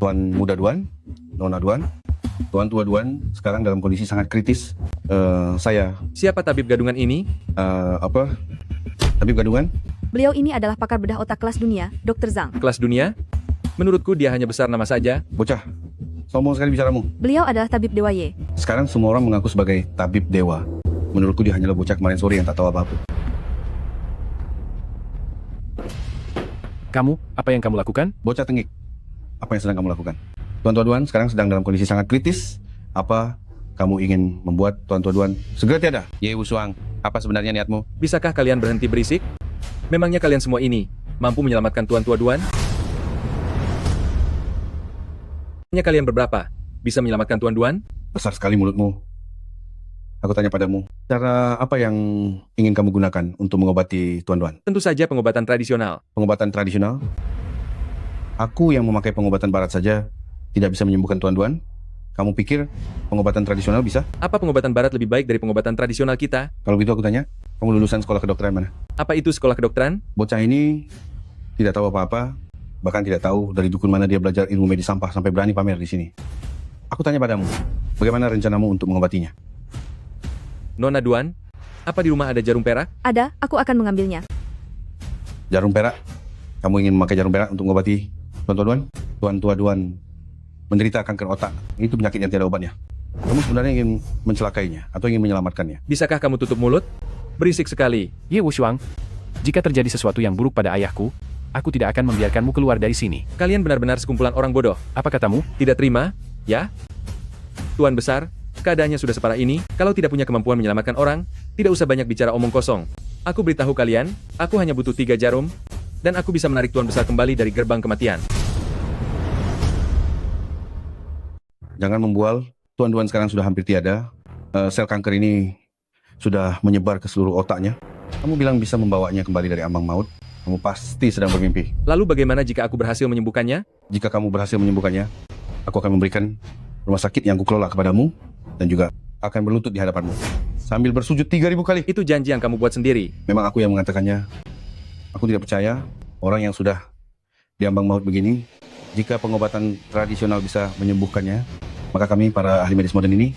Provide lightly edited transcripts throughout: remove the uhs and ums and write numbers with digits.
Tuan Muda Duan, Nona Duan, Tuan Tua Duan sekarang dalam kondisi sangat kritis. Saya, Siapa tabib gadungan ini? tabib gadungan. Beliau ini adalah pakar bedah otak kelas dunia, Dr. Zhang. Kelas dunia? Menurutku dia hanya besar nama saja. Bocah, sombong sekali bicaramu. Beliau adalah tabib Dewa Ye. Sekarang semua orang mengaku sebagai tabib dewa. Menurutku dia hanyalah bocah kemarin sore yang tak tahu apa-apa. Kamu, apa yang kamu lakukan? Bocah tengik, apa yang sedang kamu lakukan? Tuan Tua Duan sekarang sedang dalam kondisi sangat kritis. Apa kamu ingin membuat Tuan Tua Duan segera tiada? Ye Wusuang, apa sebenarnya niatmu? Bisakah kalian berhenti berisik? Memangnya kalian semua ini mampu menyelamatkan Tuan Tua Duan? Hanya kalian berberapa bisa menyelamatkan Tuan Duan? Besar sekali mulutmu. Aku tanya padamu, cara apa yang ingin kamu gunakan untuk mengobati Tuan Duan? Tentu saja pengobatan tradisional. Pengobatan tradisional? Aku yang memakai pengobatan barat saja tidak bisa menyembuhkan Tuan Duan. Kamu pikir pengobatan tradisional bisa? Apa pengobatan barat lebih baik dari pengobatan tradisional kita? Kalau gitu aku tanya, kamu lulusan sekolah kedokteran mana? Apa itu sekolah kedokteran? Bocah ini tidak tahu apa-apa, bahkan tidak tahu dari dukun mana dia belajar ilmu medis sampah sampai berani pamer di sini. Aku tanya padamu, bagaimana rencanamu untuk mengobatinya? Nona Duan, apa di rumah ada jarum perak? Ada, aku akan mengambilnya. Jarum perak? Kamu ingin memakai jarum perak untuk mengobati Tuan Tua Duan? Tuan Tua Duan menderita kanker otak. Itu penyakit yang tiada obatnya. Kamu sebenarnya ingin mencelakainya atau ingin menyelamatkannya? Bisakah kamu tutup mulut? Berisik sekali. Ye Wushuang, jika terjadi sesuatu yang buruk pada ayahku, aku tidak akan membiarkanmu keluar dari sini. Kalian benar-benar sekumpulan orang bodoh. Apa katamu? Tidak terima? Ya? Tuan besar, keadaannya sudah separah ini. Kalau tidak punya kemampuan menyelamatkan orang, tidak usah banyak bicara omong kosong. Aku beritahu kalian, aku hanya butuh 3 jarum, dan aku bisa menarik Tuan besar kembali dari gerbang kematian. Jangan membual, Tuan Duan sekarang sudah hampir tiada. Sel kanker ini sudah menyebar ke seluruh otaknya. Kamu bilang bisa membawanya kembali dari ambang maut. Kamu pasti sedang bermimpi. Lalu bagaimana jika aku berhasil menyembuhkannya? Jika kamu berhasil menyembuhkannya, aku akan memberikan rumah sakit yang kukelola kepadamu dan juga akan berlutut di hadapanmu sambil bersujud 3.000 kali. Itu janji yang kamu buat sendiri. Memang aku yang mengatakannya. Aku tidak percaya orang yang sudah di ambang maut begini, jika pengobatan tradisional bisa menyembuhkannya, maka kami para ahli medis modern ini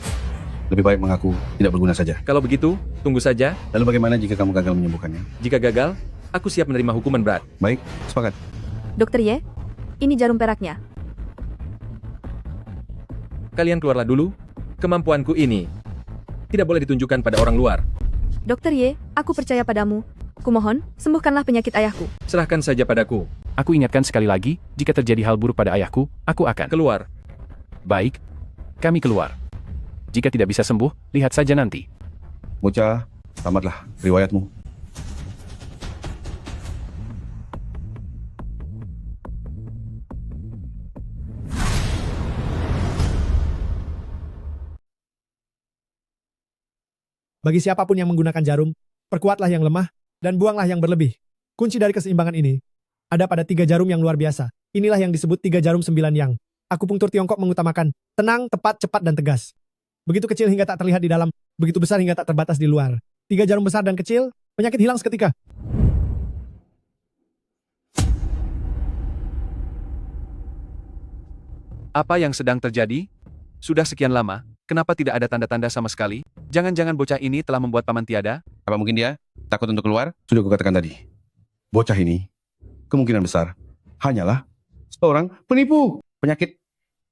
lebih baik mengaku tidak berguna saja. Kalau begitu, tunggu saja. Lalu bagaimana jika kamu gagal menyembuhkannya? Jika gagal, aku siap menerima hukuman berat. Baik, sepakat. Dr. Ye, ini jarum peraknya. Kalian keluarlah dulu. Kemampuanku ini tidak boleh ditunjukkan pada orang luar. Dr. Ye, aku percaya padamu. Kumohon, sembuhkanlah penyakit ayahku. Serahkan saja padaku. Aku ingatkan sekali lagi, jika terjadi hal buruk pada ayahku, aku akan Keluar. Baik, kami keluar. Jika tidak bisa sembuh, lihat saja nanti. Bocah, tamatlah riwayatmu. Bagi siapapun yang menggunakan jarum, perkuatlah yang lemah, dan buanglah yang berlebih. Kunci dari keseimbangan ini ada pada 3 jarum yang luar biasa. Inilah yang disebut 3 jarum 9 yang. Akupunktur Tiongkok mengutamakan tenang, tepat, cepat, dan tegas. Begitu kecil hingga tak terlihat di dalam, begitu besar hingga tak terbatas di luar. 3 jarum besar dan kecil, penyakit hilang seketika. Apa yang sedang terjadi? Sudah sekian lama, kenapa tidak ada tanda-tanda sama sekali? Jangan-jangan bocah ini telah membuat paman tiada? Apa mungkin dia takut untuk keluar? Sudah kukatakan tadi. Bocah ini, kemungkinan besar, hanyalah seorang penipu. Penyakit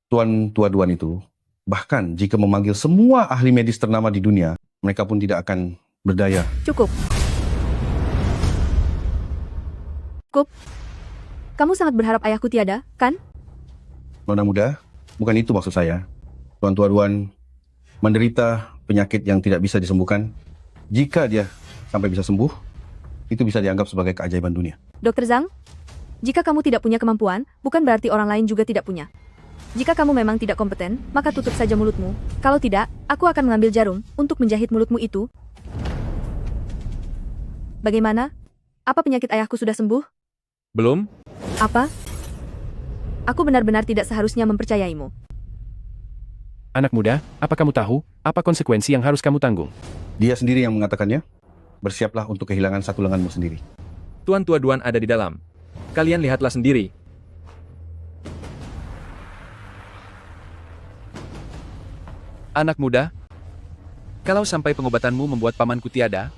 Tuan Tua Duan itu, bahkan jika memanggil semua ahli medis ternama di dunia, mereka pun tidak akan berdaya. Cukup. Cukup. Kamu sangat berharap ayahku tiada, kan? Nona muda, bukan itu maksud saya. Tuan Tua Duan menderita penyakit yang tidak bisa disembuhkan. Jika dia sampai bisa sembuh, itu bisa dianggap sebagai keajaiban dunia. Dr. Zhang, jika kamu tidak punya kemampuan, bukan berarti orang lain juga tidak punya. Jika kamu memang tidak kompeten, maka tutup saja mulutmu. Kalau tidak, aku akan mengambil jarum untuk menjahit mulutmu itu. Bagaimana? Apa penyakit ayahku sudah sembuh? Belum? Apa? Aku benar-benar tidak seharusnya mempercayaimu. Anak muda, apa kamu tahu, apa konsekuensi yang harus kamu tanggung? Dia sendiri yang mengatakannya. Bersiaplah untuk kehilangan satu lenganmu sendiri. Tuan Tua Duan ada di dalam. Kalian lihatlah sendiri. Anak muda, kalau sampai pengobatanmu membuat pamanku tiada,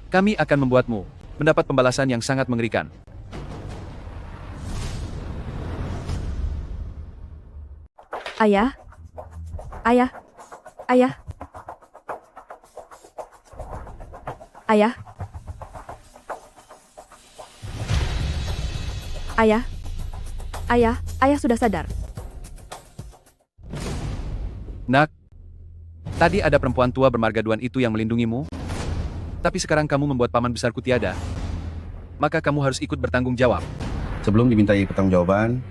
kami akan membuatmu mendapat pembalasan yang sangat mengerikan. Ayah. Ayah. Ayah. Ayah. Ayah. Ayah. Ayah sudah sadar. Nak, tadi ada perempuan tua bermarga Duan itu yang melindungimu, tapi sekarang kamu membuat paman besarku tiada. Maka kamu harus ikut bertanggung jawab. Sebelum dimintai pertanggungjawaban,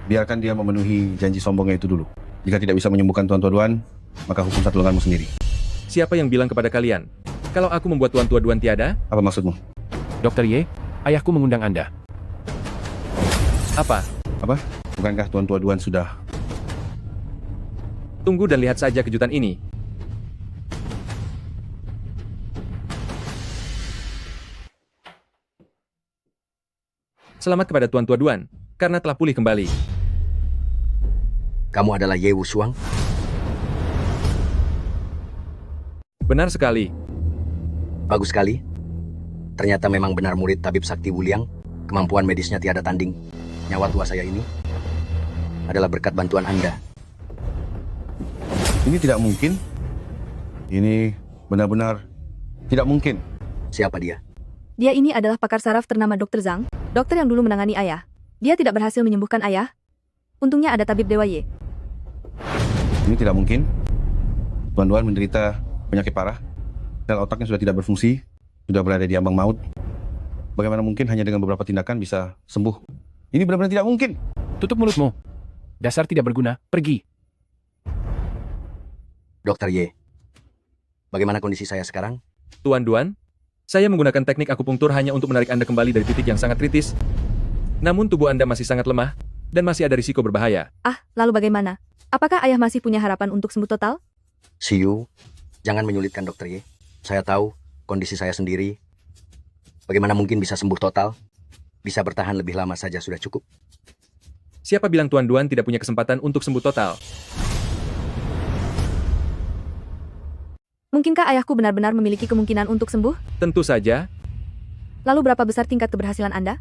biarkan dia memenuhi janji sombongnya itu dulu. Jika tidak bisa menyembuhkan Tuan Tua Duan, maka hukum satu lenganmu sendiri. Siapa yang bilang kepada kalian? Kalau aku membuat Tuan Tua Duan tiada? Apa maksudmu? Dr. Ye, ayahku mengundang Anda. Apa? Apa? Bukankah Tuan Tua Duan sudah... Tunggu dan lihat saja kejutan ini. Selamat kepada Tuan Tua Duan, karena telah pulih kembali. Kamu adalah Ye Wushuang? Benar sekali. Bagus sekali. Ternyata memang benar murid tabib sakti Wuliang. Kemampuan medisnya tiada tanding. Nyawa tua saya ini adalah berkat bantuan Anda. Ini tidak mungkin. Ini benar-benar tidak mungkin. Siapa dia? Dia ini adalah pakar saraf ternama Dr. Zhang, dokter yang dulu menangani ayah. Dia tidak berhasil menyembuhkan ayah. Untungnya ada tabib Dewa Ye. Ini tidak mungkin. Tuan Duan menderita penyakit parah. Sel otaknya sudah tidak berfungsi, sudah berada di ambang maut. Bagaimana mungkin hanya dengan beberapa tindakan bisa sembuh? Ini benar-benar tidak mungkin. Tutup mulutmu. Dasar tidak berguna, pergi. Dokter Ye. Bagaimana kondisi saya sekarang? Tuan Duan, saya menggunakan teknik akupunktur hanya untuk menarik Anda kembali dari titik yang sangat kritis. Namun tubuh Anda masih sangat lemah, dan masih ada risiko berbahaya. Ah, lalu bagaimana? Apakah ayah masih punya harapan untuk sembuh total? Siu, jangan menyulitkan Dokter Ye. Saya tahu kondisi saya sendiri. Bagaimana mungkin bisa sembuh total? Bisa bertahan lebih lama saja sudah cukup. Siapa bilang Tuan Duan tidak punya kesempatan untuk sembuh total? Mungkinkah ayahku benar-benar memiliki kemungkinan untuk sembuh? Tentu saja. Lalu berapa besar tingkat keberhasilan Anda?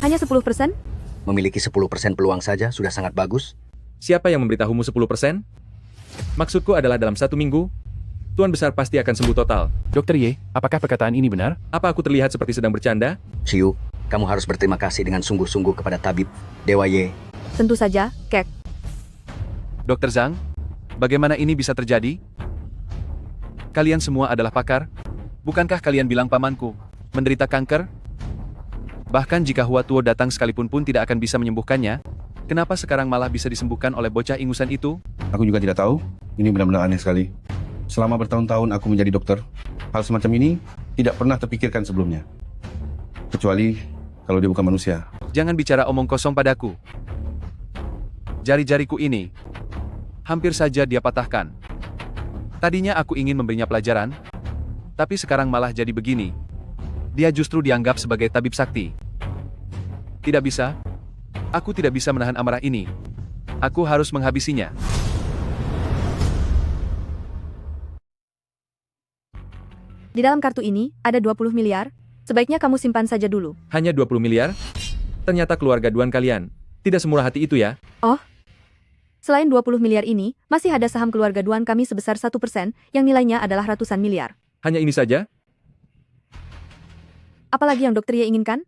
Hanya 10%? Memiliki 10% peluang saja sudah sangat bagus. Siapa yang memberitahumu 10%? Maksudku adalah dalam 1 minggu, Tuan Besar pasti akan sembuh total. Dr. Ye, apakah perkataan ini benar? Apa aku terlihat seperti sedang bercanda? Siu, kamu harus berterima kasih dengan sungguh-sungguh kepada tabib Dewa Ye. Tentu saja, Kek. Dr. Zhang, bagaimana ini bisa terjadi? Kalian semua adalah pakar. Bukankah kalian bilang pamanku menderita kanker? Bahkan jika Hua Tuo datang sekalipun pun tidak akan bisa menyembuhkannya. Kenapa sekarang malah bisa disembuhkan oleh bocah ingusan itu? Aku juga tidak tahu. Ini benar-benar aneh sekali. Selama bertahun-tahun aku menjadi dokter, hal semacam ini tidak pernah terpikirkan sebelumnya. Kecuali kalau dia bukan manusia. Jangan bicara omong kosong padaku. Jari-jariku ini hampir saja dia patahkan. Tadinya aku ingin memberinya pelajaran, tapi sekarang malah jadi begini. Dia justru dianggap sebagai tabib sakti. Tidak bisa. Aku tidak bisa menahan amarah ini. Aku harus menghabisinya. Di dalam kartu ini, ada 20 miliar. Sebaiknya kamu simpan saja dulu. Hanya 20 miliar? Ternyata keluarga Duan kalian tidak semurah hati itu ya. Oh, selain 20 miliar ini, masih ada saham keluarga Duan kami sebesar 1%, yang nilainya adalah ratusan miliar. Hanya ini saja? Apalagi yang Dokter Ye inginkan?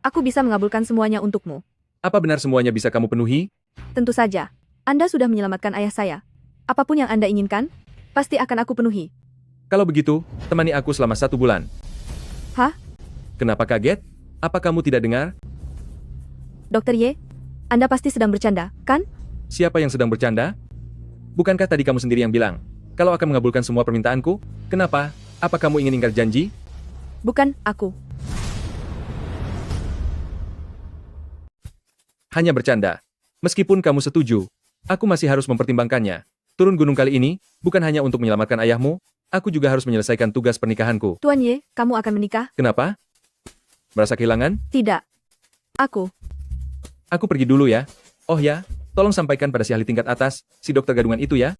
Aku bisa mengabulkan semuanya untukmu. Apa benar semuanya bisa kamu penuhi? Tentu saja. Anda sudah menyelamatkan ayah saya. Apapun yang Anda inginkan, pasti akan aku penuhi. Kalau begitu, temani aku selama 1 bulan. Hah? Kenapa kaget? Apa kamu tidak dengar? Dokter Ye, Anda pasti sedang bercanda, kan? Siapa yang sedang bercanda? Bukankah tadi kamu sendiri yang bilang, kalau akan mengabulkan semua permintaanku? Kenapa? Apa kamu ingin ingkar janji? Bukan, aku. Hanya bercanda. Meskipun kamu setuju, aku masih harus mempertimbangkannya. Turun gunung kali ini, bukan hanya untuk menyelamatkan ayahmu, aku juga harus menyelesaikan tugas pernikahanku. Tuan Ye, kamu akan menikah? Kenapa? Merasa kehilangan? Tidak. Aku. Aku pergi dulu ya. Oh ya, tolong sampaikan pada si ahli tingkat atas, si dokter gadungan itu ya.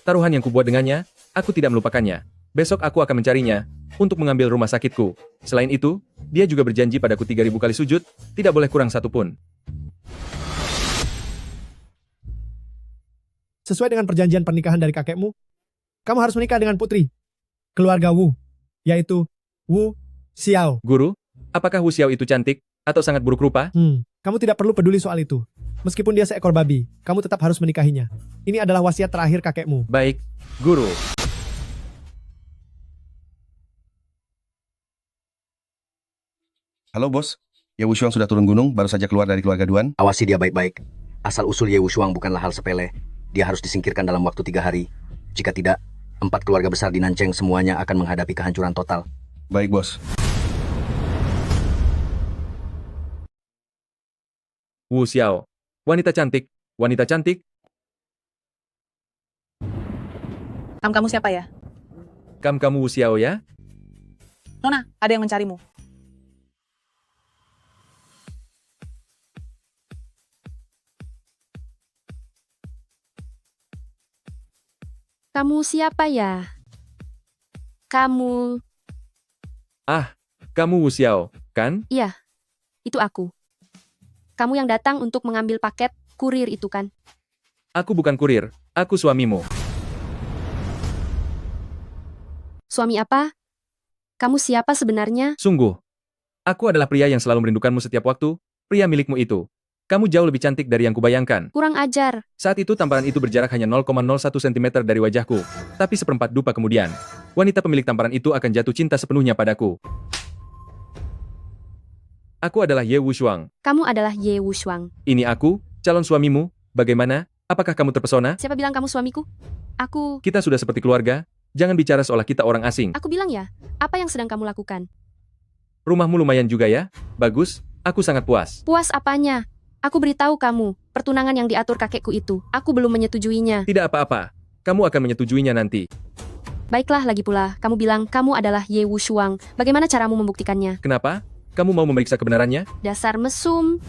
Taruhan yang kubuat dengannya, aku tidak melupakannya. Besok aku akan mencarinya, untuk mengambil rumah sakitku. Selain itu, dia juga berjanji padaku 3.000 kali sujud, tidak boleh kurang satu pun. Sesuai dengan perjanjian pernikahan dari kakekmu, kamu harus menikah dengan putri keluarga Wu, yaitu Wu Xiao. Guru, apakah Wu Xiao itu cantik, atau sangat buruk rupa? Kamu tidak perlu peduli soal itu. Meskipun dia seekor babi, kamu tetap harus menikahinya. Ini adalah wasiat terakhir kakekmu. Baik, Guru. Halo bos, Ye Wushuang sudah turun gunung, baru saja keluar dari keluarga Duan. Awasi dia baik-baik. Asal-usul Ye Wushuang bukanlah hal sepele. Dia harus disingkirkan dalam waktu 3 hari. Jika tidak, 4 keluarga besar di Nancheng semuanya akan menghadapi kehancuran total. Baik bos. Wu Xiao. Wanita cantik. Wanita cantik. Kamu siapa ya? Kamu Wu Xiao ya? Nona, ada yang mencarimu. Kamu siapa ya? Kamu... Kamu Wu Xiao, kan? Iya, itu aku. Kamu yang datang untuk mengambil paket kurir itu kan? Aku bukan kurir, aku suamimu. Suami apa? Kamu siapa sebenarnya? Sungguh. Aku adalah pria yang selalu merindukanmu setiap waktu, pria milikmu itu. Kamu jauh lebih cantik dari yang kubayangkan. Kurang ajar. Saat itu tamparan itu berjarak hanya 0,01 cm dari wajahku. Tapi seperempat dupa kemudian, wanita pemilik tamparan itu akan jatuh cinta sepenuhnya padaku. Aku adalah Ye Wushuang. Kamu adalah Ye Wushuang. Ini aku, calon suamimu. Bagaimana? Apakah kamu terpesona? Siapa bilang kamu suamiku? Aku... Kita sudah seperti keluarga. Jangan bicara seolah kita orang asing. Aku bilang ya, apa yang sedang kamu lakukan? Rumahmu lumayan juga ya? Bagus, aku sangat puas. Puas apanya? Aku beritahu kamu, pertunangan yang diatur kakekku itu, aku belum menyetujuinya. Tidak apa-apa. Kamu akan menyetujuinya nanti. Baiklah, lagi pula, kamu bilang kamu adalah Ye Wushuang. Bagaimana caramu membuktikannya? Kenapa? Kamu mau memeriksa kebenarannya? Dasar mesum.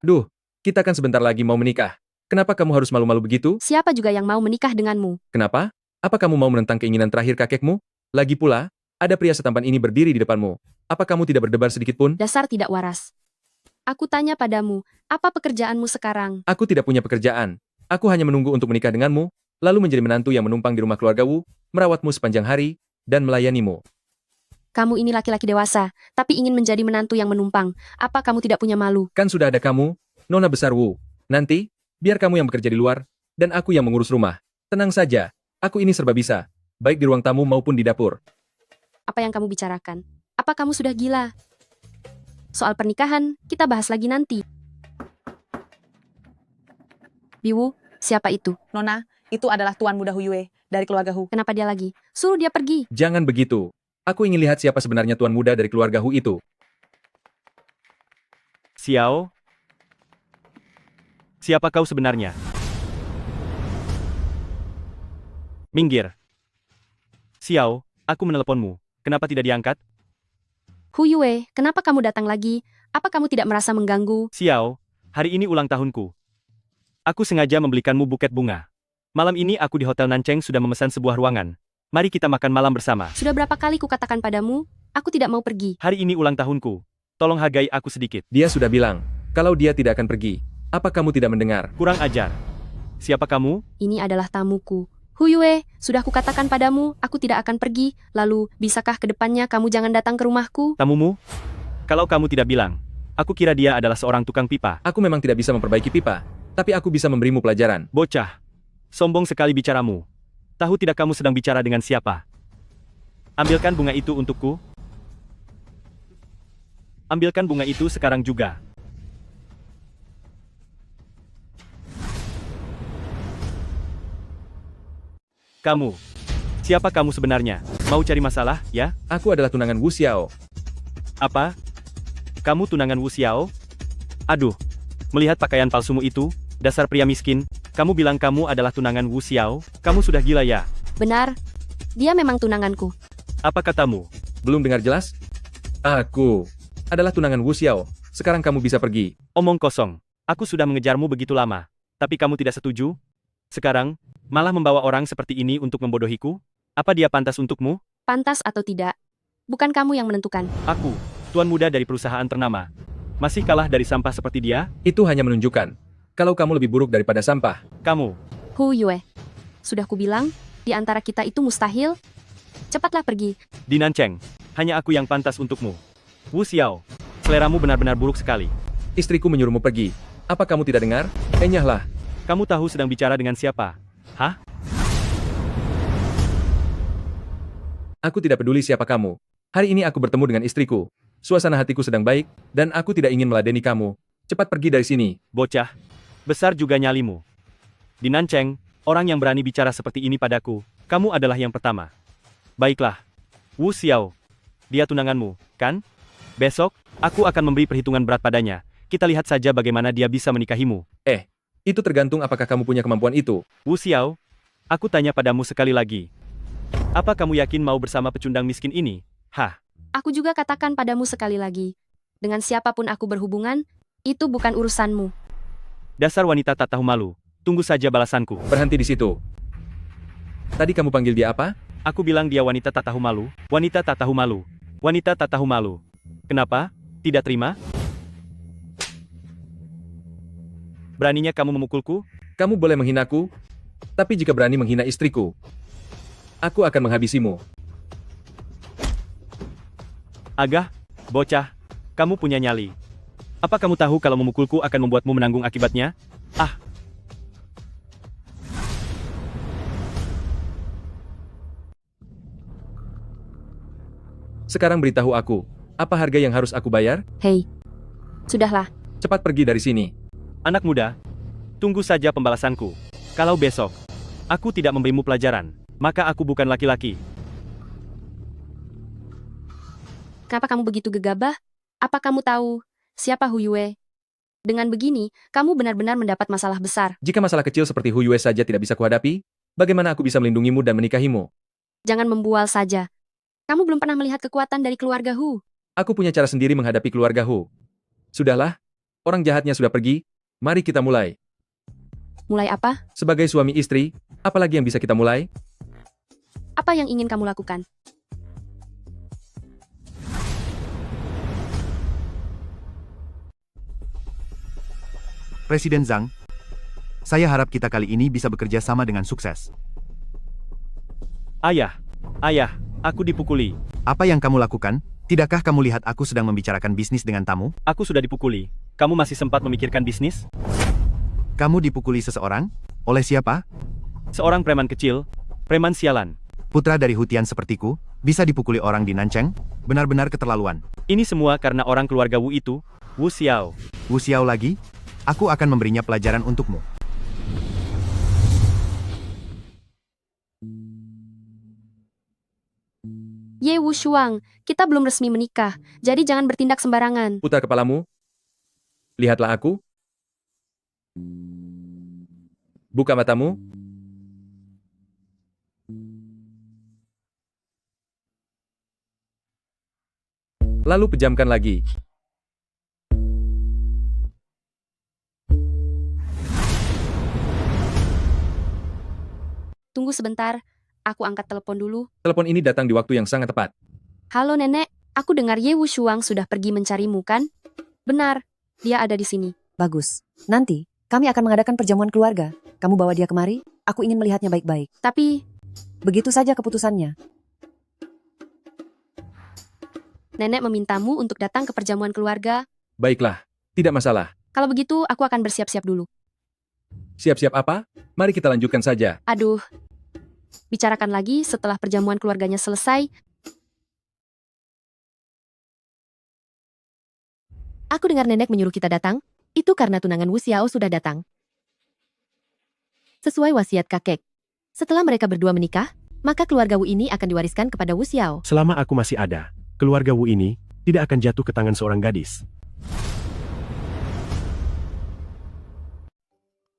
Duh, kita kan sebentar lagi mau menikah. Kenapa kamu harus malu-malu begitu? Siapa juga yang mau menikah denganmu? Kenapa? Apa kamu mau menentang keinginan terakhir kakekmu? Lagi pula, ada pria setampan ini berdiri di depanmu. Apa kamu tidak berdebar sedikit pun? Dasar tidak waras. Aku tanya padamu, apa pekerjaanmu sekarang? Aku tidak punya pekerjaan. Aku hanya menunggu untuk menikah denganmu, lalu menjadi menantu yang menumpang di rumah keluarga Wu, merawatmu sepanjang hari, dan melayanimu. Kamu ini laki-laki dewasa, tapi ingin menjadi menantu yang menumpang. Apa kamu tidak punya malu? Kan sudah ada kamu, Nona besar Wu. Nanti, biar kamu yang bekerja di luar, dan aku yang mengurus rumah. Tenang saja, aku ini serba bisa, baik di ruang tamu maupun di dapur. Apa yang kamu bicarakan? Apa kamu sudah gila? Soal pernikahan, kita bahas lagi nanti. Biwu, siapa itu? Nona, itu adalah Tuan Muda Huyue dari keluarga Hu. Kenapa dia lagi? Suruh dia pergi. Jangan begitu. Aku ingin lihat siapa sebenarnya tuan muda dari keluarga Hu itu. Xiao? Siapa kau sebenarnya? Minggir. Xiao, aku meneleponmu. Kenapa tidak diangkat? Huyue, kenapa kamu datang lagi? Apa kamu tidak merasa mengganggu? Xiao, hari ini ulang tahunku. Aku sengaja membelikanmu buket bunga. Malam ini aku di Hotel Nancheng sudah memesan sebuah ruangan. Mari kita makan malam bersama. Sudah berapa kali kukatakan padamu, aku tidak mau pergi. Hari ini ulang tahunku. Tolong hargai aku sedikit. Dia sudah bilang, kalau dia tidak akan pergi. Apa kamu tidak mendengar? Kurang ajar. Siapa kamu? Ini adalah tamuku. Huyue, sudah kukatakan padamu, aku tidak akan pergi. Lalu, bisakah ke depannya kamu jangan datang ke rumahku? Tamumu? Kalau kamu tidak bilang, aku kira dia adalah seorang tukang pipa. Aku memang tidak bisa memperbaiki pipa, tapi aku bisa memberimu pelajaran. Bocah. Sombong sekali bicaramu. Tahu tidak kamu sedang bicara dengan siapa? Ambilkan bunga itu untukku. Ambilkan bunga itu sekarang juga. Kamu. Siapa kamu sebenarnya? Mau cari masalah, ya? Aku adalah tunangan Wu Xiao. Apa? Kamu tunangan Wu Xiao? Aduh. Melihat pakaian palsumu itu, dasar pria miskin, kamu bilang kamu adalah tunangan Wu Xiao? Kamu sudah gila ya? Benar. Dia memang tunanganku. Apa katamu? Belum dengar jelas? Aku adalah tunangan Wu Xiao. Sekarang kamu bisa pergi. Omong kosong. Aku sudah mengejarmu begitu lama. Tapi kamu tidak setuju? Sekarang, malah membawa orang seperti ini untuk membodohiku? Apa dia pantas untukmu? Pantas atau tidak, bukan kamu yang menentukan. Aku, tuan muda dari perusahaan ternama. Masih kalah dari sampah seperti dia? Itu hanya menunjukkan kalau kamu lebih buruk daripada sampah. Kamu, Hu Yue, sudah kubilang, di antara kita itu mustahil. Cepatlah pergi. Dinan Cheng, hanya aku yang pantas untukmu. Wu Xiao, seleramu benar-benar buruk sekali. Istriku menyuruhmu pergi. Apa kamu tidak dengar? Enyahlah. Kamu tahu sedang bicara dengan siapa? Hah? Aku tidak peduli siapa kamu. Hari ini aku bertemu dengan istriku. Suasana hatiku sedang baik, dan aku tidak ingin meladeni kamu. Cepat pergi dari sini. Bocah, besar juga nyalimu. Dinan Cheng, orang yang berani bicara seperti ini padaku, kamu adalah yang pertama. Baiklah. Wu Xiao, dia tunanganmu, kan? Besok, aku akan memberi perhitungan berat padanya. Kita lihat saja bagaimana dia bisa menikahimu. Itu tergantung apakah kamu punya kemampuan itu. Wu Xiao, aku tanya padamu sekali lagi. Apa kamu yakin mau bersama pecundang miskin ini? Hah? Aku juga katakan padamu sekali lagi. Dengan siapapun aku berhubungan, itu bukan urusanmu. Dasar wanita tak tahu malu. Tunggu saja balasanku. Berhenti di situ. Tadi kamu panggil dia apa? Aku bilang dia wanita tak tahu malu. Wanita tak tahu malu. Wanita tak tahu malu. Kenapa? Tidak terima? Beraninya kamu memukulku? Kamu boleh menghinaku, tapi jika berani menghina istriku, aku akan menghabisimu. Agah, bocah, kamu punya nyali. Apa kamu tahu kalau memukulku akan membuatmu menanggung akibatnya? Ah! Sekarang beritahu aku, apa harga yang harus aku bayar? Hei, sudahlah. Cepat pergi dari sini. Anak muda, tunggu saja pembalasanku. Kalau besok, aku tidak memberimu pelajaran, maka aku bukan laki-laki. Kenapa kamu begitu gegabah? Apa kamu tahu siapa Hu Yue? Dengan begini, kamu benar-benar mendapat masalah besar. Jika masalah kecil seperti Hu Yue saja tidak bisa kuhadapi, bagaimana aku bisa melindungimu dan menikahimu? Jangan membual saja. Kamu belum pernah melihat kekuatan dari keluarga Hu. Aku punya cara sendiri menghadapi keluarga Hu. Sudahlah, orang jahatnya sudah pergi, mari kita mulai. Mulai apa? Sebagai suami istri, apalagi yang bisa kita mulai? Apa yang ingin kamu lakukan? Presiden Zhang, saya harap kita kali ini bisa bekerja sama dengan sukses. Ayah, aku dipukuli. Apa yang kamu lakukan? Tidakkah kamu lihat aku sedang membicarakan bisnis dengan tamu? Aku sudah dipukuli. Kamu masih sempat memikirkan bisnis? Kamu dipukuli seseorang? Oleh siapa? Seorang preman kecil, preman sialan. Putra dari Hutian sepertiku, bisa dipukuli orang di Nancheng? Benar-benar keterlaluan. Ini semua karena orang keluarga Wu itu, Wu Xiao. Wu Xiao lagi? Aku akan memberinya pelajaran untukmu. Ye Wu Shuang, kita belum resmi menikah, jadi jangan bertindak sembarangan. Putar kepalamu. Lihatlah aku. Buka matamu. Lalu pejamkan lagi. Tunggu sebentar, aku angkat telepon dulu. Telepon ini datang di waktu yang sangat tepat. Halo nenek, aku dengar Ye Wu Shuang sudah pergi mencarimu kan? Benar, dia ada di sini. Bagus. Nanti, kami akan mengadakan perjamuan keluarga. Kamu bawa dia kemari, aku ingin melihatnya baik-baik. Tapi, begitu saja keputusannya. nenek memintamu untuk datang ke perjamuan keluarga. Baiklah, tidak masalah. Kalau begitu, aku akan bersiap-siap dulu. Siap-siap apa? Mari kita lanjutkan saja. Aduh, bicarakan lagi setelah perjamuan keluarganya selesai. Aku dengar nenek menyuruh kita datang, itu karena tunangan Wu Xiao sudah datang. Sesuai wasiat kakek. Setelah mereka berdua menikah, maka keluarga Wu ini akan diwariskan kepada Wu Xiao. Selama aku masih ada, keluarga Wu ini tidak akan jatuh ke tangan seorang gadis.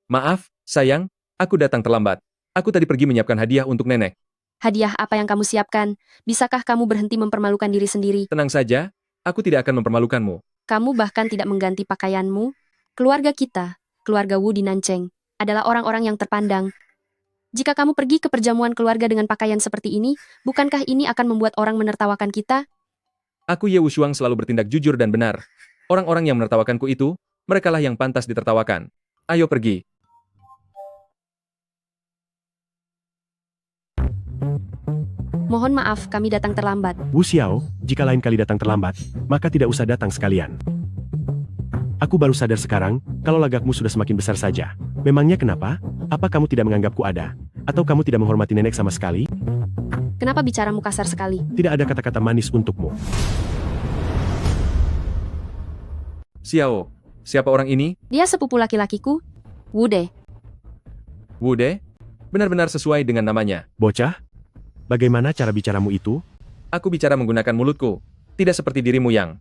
Maaf, sayang, aku datang terlambat. Aku tadi pergi menyiapkan hadiah untuk nenek. Hadiah apa yang kamu siapkan? Bisakah kamu berhenti mempermalukan diri sendiri? Tenang saja, aku tidak akan mempermalukanmu. Kamu bahkan tidak mengganti pakaianmu. Keluarga kita, keluarga Wu di Nancheng, adalah orang-orang yang terpandang. Jika kamu pergi ke perjamuan keluarga dengan pakaian seperti ini, bukankah ini akan membuat orang menertawakan kita? Aku Ye Wushuang selalu bertindak jujur dan benar. Orang-orang yang menertawakanku itu, merekalah yang pantas ditertawakan. Ayo pergi. Mohon maaf, kami datang terlambat. Wu Xiao, jika lain kali datang terlambat, maka tidak usah datang sekalian. Aku baru sadar sekarang, kalau lagakmu sudah semakin besar saja. Memangnya kenapa? Apa kamu tidak menganggapku ada? Atau kamu tidak menghormati nenek sama sekali? Kenapa bicaramu kasar sekali? Tidak ada kata-kata manis untukmu. Xiao, siapa orang ini? Dia sepupu laki-lakiku, Wude. Wude? Benar-benar sesuai dengan namanya. Bocah? Bagaimana cara bicaramu itu? Aku bicara menggunakan mulutku, tidak seperti dirimu yang...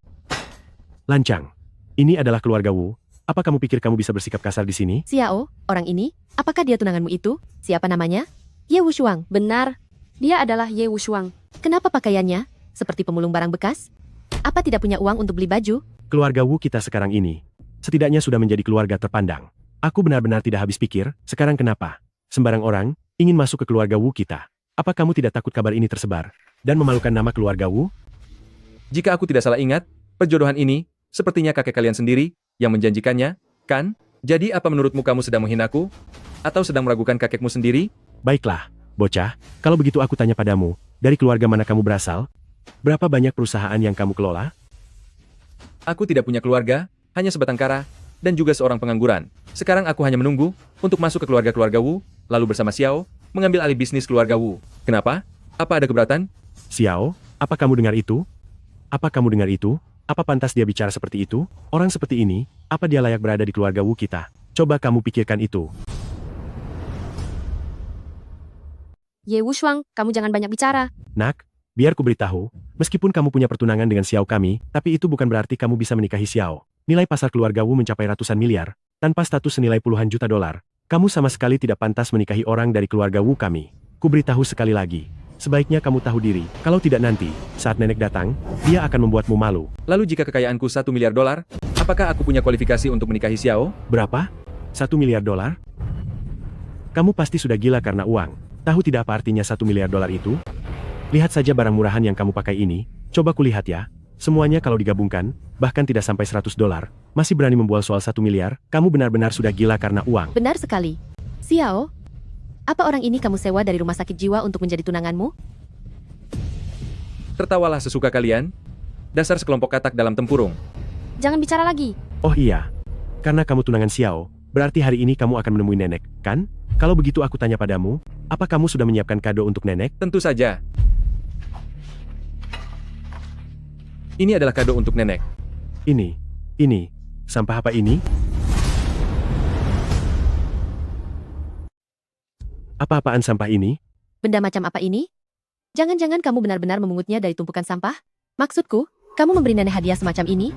Lancang. Ini adalah keluarga Wu. Apa kamu pikir kamu bisa bersikap kasar di sini? Xiao, orang ini, apakah dia tunanganmu itu? Siapa namanya? Ye Wushuang. Benar, dia adalah Ye Wushuang. Kenapa pakaiannya? Seperti pemulung barang bekas? Apa tidak punya uang untuk beli baju? Keluarga Wu kita sekarang ini, setidaknya sudah menjadi keluarga terpandang. Aku benar-benar tidak habis pikir, sekarang kenapa? Sembarang orang, ingin masuk ke keluarga Wu kita. Apa kamu tidak takut kabar ini tersebar, dan memalukan nama keluarga Wu? Jika aku tidak salah ingat, perjodohan ini, sepertinya kakek kalian sendiri, yang menjanjikannya, kan? Jadi apa menurutmu kamu sedang menghinaku? Atau sedang meragukan kakekmu sendiri? Baiklah, bocah, kalau begitu aku tanya padamu, dari keluarga mana kamu berasal? Berapa banyak perusahaan yang kamu kelola? Aku tidak punya keluarga, hanya sebatang kara, dan juga seorang pengangguran. Sekarang aku hanya menunggu, untuk masuk ke keluarga-keluarga Wu, lalu bersama Xiao, mengambil alih bisnis keluarga Wu. Kenapa? Apa ada keberatan? Xiao, apa kamu dengar itu? Apa kamu dengar itu? Apa pantas dia bicara seperti itu? Orang seperti ini, apa dia layak berada di keluarga Wu kita? Coba kamu pikirkan itu. Ye Wushuang, kamu jangan banyak bicara. Nak, biar ku beritahu, meskipun kamu punya pertunangan dengan Xiao kami, tapi itu bukan berarti kamu bisa menikahi Xiao. Nilai pasar keluarga Wu mencapai ratusan miliar, tanpa status senilai puluhan juta dolar. Kamu sama sekali tidak pantas menikahi orang dari keluarga Wu kami. Ku beritahu sekali lagi, sebaiknya kamu tahu diri, kalau tidak nanti, saat nenek datang, dia akan membuatmu malu. Lalu jika kekayaanku 1 miliar dolar, apakah aku punya kualifikasi untuk menikahi Xiao? Berapa? 1 miliar dolar? Kamu pasti sudah gila karena uang. Tahu tidak apa artinya 1 miliar dolar itu? Lihat saja barang murahan yang kamu pakai ini, coba kulihat ya. Semuanya kalau digabungkan, bahkan tidak sampai 100 dolar, masih berani membual soal 1 miliar, kamu benar-benar sudah gila karena uang. Benar sekali. Xiao, apa orang ini kamu sewa dari rumah sakit jiwa untuk menjadi tunanganmu? Tertawalah sesuka kalian. Dasar sekelompok katak dalam tempurung. Jangan bicara lagi. Oh iya, karena kamu tunangan Xiao, berarti hari ini kamu akan menemui nenek, kan? Kalau begitu aku tanya padamu, apa kamu sudah menyiapkan kado untuk nenek? Tentu saja. Ini adalah kado untuk nenek. Ini, sampah apa ini? Apa-apaan sampah ini? Benda macam apa ini? Jangan-jangan kamu benar-benar memungutnya dari tumpukan sampah? Maksudku, kamu memberi nenek hadiah semacam ini?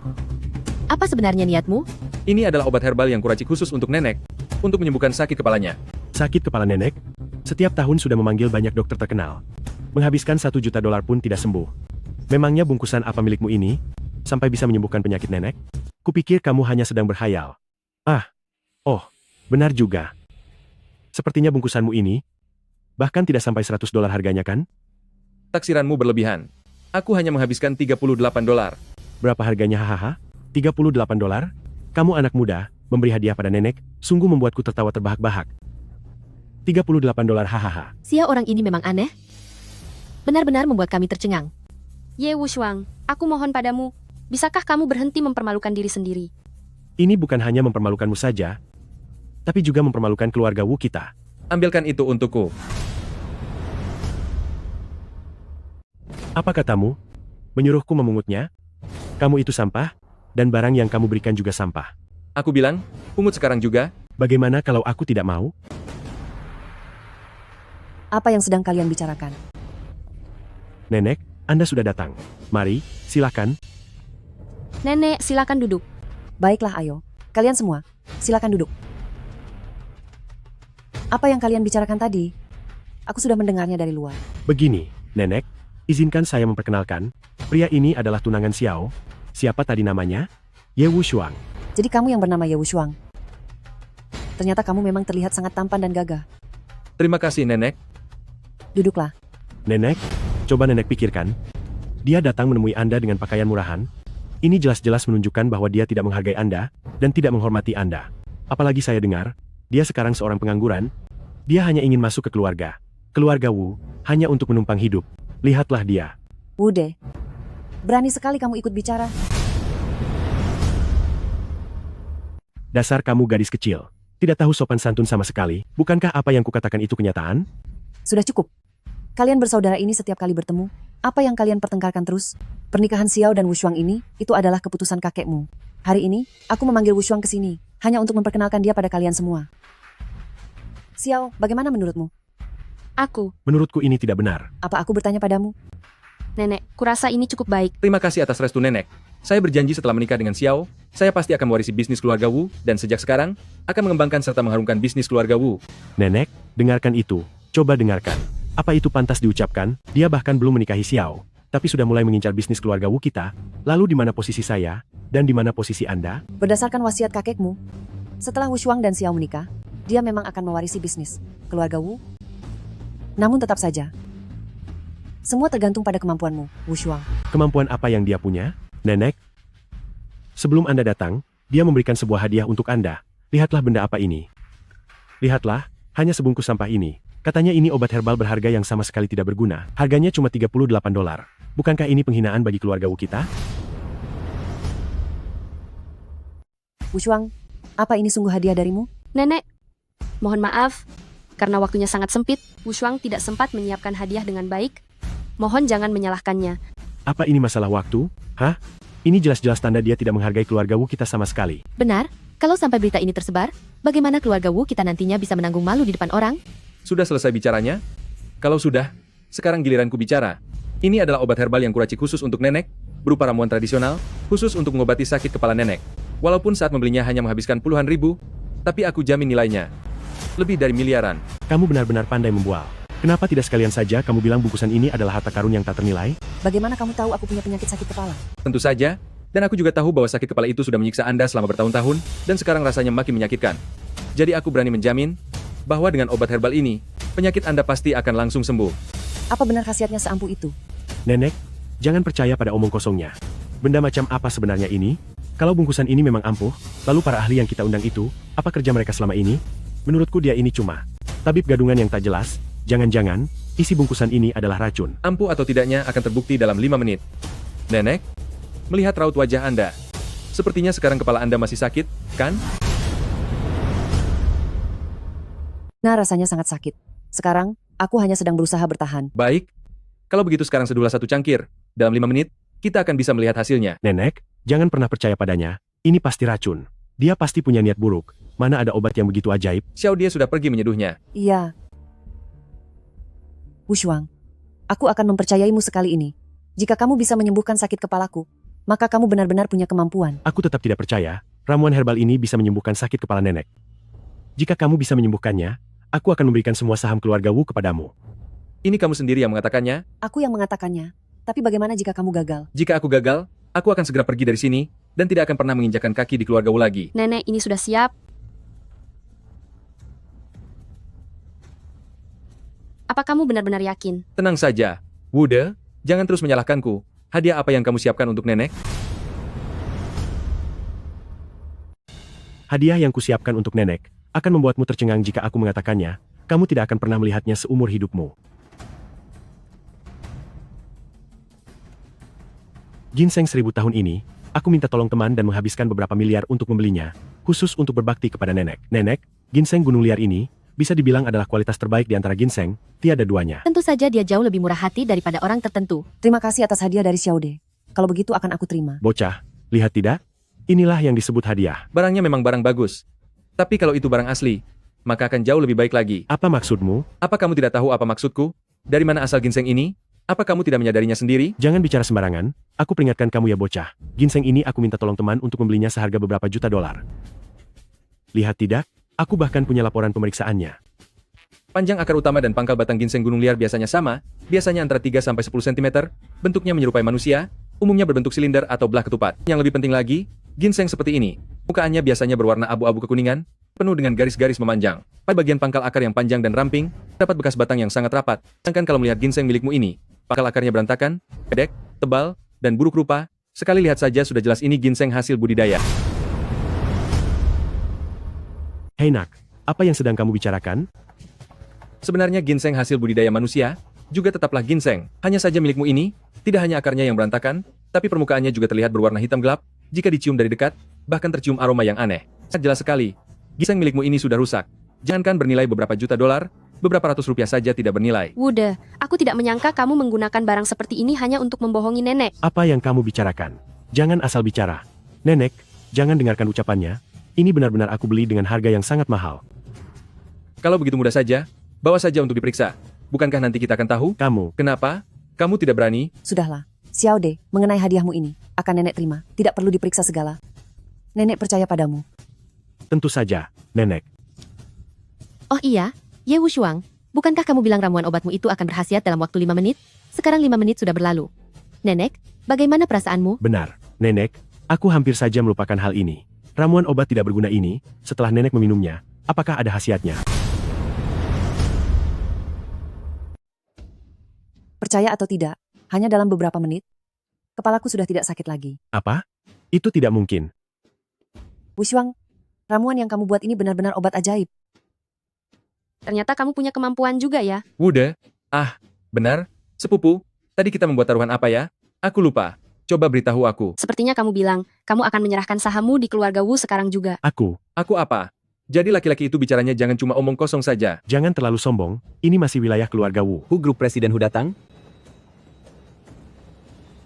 Apa sebenarnya niatmu? Ini adalah obat herbal yang kuracik khusus untuk nenek, untuk menyembuhkan sakit kepalanya. Sakit kepala nenek? Setiap tahun sudah memanggil banyak dokter terkenal. Menghabiskan 1 juta dolar pun tidak sembuh. Memangnya bungkusan apa milikmu ini? Sampai bisa menyembuhkan penyakit nenek? Kupikir kamu hanya sedang berhayal. Oh, benar juga. Sepertinya bungkusanmu ini, bahkan tidak sampai 100 dolar harganya kan? Taksiranmu berlebihan. Aku hanya menghabiskan 38 dolar. Berapa harganya hahaha? 38 dolar? Kamu anak muda, memberi hadiah pada nenek, sungguh membuatku tertawa terbahak-bahak. 38 dolar hahaha. Xiao orang ini memang aneh. Benar-benar membuat kami tercengang. Ye Wushuang, aku mohon padamu, bisakah kamu berhenti mempermalukan diri sendiri? Ini bukan hanya mempermalukanmu saja, tapi juga mempermalukan keluarga Wu kita. Ambilkan itu untukku. Apa katamu? Menyuruhku memungutnya? Kamu itu sampah, dan barang yang kamu berikan juga sampah. Aku bilang, pungut sekarang juga. Bagaimana kalau aku tidak mau? Apa yang sedang kalian bicarakan? Nenek, Anda sudah datang. Mari, silakan. Nenek, silakan duduk. Baiklah, ayo. Kalian semua, silakan duduk. Apa yang kalian bicarakan tadi? Aku sudah mendengarnya dari luar. Begini, Nenek, izinkan saya memperkenalkan. Pria ini adalah tunangan Xiao. Siapa tadi namanya? Ye Wushuang. Jadi kamu yang bernama Ye Wushuang. Ternyata kamu memang terlihat sangat tampan dan gagah. Terima kasih, Nenek. Duduklah. Nenek, coba Nenek pikirkan. Dia datang menemui Anda dengan pakaian murahan. Ini jelas-jelas menunjukkan bahwa dia tidak menghargai Anda, dan tidak menghormati Anda. Apalagi saya dengar, dia sekarang seorang pengangguran. Dia hanya ingin masuk ke keluarga. Keluarga Wu, hanya untuk menumpang hidup. Lihatlah dia. Wude, berani sekali kamu ikut bicara. Dasar kamu gadis kecil. Tidak tahu sopan santun sama sekali. Bukankah apa yang kukatakan itu kenyataan? Sudah cukup. Kalian bersaudara ini setiap kali bertemu. Apa yang kalian pertengkarkan terus? Pernikahan Xiao dan Wushuang ini, itu adalah keputusan kakekmu. Hari ini, aku memanggil Wushuang ke sini, hanya untuk memperkenalkan dia pada kalian semua. Xiao, bagaimana menurutmu? Aku, Menurutku ini tidak benar. Apa aku bertanya padamu? Nenek, kurasa ini cukup baik. Terima kasih atas restu Nenek. Saya berjanji setelah menikah dengan Xiao, saya pasti akan mewarisi bisnis keluarga Wu, dan sejak sekarang, akan mengembangkan serta mengharumkan bisnis keluarga Wu. Nenek, dengarkan itu. Coba dengarkan. Apa itu pantas diucapkan? Dia bahkan belum menikahi Xiao, tapi sudah mulai mengincar bisnis keluarga Wu kita. Lalu di mana posisi saya, dan di mana posisi Anda? Berdasarkan wasiat kakekmu, setelah Wushuang dan Xiao menikah, dia memang akan mewarisi bisnis keluarga Wu. Namun tetap saja, semua tergantung pada kemampuanmu, Wushuang. Kemampuan apa yang dia punya? Nenek, sebelum Anda datang, dia memberikan sebuah hadiah untuk Anda. Lihatlah benda apa ini. Lihatlah, hanya sebungkus sampah ini. Katanya ini obat herbal berharga yang sama sekali tidak berguna. Harganya cuma $38. Bukankah ini penghinaan bagi keluarga Wu kita? Wushuang, apa ini sungguh hadiah darimu? Nenek, mohon maaf. Karena waktunya sangat sempit, Wushuang tidak sempat menyiapkan hadiah dengan baik. Mohon jangan menyalahkannya. Apa ini masalah waktu? Hah? Ini jelas-jelas tanda dia tidak menghargai keluarga Wu kita sama sekali. Benar, kalau sampai berita ini tersebar, bagaimana keluarga Wu kita nantinya bisa menanggung malu di depan orang? Sudah selesai bicaranya? Kalau sudah, sekarang giliranku bicara. Ini adalah obat herbal yang kuracik khusus untuk Nenek, berupa ramuan tradisional, khusus untuk mengobati sakit kepala Nenek. Walaupun saat membelinya hanya menghabiskan puluhan ribu, tapi aku jamin nilainya lebih dari miliaran. Kamu benar-benar pandai membual. Kenapa tidak sekalian saja kamu bilang bungkusan ini adalah harta karun yang tak ternilai? Bagaimana kamu tahu aku punya penyakit sakit kepala? Tentu saja, dan aku juga tahu bahwa sakit kepala itu sudah menyiksa Anda selama bertahun-tahun, dan sekarang rasanya makin menyakitkan. Jadi aku berani menjamin bahwa dengan obat herbal ini, penyakit Anda pasti akan langsung sembuh. Apa benar khasiatnya seampuh itu? Nenek, jangan percaya pada omong kosongnya. Benda macam apa sebenarnya ini? Kalau bungkusan ini memang ampuh, lalu para ahli yang kita undang itu, apa kerja mereka selama ini? Menurutku dia ini cuma tabib gadungan yang tak jelas. Jangan-jangan, isi bungkusan ini adalah racun. Ampuh atau tidaknya akan terbukti dalam 5 menit. Nenek, melihat raut wajah Anda. Sepertinya sekarang kepala Anda masih sakit, kan? Nah, rasanya sangat sakit. Sekarang, aku hanya sedang berusaha bertahan. Baik. Kalau begitu sekarang seduhlah 1 cangkir. Dalam 5 menit, kita akan bisa melihat hasilnya. Nenek, jangan pernah percaya padanya. Ini pasti racun. Dia pasti punya niat buruk. Mana ada obat yang begitu ajaib? Xiao dia sudah pergi menyeduhnya. Iya. Wushuang, aku akan mempercayaimu sekali ini. Jika kamu bisa menyembuhkan sakit kepalaku, maka kamu benar-benar punya kemampuan. Aku tetap tidak percaya, ramuan herbal ini bisa menyembuhkan sakit kepala Nenek. Jika kamu bisa menyembuhkannya, aku akan memberikan semua saham keluarga Wu kepadamu. Ini kamu sendiri yang mengatakannya? Aku yang mengatakannya. Tapi bagaimana jika kamu gagal? Jika aku gagal, aku akan segera pergi dari sini, dan tidak akan pernah menginjakkan kaki di keluarga Wu lagi. Nenek ini sudah siap. Apa kamu benar-benar yakin? Tenang saja, Wude, jangan terus menyalahkanku. Hadiah apa yang kamu siapkan untuk Nenek? Hadiah yang kusiapkan untuk Nenek akan membuatmu tercengang jika aku mengatakannya. Kamu tidak akan pernah melihatnya seumur hidupmu. Ginseng 1000 tahun ini, aku minta tolong teman dan menghabiskan beberapa miliar untuk membelinya, khusus untuk berbakti kepada Nenek. Nenek, ginseng gunung liar ini bisa dibilang adalah kualitas terbaik di antara ginseng, tiada duanya. Tentu saja dia jauh lebih murah hati daripada orang tertentu. Terima kasih atas hadiah dari Xiaode. Kalau begitu akan aku terima. Bocah, lihat tidak? Inilah yang disebut hadiah. Barangnya memang barang bagus. Tapi kalau itu barang asli, maka akan jauh lebih baik lagi. Apa maksudmu? Apa kamu tidak tahu apa maksudku? Dari mana asal ginseng ini? Apa kamu tidak menyadarinya sendiri? Jangan bicara sembarangan. Aku peringatkan kamu ya bocah. Ginseng ini aku minta tolong teman untuk membelinya seharga beberapa juta dolar. Lihat tidak? Aku bahkan punya laporan pemeriksaannya. Panjang akar utama dan pangkal batang ginseng gunung liar biasanya sama, biasanya antara 3-10 cm, bentuknya menyerupai manusia, umumnya berbentuk silinder atau belah ketupat. Yang lebih penting lagi, ginseng seperti ini. Mukaannya biasanya berwarna abu-abu kekuningan, penuh dengan garis-garis memanjang. Pada bagian pangkal akar yang panjang dan ramping, terdapat bekas batang yang sangat rapat. Sedangkan kalau melihat ginseng milikmu ini, pangkal akarnya berantakan, pendek, tebal, dan buruk rupa. Sekali lihat saja sudah jelas ini ginseng hasil budidaya. Hei Nak, apa yang sedang kamu bicarakan? Sebenarnya ginseng hasil budidaya manusia, juga tetaplah ginseng. Hanya saja milikmu ini, tidak hanya akarnya yang berantakan, tapi permukaannya juga terlihat berwarna hitam gelap. Jika dicium dari dekat, bahkan tercium aroma yang aneh. Sangat jelas sekali, ginseng milikmu ini sudah rusak. Jangankan bernilai beberapa juta dolar, beberapa ratus rupiah saja tidak bernilai. Wude, aku tidak menyangka kamu menggunakan barang seperti ini hanya untuk membohongi nenek. Apa yang kamu bicarakan? Jangan asal bicara. Nenek, jangan dengarkan ucapannya. Ini benar-benar aku beli dengan harga yang sangat mahal. Kalau begitu mudah saja, bawa saja untuk diperiksa. Bukankah nanti kita akan tahu? Kamu. Kenapa? Kamu tidak berani? Sudahlah, Xiao De, mengenai hadiahmu ini, akan nenek terima, tidak perlu diperiksa segala. Nenek percaya padamu. Tentu saja, Nenek. Oh iya, Ye Wushuang, bukankah kamu bilang ramuan obatmu itu akan berkhasiat dalam waktu 5 menit? Sekarang 5 menit sudah berlalu. Nenek, bagaimana perasaanmu? Benar, Nenek, aku hampir saja melupakan hal ini. Ramuan obat tidak berguna ini, setelah Nenek meminumnya, apakah ada khasiatnya? Percaya atau tidak, hanya dalam beberapa menit, kepalaku sudah tidak sakit lagi. Apa? Itu tidak mungkin. Wushuang, ramuan yang kamu buat ini benar-benar obat ajaib. Ternyata kamu punya kemampuan juga ya. Wude, benar, sepupu. Tadi kita membuat taruhan apa ya? Aku lupa. Coba beritahu aku. Sepertinya kamu bilang, kamu akan menyerahkan sahammu di keluarga Wu sekarang juga. Aku apa? Jadi laki-laki itu bicaranya jangan cuma omong kosong saja. Jangan terlalu sombong, ini masih wilayah keluarga Wu. Grup Presiden Hu datang?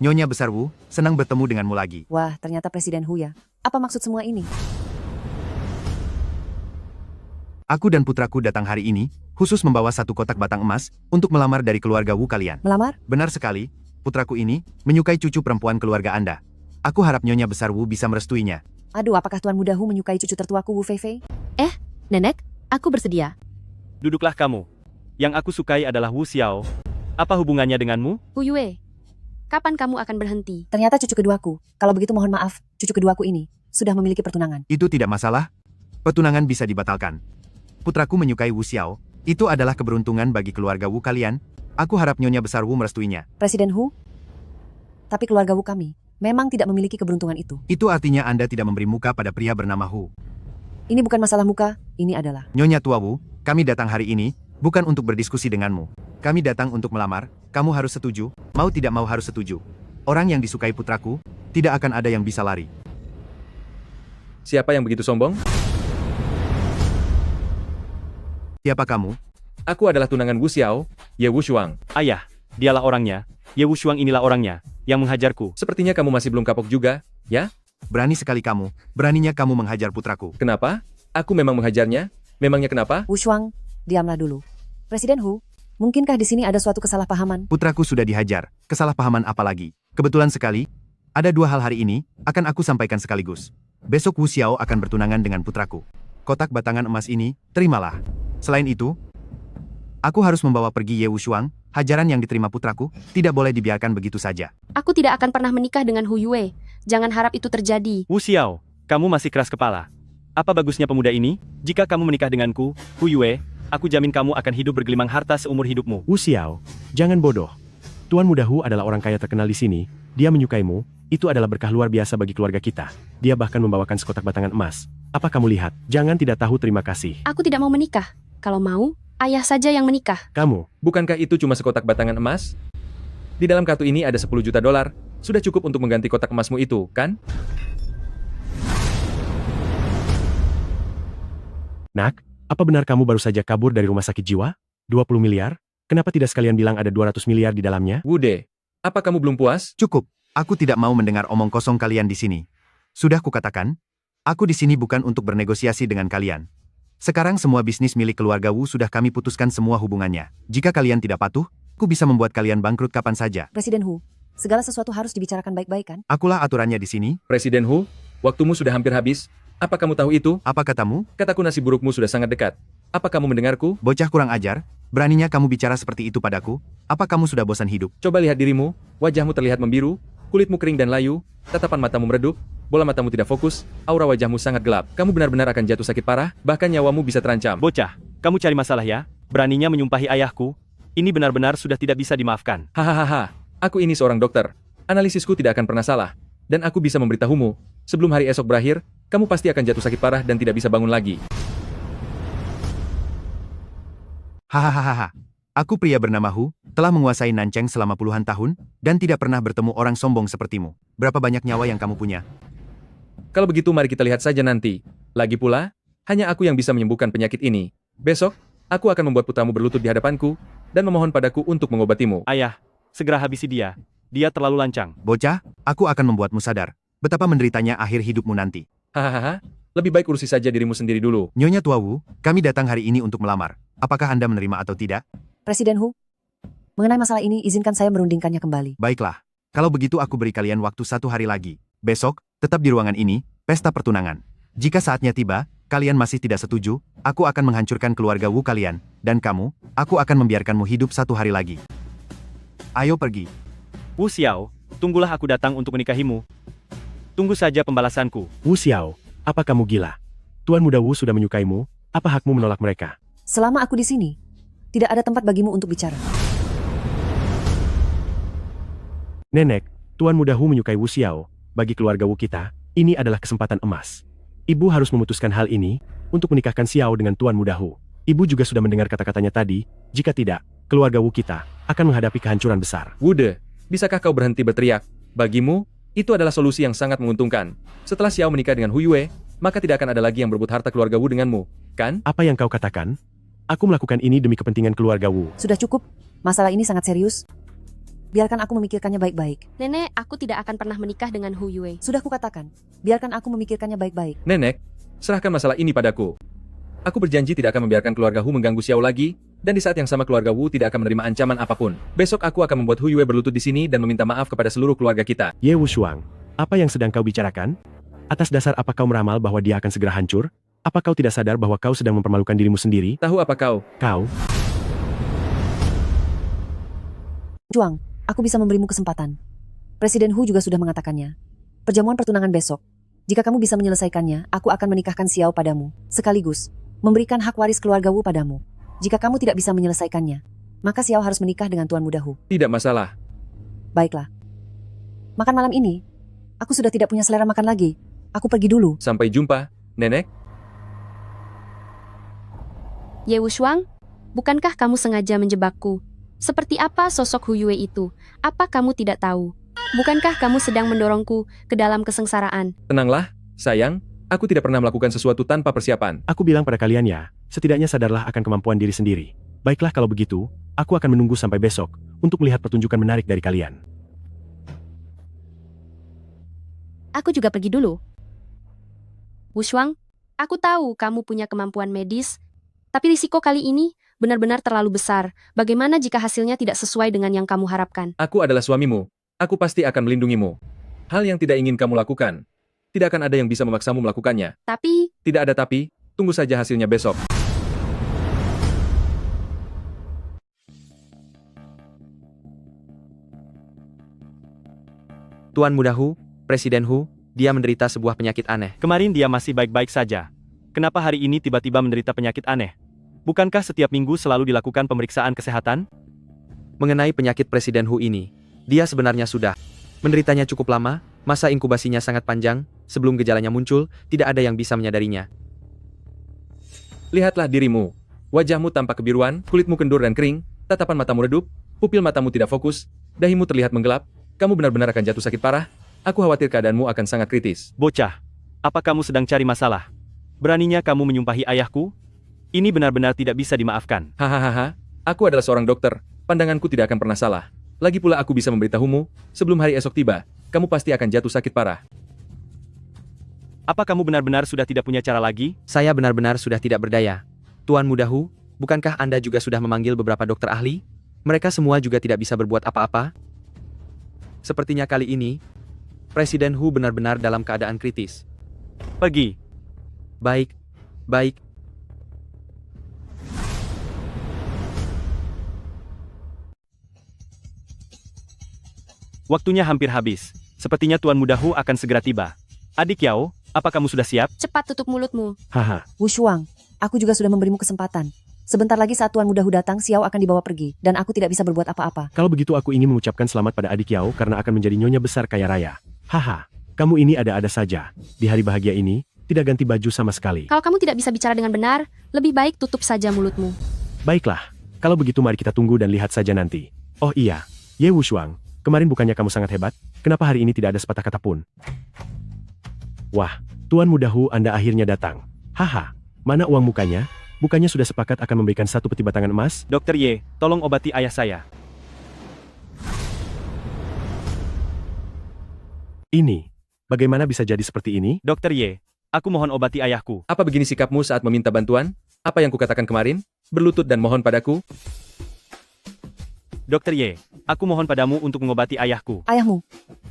Nyonya Besar Wu, senang bertemu denganmu lagi. Wah, ternyata Presiden Hu ya. Apa maksud semua ini? Aku dan putraku datang hari ini, khusus membawa 1 kotak batang emas, untuk melamar dari keluarga Wu kalian. Melamar? Benar sekali, putraku ini, menyukai cucu perempuan keluarga Anda. Aku harap Nyonya Besar Wu bisa merestuinya. Aduh, apakah Tuan Muda Hu menyukai cucu tertuaku Wu Feifei? Nenek, aku bersedia. Duduklah kamu. Yang aku sukai adalah Wu Xiao. Apa hubungannya denganmu? Hu Yue, kapan kamu akan berhenti? Ternyata cucu keduaku. Kalau begitu mohon maaf, cucu keduaku ini sudah memiliki pertunangan. Itu tidak masalah. Petunangan bisa dibatalkan. Putraku menyukai Wu Xiao. Itu adalah keberuntungan bagi keluarga Wu kalian. Aku harap Nyonya Besar Wu merestuinya. Presiden Hu? Tapi keluarga Wu kami memang tidak memiliki keberuntungan itu. Itu artinya Anda tidak memberi muka pada pria bernama Hu. Ini bukan masalah muka, ini adalah... Nyonya Tua Wu, kami datang hari ini, bukan untuk berdiskusi denganmu. Kami datang untuk melamar, kamu harus setuju, mau tidak mau harus setuju. Orang yang disukai putraku, tidak akan ada yang bisa lari. Siapa yang begitu sombong? Siapa kamu? Aku adalah tunangan Wu Xiao, Ye Wushuang. Ayah, dialah orangnya. Ye Wushuang inilah orangnya, yang menghajarku. Sepertinya kamu masih belum kapok juga, ya? Berani sekali kamu, beraninya kamu menghajar putraku. Kenapa? Aku memang menghajarnya. Memangnya kenapa? Wushuang, diamlah dulu. Presiden Hu, mungkinkah di sini ada suatu kesalahpahaman? Putraku sudah dihajar, kesalahpahaman apa lagi? Kebetulan sekali, ada 2 hal hari ini, akan aku sampaikan sekaligus. Besok Wu Xiao akan bertunangan dengan putraku. Kotak batangan emas ini, terimalah. Selain itu, aku harus membawa pergi Ye Wushuang. Hajaran yang diterima putraku, tidak boleh dibiarkan begitu saja. Aku tidak akan pernah menikah dengan Hu Yue. Jangan harap itu terjadi. Wu Xiao, kamu masih keras kepala. Apa bagusnya pemuda ini? Jika kamu menikah denganku, Hu Yue, aku jamin kamu akan hidup bergelimang harta seumur hidupmu. Wu Xiao, jangan bodoh. Tuan Muda Hu adalah orang kaya terkenal di sini. Dia menyukaimu. Itu adalah berkah luar biasa bagi keluarga kita. Dia bahkan membawakan sekotak batangan emas. Apa kamu lihat? Jangan tidak tahu terima kasih. Aku tidak mau menikah. Kalau mau, ayah saja yang menikah. Kamu. Bukankah itu cuma sekotak batangan emas? Di dalam kartu ini ada 10 juta dolar. Sudah cukup untuk mengganti kotak emasmu itu, kan? Nak, apa benar kamu baru saja kabur dari rumah sakit jiwa? 20 miliar? Kenapa tidak sekalian bilang ada 200 miliar di dalamnya? Wude, apa kamu belum puas? Cukup, aku tidak mau mendengar omong kosong kalian di sini. Sudah kukatakan, aku di sini bukan untuk bernegosiasi dengan kalian. Sekarang semua bisnis milik keluarga Wu sudah kami putuskan semua hubungannya. Jika kalian tidak patuh, aku bisa membuat kalian bangkrut kapan saja. Presiden Hu, segala sesuatu harus dibicarakan baik-baik kan? Akulah aturannya di sini. Presiden Hu, waktumu sudah hampir habis. Apa kamu tahu itu? Apa katamu? Kataku nasi burukmu sudah sangat dekat. Apa kamu mendengarku? Bocah kurang ajar, beraninya kamu bicara seperti itu padaku? Apa kamu sudah bosan hidup? Coba lihat dirimu, wajahmu terlihat membiru, kulitmu kering dan layu, tatapan matamu meredup. bola matamu tidak fokus, aura wajahmu sangat gelap. Kamu benar-benar akan jatuh sakit parah, bahkan nyawamu bisa terancam. Bocah, kamu cari masalah ya? Beraninya menyumpahi ayahku? Ini benar-benar sudah tidak bisa dimaafkan. Hahaha, aku ini seorang dokter. Analisisku tidak akan pernah salah. Dan aku bisa memberitahumu, sebelum hari esok berakhir, kamu pasti akan jatuh sakit parah dan tidak bisa bangun lagi. Hahaha. Aku pria bernama Hu, telah menguasai Nancheng selama puluhan tahun, dan tidak pernah bertemu orang sombong sepertimu. Berapa banyak nyawa yang kamu punya? Kalau begitu mari kita lihat saja nanti. Lagi pula, hanya aku yang bisa menyembuhkan penyakit ini. Besok, aku akan membuat putramu berlutut di hadapanku, dan memohon padaku untuk mengobatimu. Ayah, segera habisi dia. Dia terlalu lancang. Bocah, aku akan membuatmu sadar. Betapa menderitanya akhir hidupmu nanti. Hahaha, lebih baik urusi saja dirimu sendiri dulu. Nyonya Tua Wu, kami datang hari ini untuk melamar. Apakah Anda menerima atau tidak? Presiden Hu, mengenai masalah ini izinkan saya merundingkannya kembali. Baiklah. Kalau begitu aku beri kalian waktu 1 hari lagi. Besok, tetap di ruangan ini, pesta pertunangan. Jika saatnya tiba, kalian masih tidak setuju, aku akan menghancurkan keluarga Wu kalian, dan kamu, aku akan membiarkanmu hidup 1 hari lagi. Ayo pergi. Wu Xiao, tunggulah aku datang untuk menikahimu. Tunggu saja pembalasanku. Wu Xiao, apa kamu gila? Tuan Muda Wu sudah menyukaimu, apa hakmu menolak mereka? Selama aku di sini, tidak ada tempat bagimu untuk bicara. Nenek, Tuan Muda Hu menyukai Wu Xiao. Bagi keluarga Wu kita, ini adalah kesempatan emas. Ibu harus memutuskan hal ini untuk menikahkan Xiao dengan Tuan Muda Hu. Ibu juga sudah mendengar kata-katanya tadi, jika tidak, keluarga Wu kita akan menghadapi kehancuran besar. Wude, bisakah kau berhenti berteriak? Bagimu, itu adalah solusi yang sangat menguntungkan. Setelah Xiao menikah dengan Hu Yue, maka tidak akan ada lagi yang berebut harta keluarga Wu denganmu, kan? Apa yang kau katakan? Aku melakukan ini demi kepentingan keluarga Wu. Sudah cukup, masalah ini sangat serius. Biarkan aku memikirkannya baik-baik. Nenek, aku tidak akan pernah menikah dengan Hu Yue. Sudah kukatakan, biarkan aku memikirkannya baik-baik. Nenek, serahkan masalah ini padaku. Aku berjanji tidak akan membiarkan keluarga Hu mengganggu Xiao lagi, dan di saat yang sama keluarga Wu tidak akan menerima ancaman apapun. Besok aku akan membuat Hu Yue berlutut di sini dan meminta maaf kepada seluruh keluarga kita. Ye Wu Shuang, apa yang sedang kau bicarakan? Atas dasar apa kau meramal bahwa dia akan segera hancur? Apa kau tidak sadar bahwa kau sedang mempermalukan dirimu sendiri? Tahu apa kau? Kau? Juang, aku bisa memberimu kesempatan. Presiden Hu juga sudah mengatakannya. Perjamuan pertunangan besok. Jika kamu bisa menyelesaikannya, aku akan menikahkan Xiao padamu. Sekaligus, memberikan hak waris keluarga Wu padamu. Jika kamu tidak bisa menyelesaikannya, maka Xiao harus menikah dengan Tuan Muda Hu. Tidak masalah. Baiklah. Makan malam ini, aku sudah tidak punya selera makan lagi. Aku pergi dulu. Sampai jumpa, Nenek. Ye Wu Shuang, bukankah kamu sengaja menjebakku? Seperti apa sosok Hu Yue itu? Apa kamu tidak tahu? Bukankah kamu sedang mendorongku ke dalam kesengsaraan? Tenanglah, sayang. Aku tidak pernah melakukan sesuatu tanpa persiapan. Aku bilang pada kalian ya, setidaknya sadarlah akan kemampuan diri sendiri. Baiklah kalau begitu, aku akan menunggu sampai besok untuk melihat pertunjukan menarik dari kalian. Aku juga pergi dulu. Wu Shuang, aku tahu kamu punya kemampuan medis, tapi risiko kali ini benar-benar terlalu besar. Bagaimana jika hasilnya tidak sesuai dengan yang kamu harapkan? Aku adalah suamimu. Aku pasti akan melindungimu. Hal yang tidak ingin kamu lakukan, tidak akan ada yang bisa memaksamu melakukannya. Tapi... Tidak ada tapi, tunggu saja hasilnya besok. Tuan Muda Hu, Presiden Hu, dia menderita sebuah penyakit aneh. Kemarin dia masih baik-baik saja. Kenapa hari ini tiba-tiba menderita penyakit aneh? Bukankah setiap minggu selalu dilakukan pemeriksaan kesehatan? Mengenai penyakit Presiden Hu ini, dia sebenarnya sudah menderitanya cukup lama, masa inkubasinya sangat panjang, sebelum gejalanya muncul, tidak ada yang bisa menyadarinya. Lihatlah dirimu. Wajahmu tampak kebiruan, kulitmu kendur dan kering, tatapan matamu redup, pupil matamu tidak fokus, dahimu terlihat menggelap, kamu benar-benar akan jatuh sakit parah, aku khawatir keadaanmu akan sangat kritis. Bocah, apa kamu sedang cari masalah? Beraninya kamu menyumpahi ayahku? Ini benar-benar tidak bisa dimaafkan. Hahaha, aku adalah seorang dokter, pandanganku tidak akan pernah salah. Lagi pula aku bisa memberitahumu, sebelum hari esok tiba, kamu pasti akan jatuh sakit parah. Apa kamu benar-benar sudah tidak punya cara lagi? Saya benar-benar sudah tidak berdaya. Tuan Muda Hu, bukankah Anda juga sudah memanggil beberapa dokter ahli? Mereka semua juga tidak bisa berbuat apa-apa. Sepertinya kali ini, Presiden Hu benar-benar dalam keadaan kritis. Pergi. Baik, baik. Waktunya hampir habis. Sepertinya Tuan Muda Hu akan segera tiba. Adik Yao, apa kamu sudah siap? Cepat tutup mulutmu. Haha, Wu Shuang, aku juga sudah memberimu kesempatan. Sebentar lagi saat Tuan Muda Hu datang, Xiao akan dibawa pergi, dan aku tidak bisa berbuat apa-apa. kalau begitu aku ingin mengucapkan selamat pada adik Yao karena akan menjadi nyonya besar kaya raya. Haha, kamu ini ada-ada saja. Di hari bahagia ini, tidak ganti baju sama sekali. Kalau kamu tidak bisa bicara dengan benar, lebih baik tutup saja mulutmu. Baiklah, kalau begitu mari kita tunggu dan lihat saja nanti. Oh iya, Ye Wushuang, kemarin bukannya kamu sangat hebat? Kenapa hari ini tidak ada sepatah kata pun? Wah, Tuan Muda Hu Anda akhirnya datang. Haha, mana uang mukanya? Bukannya sudah sepakat akan memberikan 1 peti batangan emas? Dokter Ye, tolong obati ayah saya. Ini, bagaimana bisa jadi seperti ini? Dokter Ye, aku mohon obati ayahku. Apa begini sikapmu saat meminta bantuan? Apa yang kukatakan kemarin? Berlutut dan mohon padaku? Dokter Ye, aku mohon padamu untuk mengobati ayahku. Ayahmu,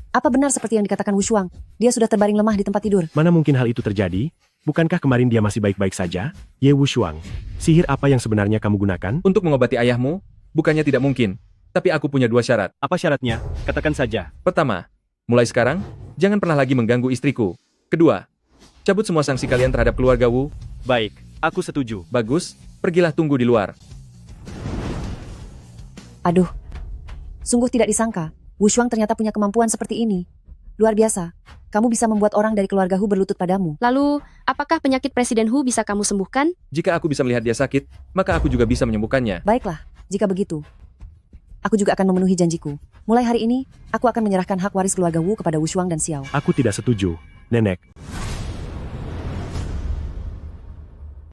apa benar seperti yang dikatakan Wu Shuang? Dia sudah terbaring lemah di tempat tidur. Mana mungkin hal itu terjadi? Bukankah kemarin dia masih baik-baik saja? Ye Wushuang, sihir apa yang sebenarnya kamu gunakan? Untuk mengobati ayahmu? Bukannya tidak mungkin. Tapi aku punya 2 syarat. Apa syaratnya? Katakan saja. Pertama, mulai sekarang, jangan pernah lagi mengganggu istriku. Kedua, cabut semua sanksi kalian terhadap keluarga Wu. Baik, aku setuju. Bagus, pergilah tunggu di luar. Aduh, sungguh tidak disangka, Wu Shuang ternyata punya kemampuan seperti ini. Luar biasa, kamu bisa membuat orang dari keluarga Hu berlutut padamu. Lalu, apakah penyakit Presiden Hu bisa kamu sembuhkan? Jika aku bisa melihat dia sakit, maka aku juga bisa menyembuhkannya. Baiklah, jika begitu. Aku juga akan memenuhi janjiku. Mulai hari ini, aku akan menyerahkan hak waris keluarga Wu kepada Wu Shuang dan Xiao. Aku tidak setuju, Nenek.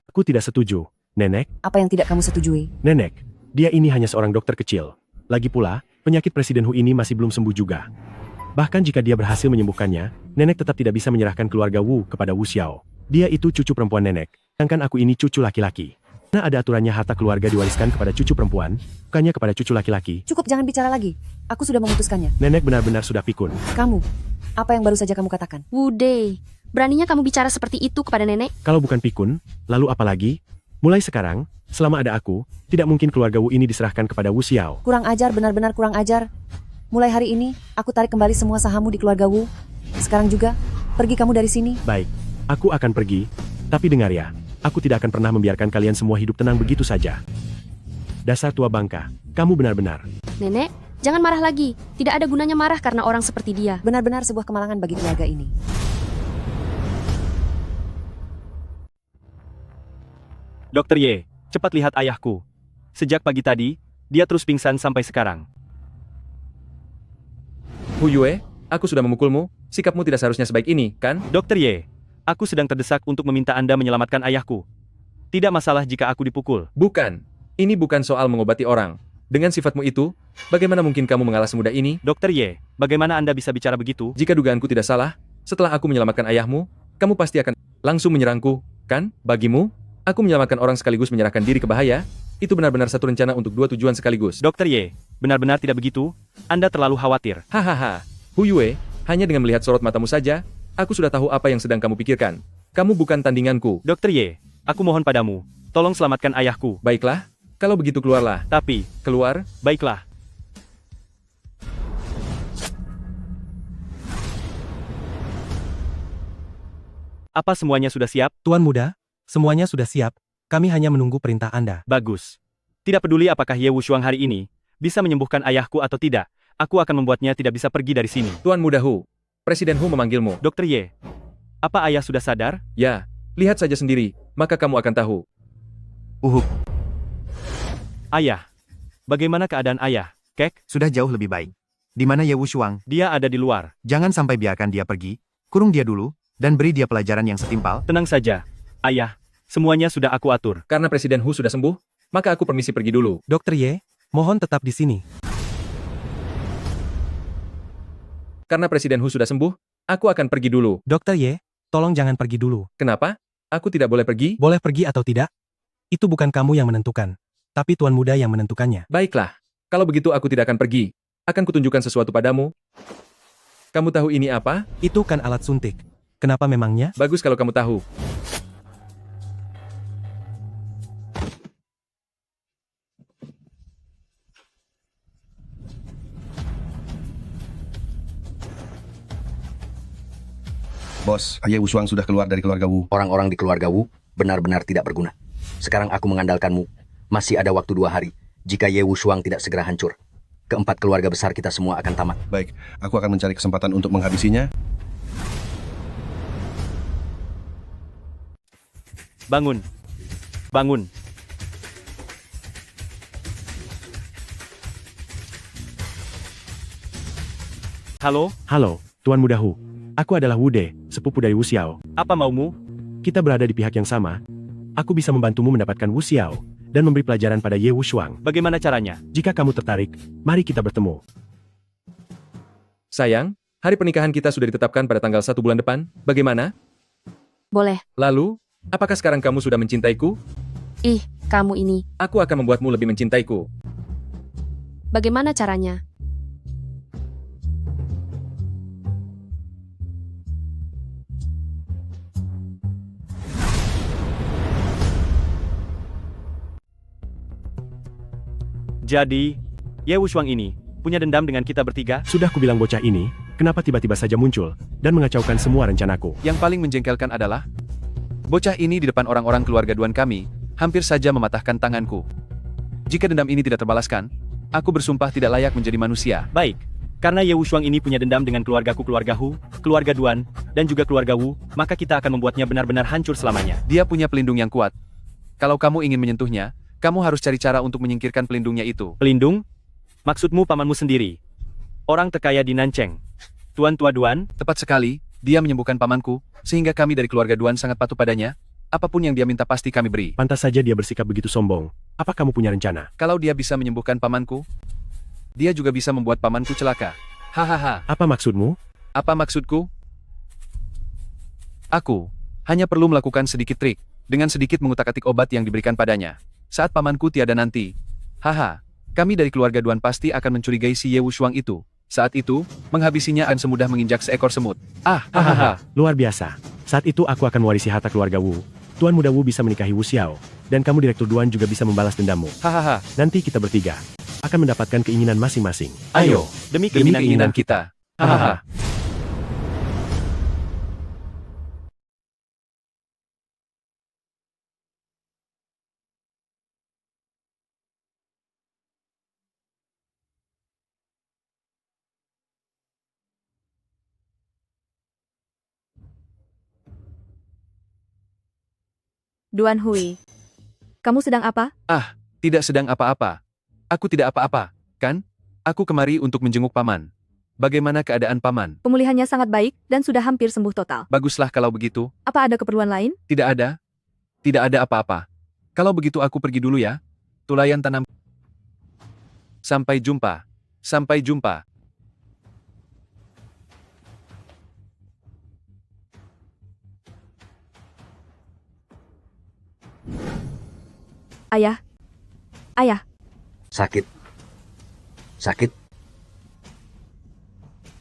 Aku tidak setuju, Nenek. Apa yang tidak kamu setujui? Nenek, dia ini hanya seorang dokter kecil. Lagi pula, penyakit Presiden Hu ini masih belum sembuh juga. Bahkan jika dia berhasil menyembuhkannya, Nenek tetap tidak bisa menyerahkan keluarga Wu kepada Wu Xiao. Dia itu cucu perempuan Nenek, sedangkan aku ini cucu laki-laki. Karena ada aturannya harta keluarga diwariskan kepada cucu perempuan, bukannya kepada cucu laki-laki. Cukup, jangan bicara lagi. Aku sudah memutuskannya. Nenek benar-benar sudah pikun. Kamu, apa yang baru saja kamu katakan? Wude, beraninya kamu bicara seperti itu kepada nenek? Kalau bukan pikun, lalu apa lagi? Mulai sekarang, selama ada aku, tidak mungkin keluarga Wu ini diserahkan kepada Wu Xiao. Kurang ajar, benar-benar kurang ajar. Mulai hari ini, aku tarik kembali semua sahammu di keluarga Wu. Sekarang juga, pergi kamu dari sini. Baik, aku akan pergi. Tapi dengar ya, aku tidak akan pernah membiarkan kalian semua hidup tenang begitu saja. Dasar tua bangka, kamu benar-benar. Nenek, jangan marah lagi. Tidak ada gunanya marah karena orang seperti dia. Benar-benar sebuah kemalangan bagi keluarga ini. Dokter Ye, cepat lihat ayahku. Sejak pagi tadi, dia terus pingsan sampai sekarang. Hu Yue, aku sudah memukulmu, sikapmu tidak seharusnya sebaik ini, kan? Dokter Ye, aku sedang terdesak untuk meminta Anda menyelamatkan ayahku. Tidak masalah jika aku dipukul. Bukan. Ini bukan soal mengobati orang. Dengan sifatmu itu, bagaimana mungkin kamu mengalah semudah ini? Dokter Ye, bagaimana Anda bisa bicara begitu? Jika dugaanku tidak salah, setelah aku menyelamatkan ayahmu, kamu pasti akan langsung menyerangku, kan? Bagimu, aku menyelamatkan orang sekaligus menyerahkan diri ke bahaya, itu benar-benar satu rencana untuk 2 tujuan sekaligus. Dokter Ye, benar-benar tidak begitu? Anda terlalu khawatir. Hahaha. Hu Yue, hanya dengan melihat sorot matamu saja, aku sudah tahu apa yang sedang kamu pikirkan. Kamu bukan tandinganku. Dokter Ye, aku mohon padamu, tolong selamatkan ayahku. Baiklah, kalau begitu keluarlah. Tapi, keluar. Baiklah. Apa semuanya sudah siap? Tuan Muda, semuanya sudah siap. Kami hanya menunggu perintah Anda. Bagus. Tidak peduli apakah Ye Wushuang hari ini bisa menyembuhkan ayahku atau tidak, aku akan membuatnya tidak bisa pergi dari sini. Tuan Muda Hu, Presiden Hu memanggilmu. Dokter Ye, apa ayah sudah sadar? Ya, lihat saja sendiri, maka kamu akan tahu. Ayah, bagaimana keadaan ayah, Kek? Sudah jauh lebih baik. Di mana Ye Wushuang? Dia ada di luar. Jangan sampai biarkan dia pergi. Kurung dia dulu, dan beri dia pelajaran yang setimpal. Tenang saja, ayah. Semuanya sudah aku atur. Karena Presiden Hu sudah sembuh, maka aku permisi pergi dulu. Dokter Ye, mohon tetap di sini. Karena Presiden Hu sudah sembuh, aku akan pergi dulu. Dokter Ye, tolong jangan pergi dulu. Kenapa? Aku tidak boleh pergi? Boleh pergi atau tidak? Itu bukan kamu yang menentukan, tapi Tuan Muda yang menentukannya. Baiklah, kalau begitu aku tidak akan pergi. Akan kutunjukkan sesuatu padamu. Kamu tahu ini apa? Itu kan alat suntik. Kenapa memangnya? Bagus kalau kamu tahu. Bos, Ye Wushuang sudah keluar dari keluarga Wu. Orang-orang di keluarga Wu benar-benar tidak berguna. Sekarang aku mengandalkanmu. Masih ada waktu 2 hari. Jika Ye Wushuang tidak segera hancur, keempat keluarga besar kita semua akan tamat. Baik, aku akan mencari kesempatan untuk menghabisinya. Bangun. Bangun. Halo? Halo, Tuan Muda Hu. Aku adalah Wude, sepupu dari Wu Xiao. Apa maumu? Kita berada di pihak yang sama. Aku bisa membantumu mendapatkan Wu Xiao dan memberi pelajaran pada Ye Wushuang. Bagaimana caranya? Jika kamu tertarik, mari kita bertemu. Sayang, hari pernikahan kita sudah ditetapkan pada tanggal 1 bulan depan. Bagaimana? Boleh. Lalu, apakah sekarang kamu sudah mencintaiku? Ih, kamu ini. Aku akan membuatmu lebih mencintaiku. Bagaimana caranya? Jadi, Ye Wushuang ini punya dendam dengan kita bertiga? Sudah kubilang bocah ini, kenapa tiba-tiba saja muncul dan mengacaukan semua rencanaku? Yang paling menjengkelkan adalah, bocah ini di depan orang-orang keluarga Duan kami, hampir saja mematahkan tanganku. Jika dendam ini tidak terbalaskan, aku bersumpah tidak layak menjadi manusia. Baik, karena Ye Wushuang ini punya dendam dengan keluargaku, keluarga Hu, keluarga Duan, dan juga keluarga Wu, maka kita akan membuatnya benar-benar hancur selamanya. Dia punya pelindung yang kuat. Kalau kamu ingin menyentuhnya, kamu harus cari cara untuk menyingkirkan pelindungnya itu. Pelindung? Maksudmu pamanmu sendiri? Orang terkaya di Nancheng. Tuan Tua Duan? Tepat sekali, dia menyembuhkan pamanku, sehingga kami dari keluarga Duan sangat patuh padanya. Apapun yang dia minta pasti kami beri. Pantas saja dia bersikap begitu sombong. Apa kamu punya rencana? Kalau dia bisa menyembuhkan pamanku, dia juga bisa membuat pamanku celaka. Hahaha. Apa maksudmu? Apa maksudku? Aku hanya perlu melakukan sedikit trik, dengan sedikit mengutak-atik obat yang diberikan padanya. Saat pamanku tiada nanti, haha, kami dari keluarga Duan pasti akan mencurigai si Ye Wushuang itu. Saat itu, menghabisinya akan semudah menginjak seekor semut. Hahaha, luar biasa. Saat itu aku akan mewarisi harta keluarga Wu. Tuan Muda Wu bisa menikahi Wu Xiao, dan kamu Direktur Duan juga bisa membalas dendammu. Hahaha. Nanti kita bertiga akan mendapatkan keinginan masing-masing. Ayo, demi keinginan kita. Hahaha. Duan Hui, kamu sedang apa? Ah, tidak sedang apa-apa. Aku tidak apa-apa, kan? Aku kemari untuk menjenguk paman. Bagaimana keadaan paman? Pemulihannya sangat baik dan sudah hampir sembuh total. Baguslah kalau begitu. Apa ada keperluan lain? Tidak ada. Tidak ada apa-apa. Kalau begitu aku pergi dulu ya. Tulayan tanam. Sampai jumpa. Sampai jumpa. Ayah. Ayah. Sakit. Sakit.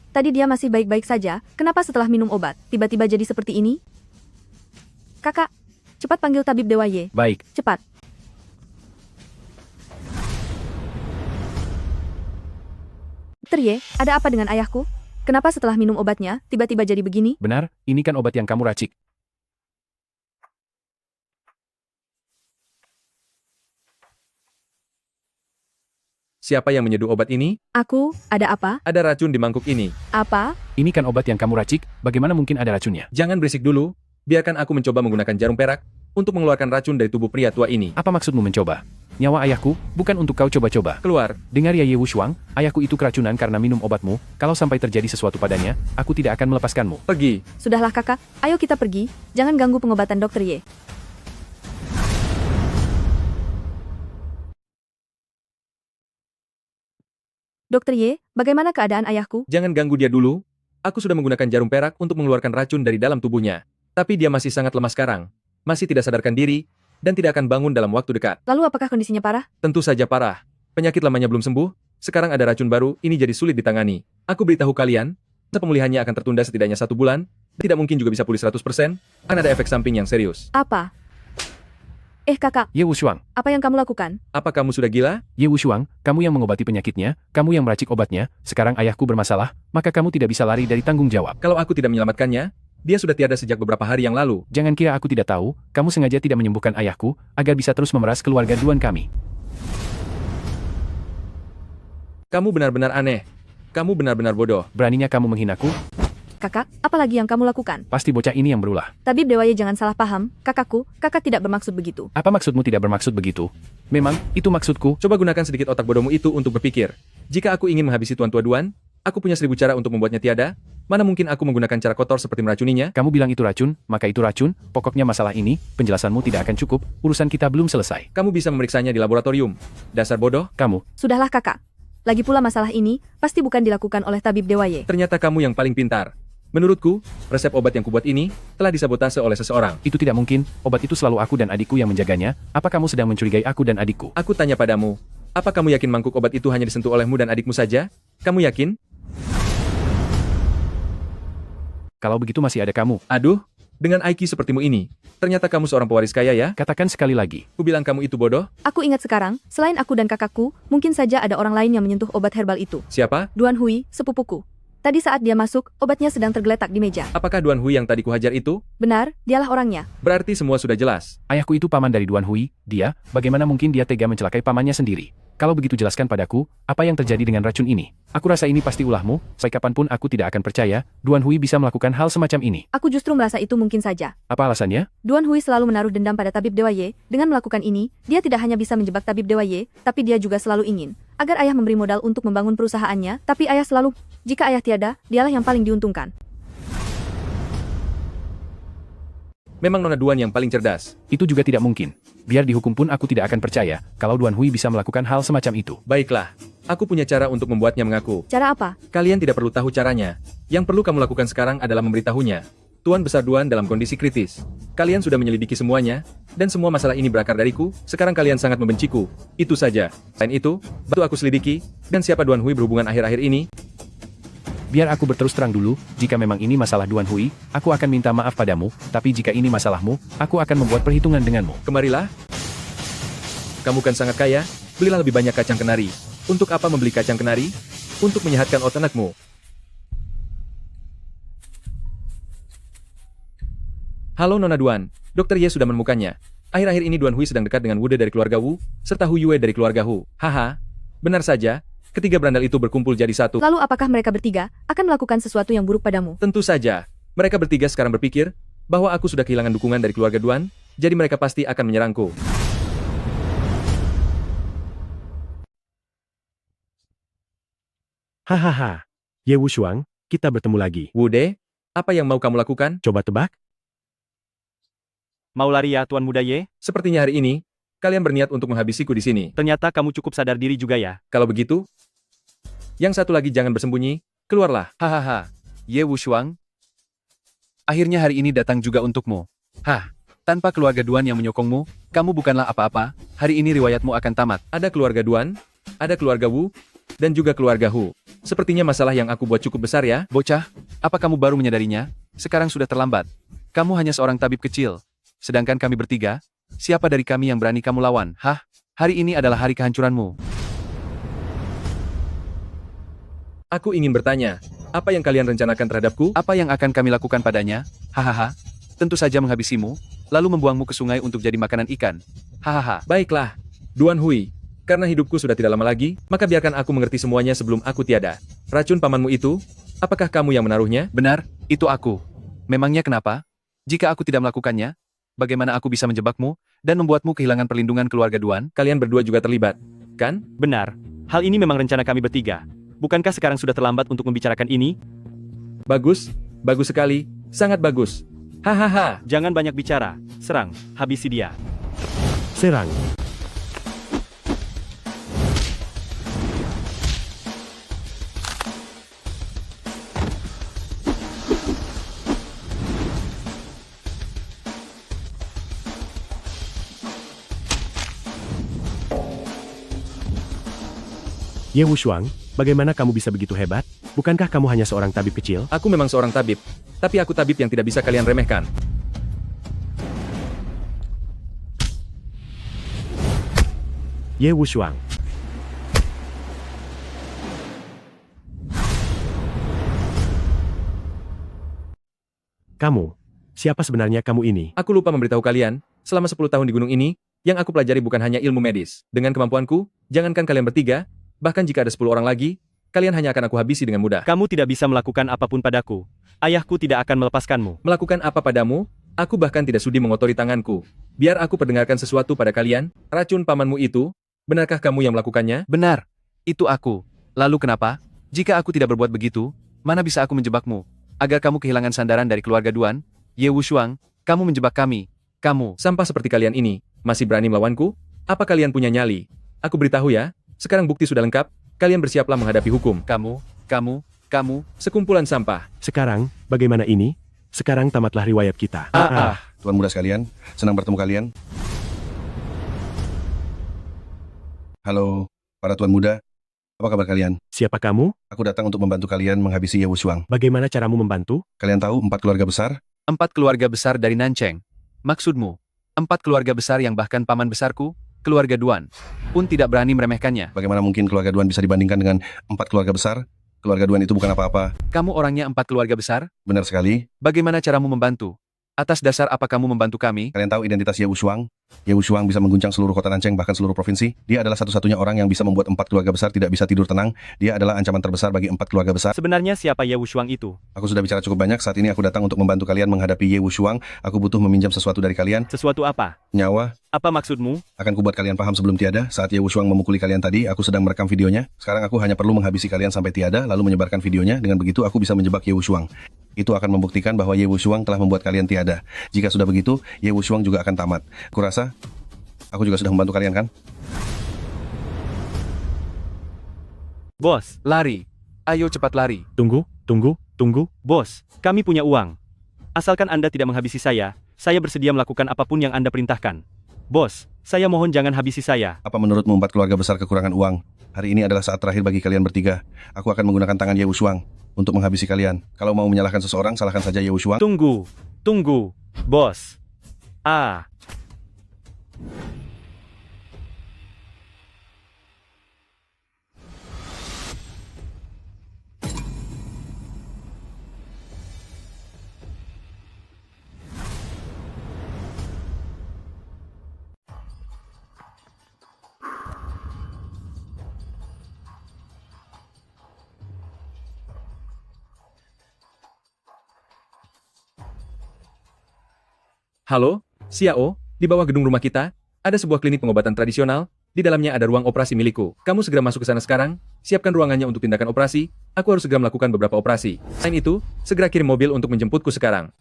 Tadi dia masih baik-baik saja, kenapa setelah minum obat, tiba-tiba jadi seperti ini? Kakak, cepat panggil tabib Dewa Ye. Baik. Cepat. Dr. Ye, ada apa dengan ayahku? Kenapa setelah minum obatnya, tiba-tiba jadi begini? Benar, ini kan obat yang kamu racik. Siapa yang menyeduh obat ini? Aku, ada apa? Ada racun di mangkuk ini. Apa? Ini kan obat yang kamu racik, bagaimana mungkin ada racunnya? Jangan berisik dulu, biarkan aku mencoba menggunakan jarum perak untuk mengeluarkan racun dari tubuh pria tua ini. Apa maksudmu mencoba? Nyawa ayahku, bukan untuk kau coba-coba. Keluar. Dengar ya Ye Wushuang, ayahku itu keracunan karena minum obatmu, kalau sampai terjadi sesuatu padanya, aku tidak akan melepaskanmu. Pergi. Sudahlah kakak, ayo kita pergi, jangan ganggu pengobatan Dr. Ye. Dr. Ye, bagaimana keadaan ayahku? Jangan ganggu dia dulu. Aku sudah menggunakan jarum perak untuk mengeluarkan racun dari dalam tubuhnya. Tapi dia masih sangat lemah sekarang. Masih tidak sadarkan diri, dan tidak akan bangun dalam waktu dekat. Lalu apakah kondisinya parah? Tentu saja parah. Penyakit lamanya belum sembuh, sekarang ada racun baru, ini jadi sulit ditangani. Aku beritahu kalian, pemulihannya akan tertunda setidaknya 1 bulan, tidak mungkin juga bisa pulih 100%, akan ada efek samping yang serius. Apa? Kakak. Ye Wushuang. Apa yang kamu lakukan? Apa kamu sudah gila? Ye Wushuang, kamu yang mengobati penyakitnya, kamu yang meracik obatnya, sekarang ayahku bermasalah, maka kamu tidak bisa lari dari tanggung jawab. Kalau aku tidak menyelamatkannya, Dia sudah tiada sejak beberapa hari yang lalu. Jangan kira aku tidak tahu, kamu sengaja tidak menyembuhkan ayahku, agar bisa terus memeras keluarga Duan kami. Kamu benar-benar aneh. Kamu benar-benar bodoh. Beraninya kamu menghinaku? Kakak, apalagi yang kamu lakukan? Pasti bocah ini yang berulah. Tabib Dewaye jangan salah paham, kakakku, kakak tidak bermaksud begitu. Apa maksudmu tidak bermaksud begitu? Memang, itu maksudku. Coba gunakan sedikit otak bodohmu itu untuk berpikir. Jika aku ingin menghabisi Tuan Tua Duan, aku punya 1000 cara untuk membuatnya tiada. Mana mungkin aku menggunakan cara kotor seperti meracuninya? Kamu bilang itu racun, maka itu racun. Pokoknya masalah ini, penjelasanmu tidak akan cukup, urusan kita belum selesai. Kamu bisa memeriksanya di laboratorium. Dasar bodoh. Kamu. Sudahlah kakak. Lagi pula masalah ini, pasti bukan dilakukan oleh Tabib Dewaye. Ternyata kamu yang paling pintar. Menurutku, resep obat yang kubuat ini telah disabotase oleh seseorang. Itu tidak mungkin, obat itu selalu aku dan adikku yang menjaganya. Apa kamu sedang mencurigai aku dan adikku? Aku tanya padamu, apa kamu yakin mangkuk obat itu hanya disentuh olehmu dan adikmu saja? Kamu yakin? Kalau begitu masih ada kamu. Aduh, dengan IQ sepertimu ini, ternyata kamu seorang pewaris kaya ya? Katakan sekali lagi. Ku bilang kamu itu bodoh? Aku ingat sekarang, selain aku dan kakakku, mungkin saja ada orang lain yang menyentuh obat herbal itu. Siapa? Duan Hui, sepupuku. Tadi saat dia masuk, obatnya sedang tergeletak di meja. Apakah Duan Hui yang tadi kuhajar itu? Benar, dialah orangnya. Berarti semua sudah jelas. Ayahku itu paman dari Duan Hui, dia, bagaimana mungkin dia tega mencelakai pamannya sendiri? Kalau begitu jelaskan padaku, apa yang terjadi dengan racun ini? Aku rasa ini pasti ulahmu, sampai kapanpun aku tidak akan percaya, Duan Hui bisa melakukan hal semacam ini. Aku justru merasa itu mungkin saja. Apa alasannya? Duan Hui selalu menaruh dendam pada Tabib Dewaye. Dengan melakukan ini, dia tidak hanya bisa menjebak Tabib Dewaye, tapi dia juga selalu ingin agar ayah memberi modal untuk membangun perusahaannya, tapi ayah selalu, jika ayah tiada, dialah yang paling diuntungkan. Memang Nona Duan yang paling cerdas. Itu juga tidak mungkin. Biar dihukum pun aku tidak akan percaya, kalau Duan Hui bisa melakukan hal semacam itu. Baiklah, aku punya cara untuk membuatnya mengaku. Cara apa? Kalian tidak perlu tahu caranya. Yang perlu kamu lakukan sekarang adalah memberitahunya. Tuan Besar Duan dalam kondisi kritis. Kalian sudah menyelidiki semuanya, dan semua masalah ini berakar dariku, sekarang kalian sangat membenciku. Itu saja. Selain itu, bantu aku selidiki, dan siapa Duan Hui berhubungan akhir-akhir ini. Biar aku berterus terang dulu, jika memang ini masalah Duan Hui, aku akan minta maaf padamu, tapi jika ini masalahmu, aku akan membuat perhitungan denganmu. Kemarilah. Kamu kan sangat kaya, belilah lebih banyak kacang kenari. Untuk apa membeli kacang kenari? Untuk menyehatkan otot anakmu. Halo Nona Duan, Dr. Ye sudah menemukannya. Akhir-akhir ini Duan Hui sedang dekat dengan Wude dari keluarga Wu, serta Hu Yue dari keluarga Hu. Haha, benar saja. Ketiga berandal itu berkumpul jadi satu. Lalu apakah mereka bertiga akan melakukan sesuatu yang buruk padamu? Tentu saja. Mereka bertiga sekarang berpikir bahwa aku sudah kehilangan dukungan dari keluarga Duan, jadi mereka pasti akan menyerangku. Hahaha. Ye Wushuang, kita bertemu lagi. Wude, apa yang mau kamu lakukan? Coba tebak. Mau lari ya, Tuan Muda Ye? Sepertinya hari ini, kalian berniat untuk menghabisiku di sini. Ternyata kamu cukup sadar diri juga ya. Kalau begitu, yang satu lagi jangan bersembunyi, keluarlah. Hahaha. Ye Wushuang. Akhirnya hari ini datang juga untukmu. Hah, tanpa keluarga Duan yang menyokongmu, kamu bukanlah apa-apa, hari ini riwayatmu akan tamat. Ada keluarga Duan, ada keluarga Wu, dan juga keluarga Hu. Sepertinya masalah yang aku buat cukup besar ya. Bocah, apa kamu baru menyadarinya? Sekarang sudah terlambat. Kamu hanya seorang tabib kecil. Sedangkan kami bertiga, siapa dari kami yang berani kamu lawan? Hah? Hari ini adalah hari kehancuranmu. Aku ingin bertanya, apa yang kalian rencanakan terhadapku? Apa yang akan kami lakukan padanya? Hahaha. Tentu saja menghabisimu, lalu membuangmu ke sungai untuk jadi makanan ikan. Hahaha. Baiklah, Duan Hui. Karena hidupku sudah tidak lama lagi, maka biarkan aku mengerti semuanya sebelum aku tiada. Racun pamanmu itu, apakah kamu yang menaruhnya? Benar, itu aku. Memangnya kenapa? Jika aku tidak melakukannya, bagaimana aku bisa menjebakmu dan membuatmu kehilangan perlindungan keluarga Duan? Kalian berdua juga terlibat, kan? Benar. Hal ini memang rencana kami bertiga. Bukankah sekarang sudah terlambat untuk membicarakan ini? Bagus, bagus sekali, sangat bagus. Hahaha. Jangan banyak bicara. Serang, habisi dia. Serang. Ye Wushuang, bagaimana kamu bisa begitu hebat? Bukankah kamu hanya seorang tabib kecil? Aku memang seorang tabib, tapi aku tabib yang tidak bisa kalian remehkan. Ye Wushuang. Kamu, siapa sebenarnya kamu ini? Aku lupa memberitahu kalian, selama 10 tahun di gunung ini, yang aku pelajari bukan hanya ilmu medis. Dengan kemampuanku, jangankan kalian bertiga, bahkan jika ada 10 orang lagi, kalian hanya akan aku habisi dengan mudah. Kamu tidak bisa melakukan apapun padaku. Ayahku tidak akan melepaskanmu. Melakukan apa padamu? Aku bahkan tidak sudi mengotori tanganku. Biar aku perdengarkan sesuatu pada kalian, racun pamanmu itu, benarkah kamu yang melakukannya? Benar, itu aku. Lalu kenapa? Jika aku tidak berbuat begitu, mana bisa aku menjebakmu? Agar kamu kehilangan sandaran dari keluarga Duan, Ye Wushuang, kamu menjebak kami. Kamu. Sampah seperti kalian ini, masih berani melawanku? Apa kalian punya nyali? Aku beritahu ya, sekarang bukti sudah lengkap, kalian bersiaplah menghadapi hukum. Kamu, sekumpulan sampah. Sekarang, bagaimana ini? Sekarang tamatlah riwayat kita. Tuan muda sekalian, senang bertemu kalian. Halo, para tuan muda. Apa kabar kalian? Siapa kamu? Aku datang untuk membantu kalian menghabisi Ye Wushuang. Bagaimana caramu membantu? Kalian tahu 4 keluarga besar? 4 keluarga besar dari Nancheng. Maksudmu, 4 keluarga besar yang bahkan paman besarku, keluarga Duan, pun tidak berani meremehkannya. Bagaimana mungkin keluarga Duan bisa dibandingkan dengan 4 keluarga besar? Keluarga Duan itu bukan apa-apa. Kamu orangnya 4 keluarga besar? Benar sekali. Bagaimana caramu membantu? Atas dasar apa kamu membantu kami? Kalian tahu identitas Ye Wushuang? Ye Wushuang bisa mengguncang seluruh kota Nancheng, bahkan seluruh provinsi. Dia adalah satu-satunya orang yang bisa membuat 4 keluarga besar tidak bisa tidur tenang. Dia adalah ancaman terbesar bagi 4 keluarga besar. Sebenarnya siapa Ye Wushuang itu? Aku sudah bicara cukup banyak, saat ini aku datang untuk membantu kalian menghadapi Ye Wushuang. Aku butuh meminjam sesuatu dari kalian. Sesuatu apa? Nyawa. Apa maksudmu? Akan kubuat kalian paham sebelum tiada. Saat Ye Wushuang memukuli kalian tadi, aku sedang merekam videonya. Sekarang aku hanya perlu menghabisi kalian sampai tiada, lalu menyebarkan videonya. Dengan begitu aku bisa menjebak Ye Wushuang. Itu akan membuktikan bahwa Ye Wushuang telah membuat kalian tiada. Jika sudah begitu, Ye Wushuang juga akan tamat. Kurasa, aku juga sudah membantu kalian kan? Bos, Lari. Ayo cepat lari. Tunggu. Bos, kami punya uang. Asalkan Anda tidak menghabisi saya bersedia melakukan apapun yang Anda perintahkan. Bos, saya mohon jangan habisi saya. Apa menurutmu 4 keluarga besar kekurangan uang? Hari ini adalah saat terakhir bagi kalian bertiga. Aku akan menggunakan tangan Ye Wushuang untuk menghabisi kalian. Kalau mau menyalahkan seseorang, salahkan saja Ye Wushuang. Tunggu, bos. Halo, Xiao, di bawah gedung rumah kita, ada sebuah klinik pengobatan tradisional, di dalamnya ada ruang operasi milikku. Kamu segera masuk ke sana sekarang, siapkan ruangannya untuk tindakan operasi, aku harus segera melakukan beberapa operasi. Selain itu, segera kirim mobil untuk menjemputku sekarang.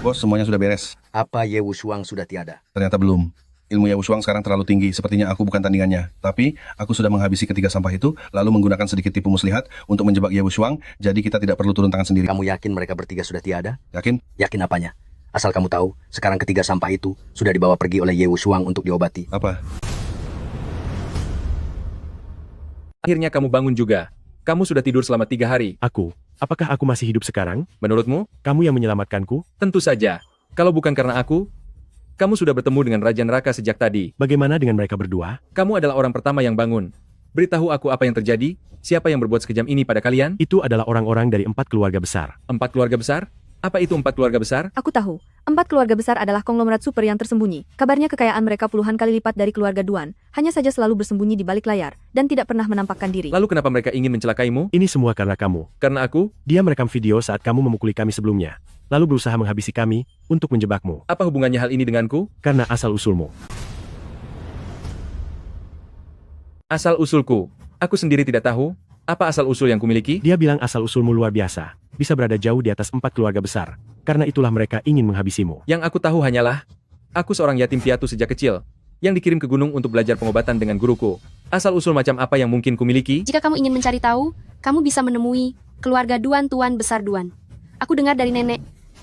Bos, semuanya sudah beres. Apa Ye Wushuang sudah tiada? Ternyata belum. Ilmu Ye Wushuang sekarang terlalu tinggi, sepertinya aku bukan tandingannya. Tapi, aku sudah menghabisi ketiga sampah itu, lalu menggunakan sedikit tipu muslihat untuk menjebak Ye Wushuang, jadi kita tidak perlu turun tangan sendiri. Kamu yakin mereka bertiga sudah tiada? Yakin? Yakin apanya? Asal kamu tahu, sekarang ketiga sampah itu sudah dibawa pergi oleh Ye Wushuang untuk diobati. Apa? Akhirnya kamu bangun juga. Kamu sudah tidur selama 3 hari. Apakah aku masih hidup sekarang? Menurutmu? Kamu yang menyelamatkanku? Tentu saja. Kalau bukan karena aku, kamu sudah bertemu dengan Raja Neraka sejak tadi. Bagaimana dengan mereka berdua? Kamu adalah orang pertama yang bangun. Beritahu aku apa yang terjadi, siapa yang berbuat sekejam ini pada kalian? Itu adalah orang-orang dari 4 keluarga besar. 4 keluarga besar? Apa itu 4 keluarga besar? Aku tahu. 4 keluarga besar adalah konglomerat super yang tersembunyi. Kabarnya kekayaan mereka puluhan kali lipat dari keluarga Duan. Hanya saja selalu bersembunyi di balik layar, dan tidak pernah menampakkan diri. Lalu kenapa mereka ingin mencelakaimu? Ini semua karena kamu. Karena aku? Dia merekam video saat kamu memukuli kami sebelumnya. Lalu berusaha menghabisi kami, untuk menjebakmu. Apa hubungannya hal ini denganku? Karena asal-usulmu. Asal-usulku? Aku sendiri tidak tahu. Apa asal-usul yang kumiliki? Dia bilang asal-usulmu luar biasa. Bisa berada jauh di atas 4 keluarga besar. Karena itulah mereka ingin menghabisimu. Yang aku tahu hanyalah, aku seorang yatim piatu sejak kecil, yang dikirim ke gunung untuk belajar pengobatan dengan guruku. Asal-usul macam apa yang mungkin kumiliki? Jika kamu ingin mencari tahu, kamu bisa menemui keluarga Duan Tuan Besar Duan. Aku dengar dari nenek,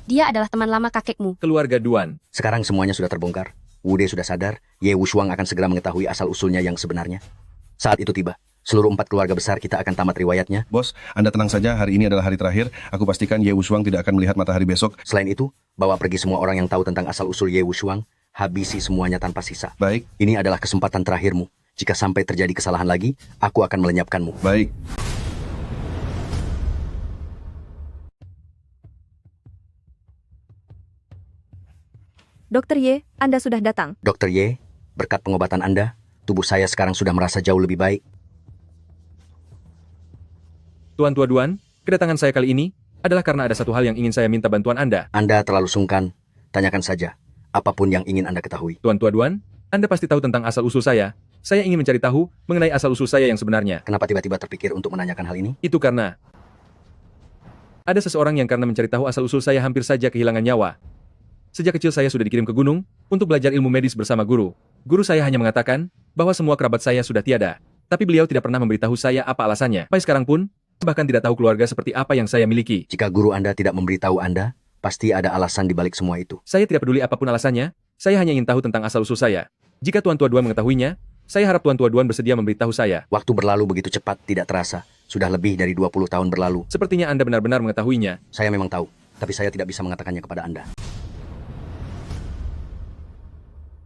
dia adalah teman lama kakekmu. Keluarga Duan. Sekarang semuanya sudah terbongkar. Wude sudah sadar, Ye Wushuang akan segera mengetahui asal-usulnya yang sebenarnya. Saat itu tiba. Seluruh 4 keluarga besar kita akan tamat riwayatnya. Bos, Anda tenang saja, hari ini adalah hari terakhir. Aku pastikan Ye Wushuang tidak akan melihat matahari besok. Selain itu, bawa pergi semua orang yang tahu tentang asal-usul Ye Wushuang. Habisi semuanya tanpa sisa. Baik. Ini adalah kesempatan terakhirmu. Jika sampai terjadi kesalahan lagi, aku akan melenyapkanmu. Baik. Dokter Ye, Anda sudah datang. Dokter Ye, berkat pengobatan Anda, tubuh saya sekarang sudah merasa jauh lebih baik. Tuan Tua Duan, kedatangan saya kali ini adalah karena ada satu hal yang ingin saya minta bantuan Anda. Anda terlalu sungkan. Tanyakan saja. Apapun yang ingin Anda ketahui. Tuan Tua Duan, Anda pasti tahu tentang asal-usul saya. Saya ingin mencari tahu mengenai asal-usul saya yang sebenarnya. Kenapa tiba-tiba terpikir untuk menanyakan hal ini? Itu karena ada seseorang yang karena mencari tahu asal-usul saya hampir saja kehilangan nyawa. Sejak kecil saya sudah dikirim ke gunung untuk belajar ilmu medis bersama guru. Guru saya hanya mengatakan bahwa semua kerabat saya sudah tiada. Tapi beliau tidak pernah memberitahu saya apa alasannya. Sampai sekarang pun, bahkan tidak tahu keluarga seperti apa yang saya miliki. Jika guru Anda tidak memberitahu Anda, pasti ada alasan di balik semua itu. Saya tidak peduli apapun alasannya, saya hanya ingin tahu tentang asal-usul saya. Jika Tuan Tua Duan mengetahuinya, saya harap Tuan Tua Duan bersedia memberitahu saya. Waktu berlalu begitu cepat, tidak terasa. Sudah lebih dari 20 tahun berlalu. Sepertinya Anda benar-benar mengetahuinya. Saya memang tahu, tapi saya tidak bisa mengatakannya kepada Anda.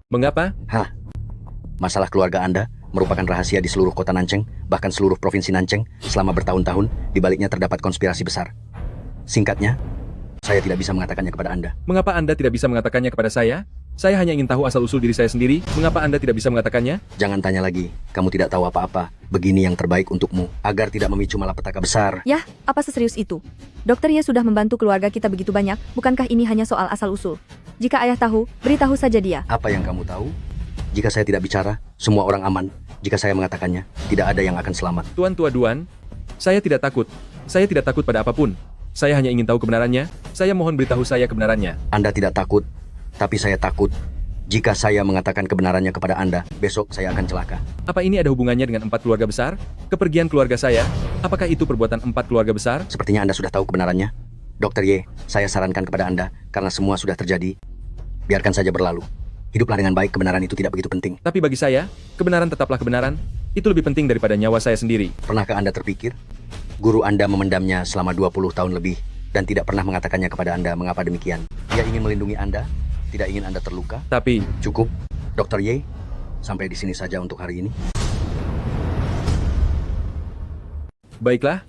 Mengapa? Masalah keluarga Anda merupakan rahasia di seluruh kota Nancheng, bahkan seluruh provinsi Nancheng, selama bertahun-tahun, di baliknya terdapat konspirasi besar. Singkatnya, saya tidak bisa mengatakannya kepada Anda. Mengapa Anda tidak bisa mengatakannya kepada saya? Saya hanya ingin tahu asal-usul diri saya sendiri. Mengapa Anda tidak bisa mengatakannya? Jangan tanya lagi, kamu tidak tahu apa-apa. Begini yang terbaik untukmu, agar tidak memicu malapetaka besar. Yah, apa seserius itu? Dokter Ye sudah membantu keluarga kita begitu banyak, bukankah ini hanya soal asal-usul? Jika ayah tahu, beritahu saja dia. Apa yang kamu tahu? Jika saya tidak bicara, semua orang aman. Jika saya mengatakannya, tidak ada yang akan selamat. Tuan Tua Duan, saya tidak takut. Saya tidak takut pada apapun. Saya hanya ingin tahu kebenarannya. Saya mohon beritahu saya kebenarannya. Anda tidak takut, tapi saya takut. Jika saya mengatakan kebenarannya kepada Anda, besok saya akan celaka. Apa ini ada hubungannya dengan 4 keluarga besar? Kepergian keluarga saya? Apakah itu perbuatan 4 keluarga besar? Sepertinya Anda sudah tahu kebenarannya. Dokter Ye, saya sarankan kepada Anda, karena semua sudah terjadi, biarkan saja berlalu. Hiduplah dengan baik, kebenaran itu tidak begitu penting. Tapi bagi saya, kebenaran tetaplah kebenaran. Itu lebih penting daripada nyawa saya sendiri. Pernahkah Anda terpikir? Guru Anda memendamnya selama 20 tahun lebih, dan tidak pernah mengatakannya kepada Anda. Mengapa demikian? Dia ingin melindungi Anda, tidak ingin Anda terluka. Tapi... Cukup, Dokter Ye. Sampai di sini saja untuk hari ini. Baiklah.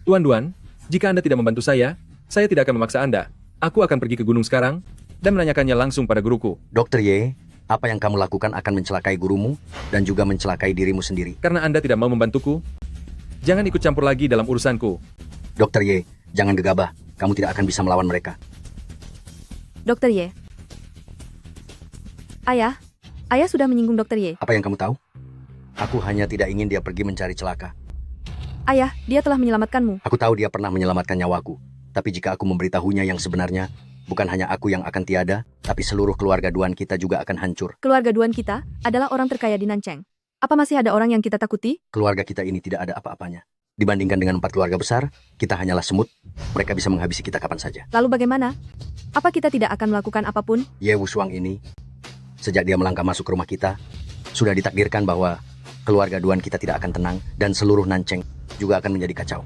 Tuan Duan, jika Anda tidak membantu saya tidak akan memaksa Anda. Aku akan pergi ke gunung sekarang, dan menanyakannya langsung pada guruku. Dokter Ye, apa yang kamu lakukan akan mencelakai gurumu, dan juga mencelakai dirimu sendiri. Karena Anda tidak mau membantuku, jangan ikut campur lagi dalam urusanku. Dokter Ye, jangan gegabah. Kamu tidak akan bisa melawan mereka. Dokter Ye. Ayah sudah menyinggung Dokter Ye. Apa yang kamu tahu? Aku hanya tidak ingin dia pergi mencari celaka. Ayah, dia telah menyelamatkanmu. Aku tahu dia pernah menyelamatkan nyawaku. Tapi jika aku memberitahunya yang sebenarnya, bukan hanya aku yang akan tiada, tapi seluruh keluarga Duan kita juga akan hancur. Keluarga Duan kita adalah orang terkaya di Nancheng. Apa masih ada orang yang kita takuti? Keluarga kita ini tidak ada apa-apanya. Dibandingkan dengan 4 keluarga besar, kita hanyalah semut. Mereka bisa menghabisi kita kapan saja. Lalu bagaimana? Apa kita tidak akan melakukan apapun? Ye Wushuang ini, sejak dia melangkah masuk ke rumah kita, sudah ditakdirkan bahwa keluarga Duan kita tidak akan tenang, dan seluruh Nancheng juga akan menjadi kacau.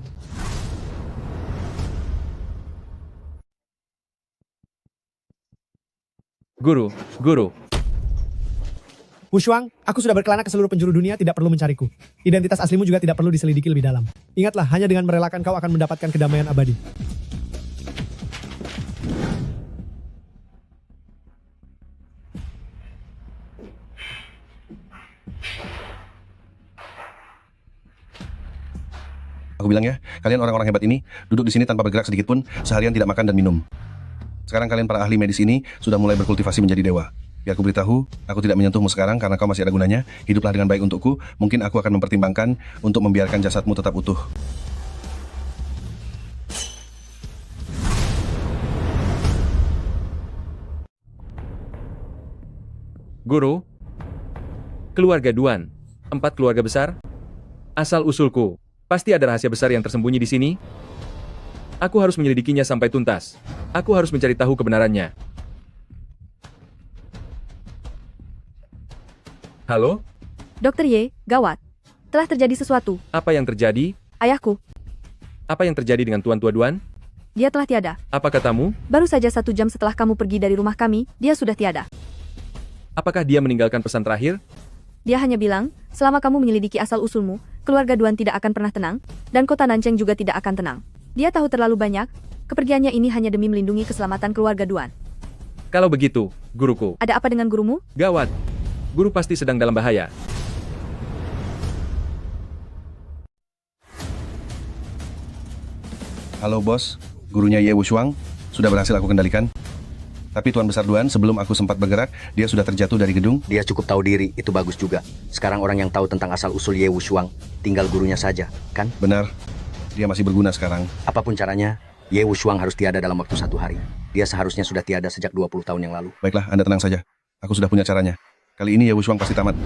Guru. Wushuang, aku sudah berkelana ke seluruh penjuru dunia, tidak perlu mencariku. Identitas aslimu juga tidak perlu diselidiki lebih dalam. Ingatlah, hanya dengan merelakan kau akan mendapatkan kedamaian abadi. Aku bilang ya, kalian orang-orang hebat ini duduk di sini tanpa bergerak sedikit pun, seharian tidak makan dan minum. Sekarang kalian para ahli medis ini sudah mulai berkultivasi menjadi dewa. Biar aku beritahu, aku tidak menyentuhmu sekarang karena kau masih ada gunanya. Hiduplah dengan baik untukku. Mungkin aku akan mempertimbangkan untuk membiarkan jasadmu tetap utuh. Guru, keluarga Duan, 4 keluarga besar, asal-usulku, pasti ada rahasia besar yang tersembunyi di sini. Aku harus menyelidikinya sampai tuntas. Aku harus mencari tahu kebenarannya. Halo? Dokter Ye, gawat. Telah terjadi sesuatu. Apa yang terjadi? Ayahku. Apa yang terjadi dengan Tuan Tua Duan? dia telah tiada. Apa katamu? Baru saja 1 jam setelah kamu pergi dari rumah kami, dia sudah tiada. Apakah dia meninggalkan pesan terakhir? Dia hanya bilang, selama kamu menyelidiki asal-usulmu, keluarga Duan tidak akan pernah tenang, dan kota Nancheng juga tidak akan tenang. Dia tahu terlalu banyak, kepergiannya ini hanya demi melindungi keselamatan keluarga Duan. Kalau begitu, guruku. Ada apa dengan gurumu? Gawat. Guru pasti sedang dalam bahaya. Halo bos, gurunya Ye Wushuang sudah berhasil aku kendalikan. Tapi Tuan Besar Duan, sebelum aku sempat bergerak, dia sudah terjatuh dari gedung. Dia cukup tahu diri, itu bagus juga. Sekarang orang yang tahu tentang asal-usul Ye Wushuang, tinggal gurunya saja, kan? Benar, dia masih berguna sekarang. Apapun caranya, Ye Wushuang harus tiada dalam waktu 1 hari. Dia seharusnya sudah tiada sejak 20 tahun yang lalu. Baiklah, Anda tenang saja. Aku sudah punya caranya. Kali ini Ye Wushuang pasti tamat.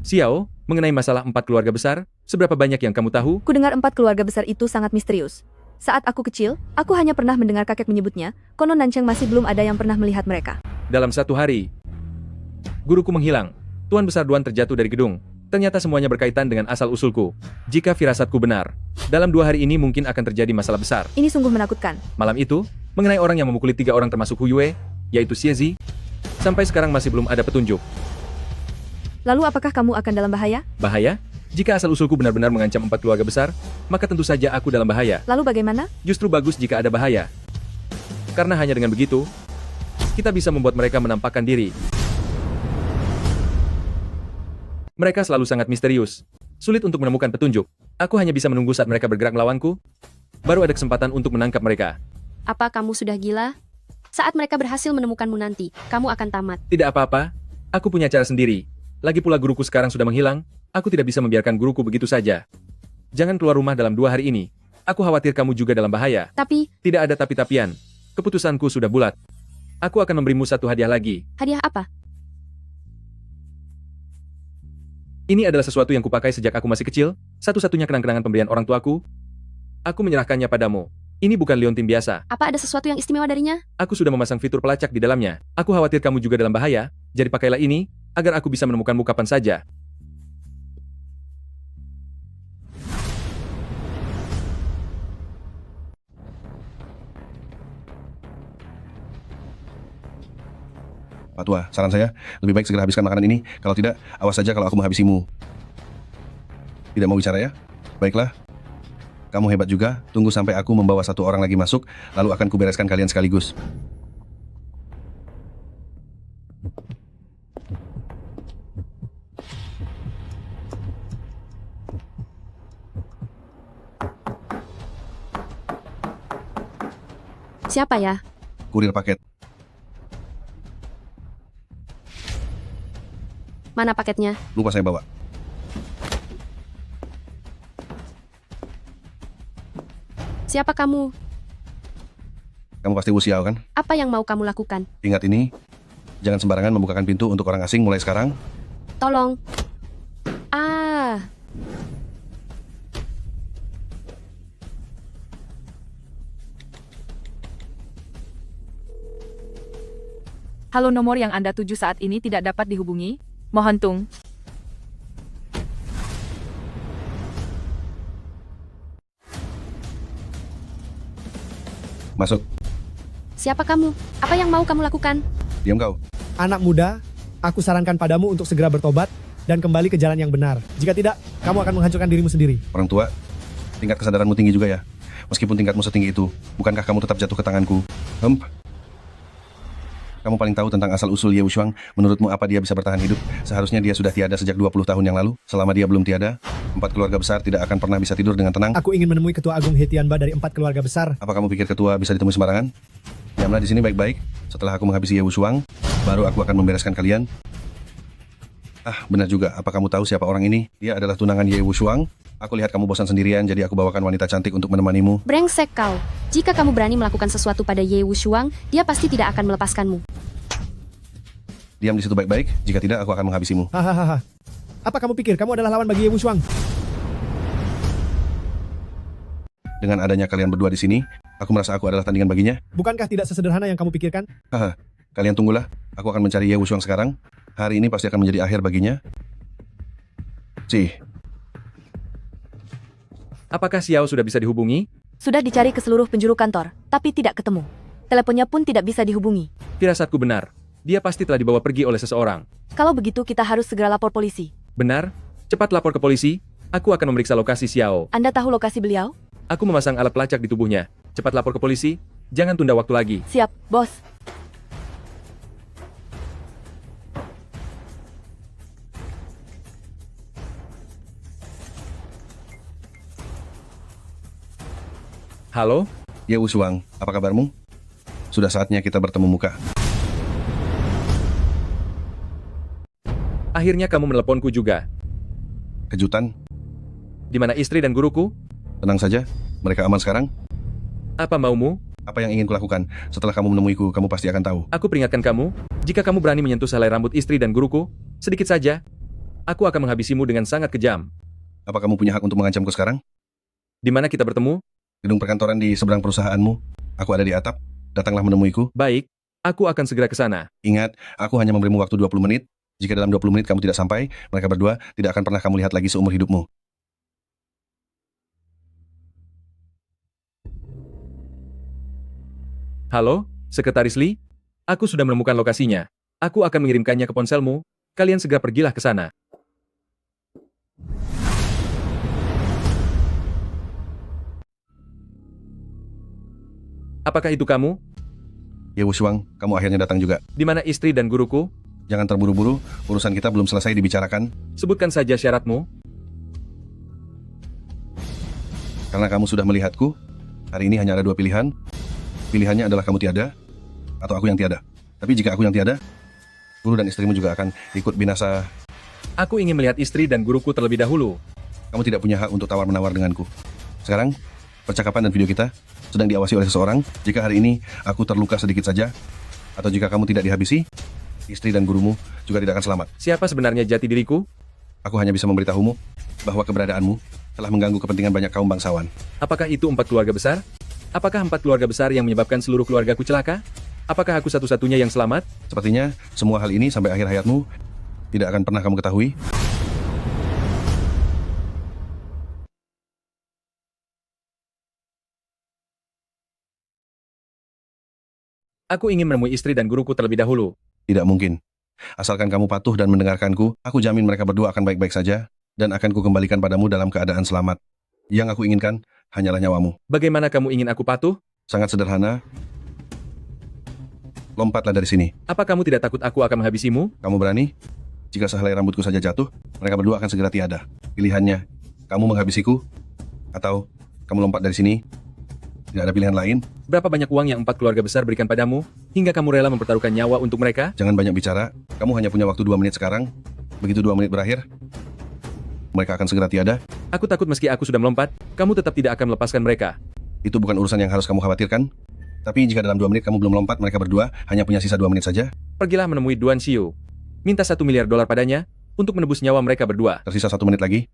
Xiao, mengenai masalah 4 keluarga besar, seberapa banyak yang kamu tahu? Kudengar 4 keluarga besar itu sangat misterius. Saat aku kecil, aku hanya pernah mendengar kakek menyebutnya, konon Nancheng masih belum ada yang pernah melihat mereka. Dalam 1 hari, guruku menghilang. Tuan Besar Duan terjatuh dari gedung. Ternyata semuanya berkaitan dengan asal-usulku. Jika firasatku benar, dalam 2 hari ini mungkin akan terjadi masalah besar. Ini sungguh menakutkan. Malam itu, mengenai orang yang memukuli 3 orang termasuk Hu Yue, yaitu Xie Zi, sampai sekarang masih belum ada petunjuk. Lalu apakah kamu akan dalam bahaya? Bahaya? Jika asal-usulku benar-benar mengancam 4 keluarga besar, maka tentu saja aku dalam bahaya. Lalu bagaimana? Justru bagus jika ada bahaya. Karena hanya dengan begitu, kita bisa membuat mereka menampakkan diri. Mereka selalu sangat misterius. Sulit untuk menemukan petunjuk. Aku hanya bisa menunggu saat mereka bergerak melawanku. Baru ada kesempatan untuk menangkap mereka. Apa kamu sudah gila? Saat mereka berhasil menemukanmu nanti, kamu akan tamat. Tidak apa-apa. Aku punya cara sendiri. Lagi pula guruku sekarang sudah menghilang. Aku tidak bisa membiarkan guruku begitu saja. Jangan keluar rumah dalam 2 hari ini. Aku khawatir kamu juga dalam bahaya. Tapi... Tidak ada tapi-tapian. Keputusanku sudah bulat. Aku akan memberimu 1 hadiah lagi. Hadiah apa? Ini adalah sesuatu yang kupakai sejak aku masih kecil. Satu-satunya kenang-kenangan pemberian orang tuaku. Aku menyerahkannya padamu. Ini bukan liontin biasa. Apa ada sesuatu yang istimewa darinya? Aku sudah memasang fitur pelacak di dalamnya. Aku khawatir kamu juga dalam bahaya. Jadi pakailah ini, agar aku bisa menemukanmu kapan saja. Pak Tua, saran saya, lebih baik segera habiskan makanan ini. Kalau tidak, awas saja kalau aku menghabisimu. Tidak mau bicara ya? Baiklah. Kamu hebat juga, tunggu sampai aku membawa 1 orang lagi masuk, lalu akan kubereskan kalian sekaligus. Siapa ya? Kurir paket. Mana paketnya? Lupa saya bawa. Siapa kamu? Kamu pasti Wu Xiao kan? Apa yang mau kamu lakukan? Ingat ini, jangan sembarangan membukakan pintu untuk orang asing mulai sekarang. Tolong. Ah. Halo, nomor yang Anda tuju saat ini tidak dapat dihubungi. Mohon tunggu. Masuk. Siapa kamu? Apa yang mau kamu lakukan? Diam kau. Anak muda, aku sarankan padamu untuk segera bertobat dan kembali ke jalan yang benar. Jika tidak, kamu akan menghancurkan dirimu sendiri. Orang tua, tingkat kesadaranmu tinggi juga ya. Meskipun tingkatmu setinggi itu, bukankah kamu tetap jatuh ke tanganku? Kamu paling tahu tentang asal-usul Ye Wushuang. Menurutmu apa dia bisa bertahan hidup? Seharusnya dia sudah tiada sejak 20 tahun yang lalu. Selama dia belum tiada, 4 keluarga besar tidak akan pernah bisa tidur dengan tenang. Aku ingin menemui Ketua Agung He Tianba dari 4 keluarga besar. Apa kamu pikir ketua bisa ditemui sembarangan? Diamlah di sini baik-baik. Setelah aku menghabisi Ye Wushuang, baru aku akan membereskan kalian. Ah, benar juga. Apa kamu tahu siapa orang ini? Dia adalah tunangan Ye Wushuang. Aku lihat kamu bosan sendirian, jadi aku bawakan wanita cantik untuk menemanimu. Brengsek kau. Jika kamu berani melakukan sesuatu pada Ye Wushuang, dia pasti tidak akan melepaskanmu. Diam di situ baik-baik. Jika tidak, aku akan menghabisimu. Hahaha. Apa kamu pikir kamu adalah lawan bagi Ye Wushuang? Dengan adanya kalian berdua di sini, aku merasa aku adalah tandingan baginya. Bukankah tidak sesederhana yang kamu pikirkan? Haha. Kalian tunggulah. Aku akan mencari Ye Wushuang sekarang. Hari ini pasti akan menjadi akhir baginya. Apakah Xiao sudah bisa dihubungi? Sudah dicari ke seluruh penjuru kantor, tapi tidak ketemu. Teleponnya pun tidak bisa dihubungi. Firasatku benar. Dia pasti telah dibawa pergi oleh seseorang. Kalau begitu kita harus segera lapor polisi. Benar? Cepat lapor ke polisi. Aku akan memeriksa lokasi Xiao. Anda tahu lokasi beliau? Aku memasang alat pelacak di tubuhnya. Cepat lapor ke polisi. Jangan tunda waktu lagi. Siap, bos. Halo? Ya Wushuang, apa kabarmu? Sudah saatnya kita bertemu muka. Akhirnya kamu meneleponku juga. Kejutan? Di mana istri dan guruku? Tenang saja, mereka aman sekarang. Apa maumu? Apa yang ingin kulakukan? Setelah kamu menemuiku, kamu pasti akan tahu. Aku peringatkan kamu, jika kamu berani menyentuh selai rambut istri dan guruku, sedikit saja, aku akan menghabisimu dengan sangat kejam. Apa kamu punya hak untuk mengancamku sekarang? Di mana kita bertemu? Gedung perkantoran di seberang perusahaanmu. Aku ada di atap. Datanglah menemuiku. Baik, aku akan segera ke sana. Ingat, aku hanya memberimu waktu 20 menit. Jika dalam 20 menit kamu tidak sampai, mereka berdua tidak akan pernah kamu lihat lagi seumur hidupmu. Halo, Sekretaris Lee? Aku sudah menemukan lokasinya. Aku akan mengirimkannya ke ponselmu. Kalian segera pergilah ke sana. Apakah itu kamu? Ya Wushuang, kamu akhirnya datang juga. Di mana istri dan guruku? Jangan terburu-buru, urusan kita belum selesai dibicarakan. Sebutkan saja syaratmu. Karena kamu sudah melihatku, hari ini hanya ada 2 pilihan. Pilihannya adalah kamu tiada, atau aku yang tiada. Tapi jika aku yang tiada, guru dan istrimu juga akan ikut binasa. Aku ingin melihat istri dan guruku terlebih dahulu. Kamu tidak punya hak untuk tawar-menawar denganku. Sekarang, percakapan dan video kita sedang diawasi oleh seseorang. Jika hari ini aku terluka sedikit saja, atau jika kamu tidak dihabisi, istri dan gurumu juga tidak akan selamat. Siapa sebenarnya jati diriku? Aku hanya bisa memberitahumu bahwa keberadaanmu telah mengganggu kepentingan banyak kaum bangsawan. Apakah itu 4 keluarga besar? Apakah 4 keluarga besar yang menyebabkan seluruh keluargaku celaka? Apakah aku satu-satunya yang selamat? Sepertinya semua hal ini sampai akhir hayatmu tidak akan pernah kamu ketahui. Aku ingin menemui istri dan guruku terlebih dahulu. Tidak mungkin. Asalkan kamu patuh dan mendengarkanku, aku jamin mereka berdua akan baik-baik saja, dan akan kukembalikan padamu dalam keadaan selamat. Yang aku inginkan hanyalah nyawamu. Bagaimana kamu ingin aku patuh? Sangat sederhana. Lompatlah dari sini. Apa kamu tidak takut aku akan menghabisimu? Kamu berani? Jika sehelai rambutku saja jatuh, mereka berdua akan segera tiada. Pilihannya, kamu menghabisiku, atau kamu lompat dari sini. Tidak ada pilihan lain. Berapa banyak uang yang 4 keluarga besar berikan padamu, hingga kamu rela mempertaruhkan nyawa untuk mereka? Jangan banyak bicara. Kamu hanya punya waktu 2 menit sekarang. Begitu 2 menit berakhir, mereka akan segera tiada. Aku takut meski aku sudah melompat, kamu tetap tidak akan melepaskan mereka. Itu bukan urusan yang harus kamu khawatirkan. Tapi jika dalam 2 menit kamu belum lompat, mereka berdua hanya punya sisa 2 menit saja. Pergilah menemui Duan Xiu. Minta $1 miliar padanya, untuk menebus nyawa mereka berdua. Tersisa 1 menit lagi.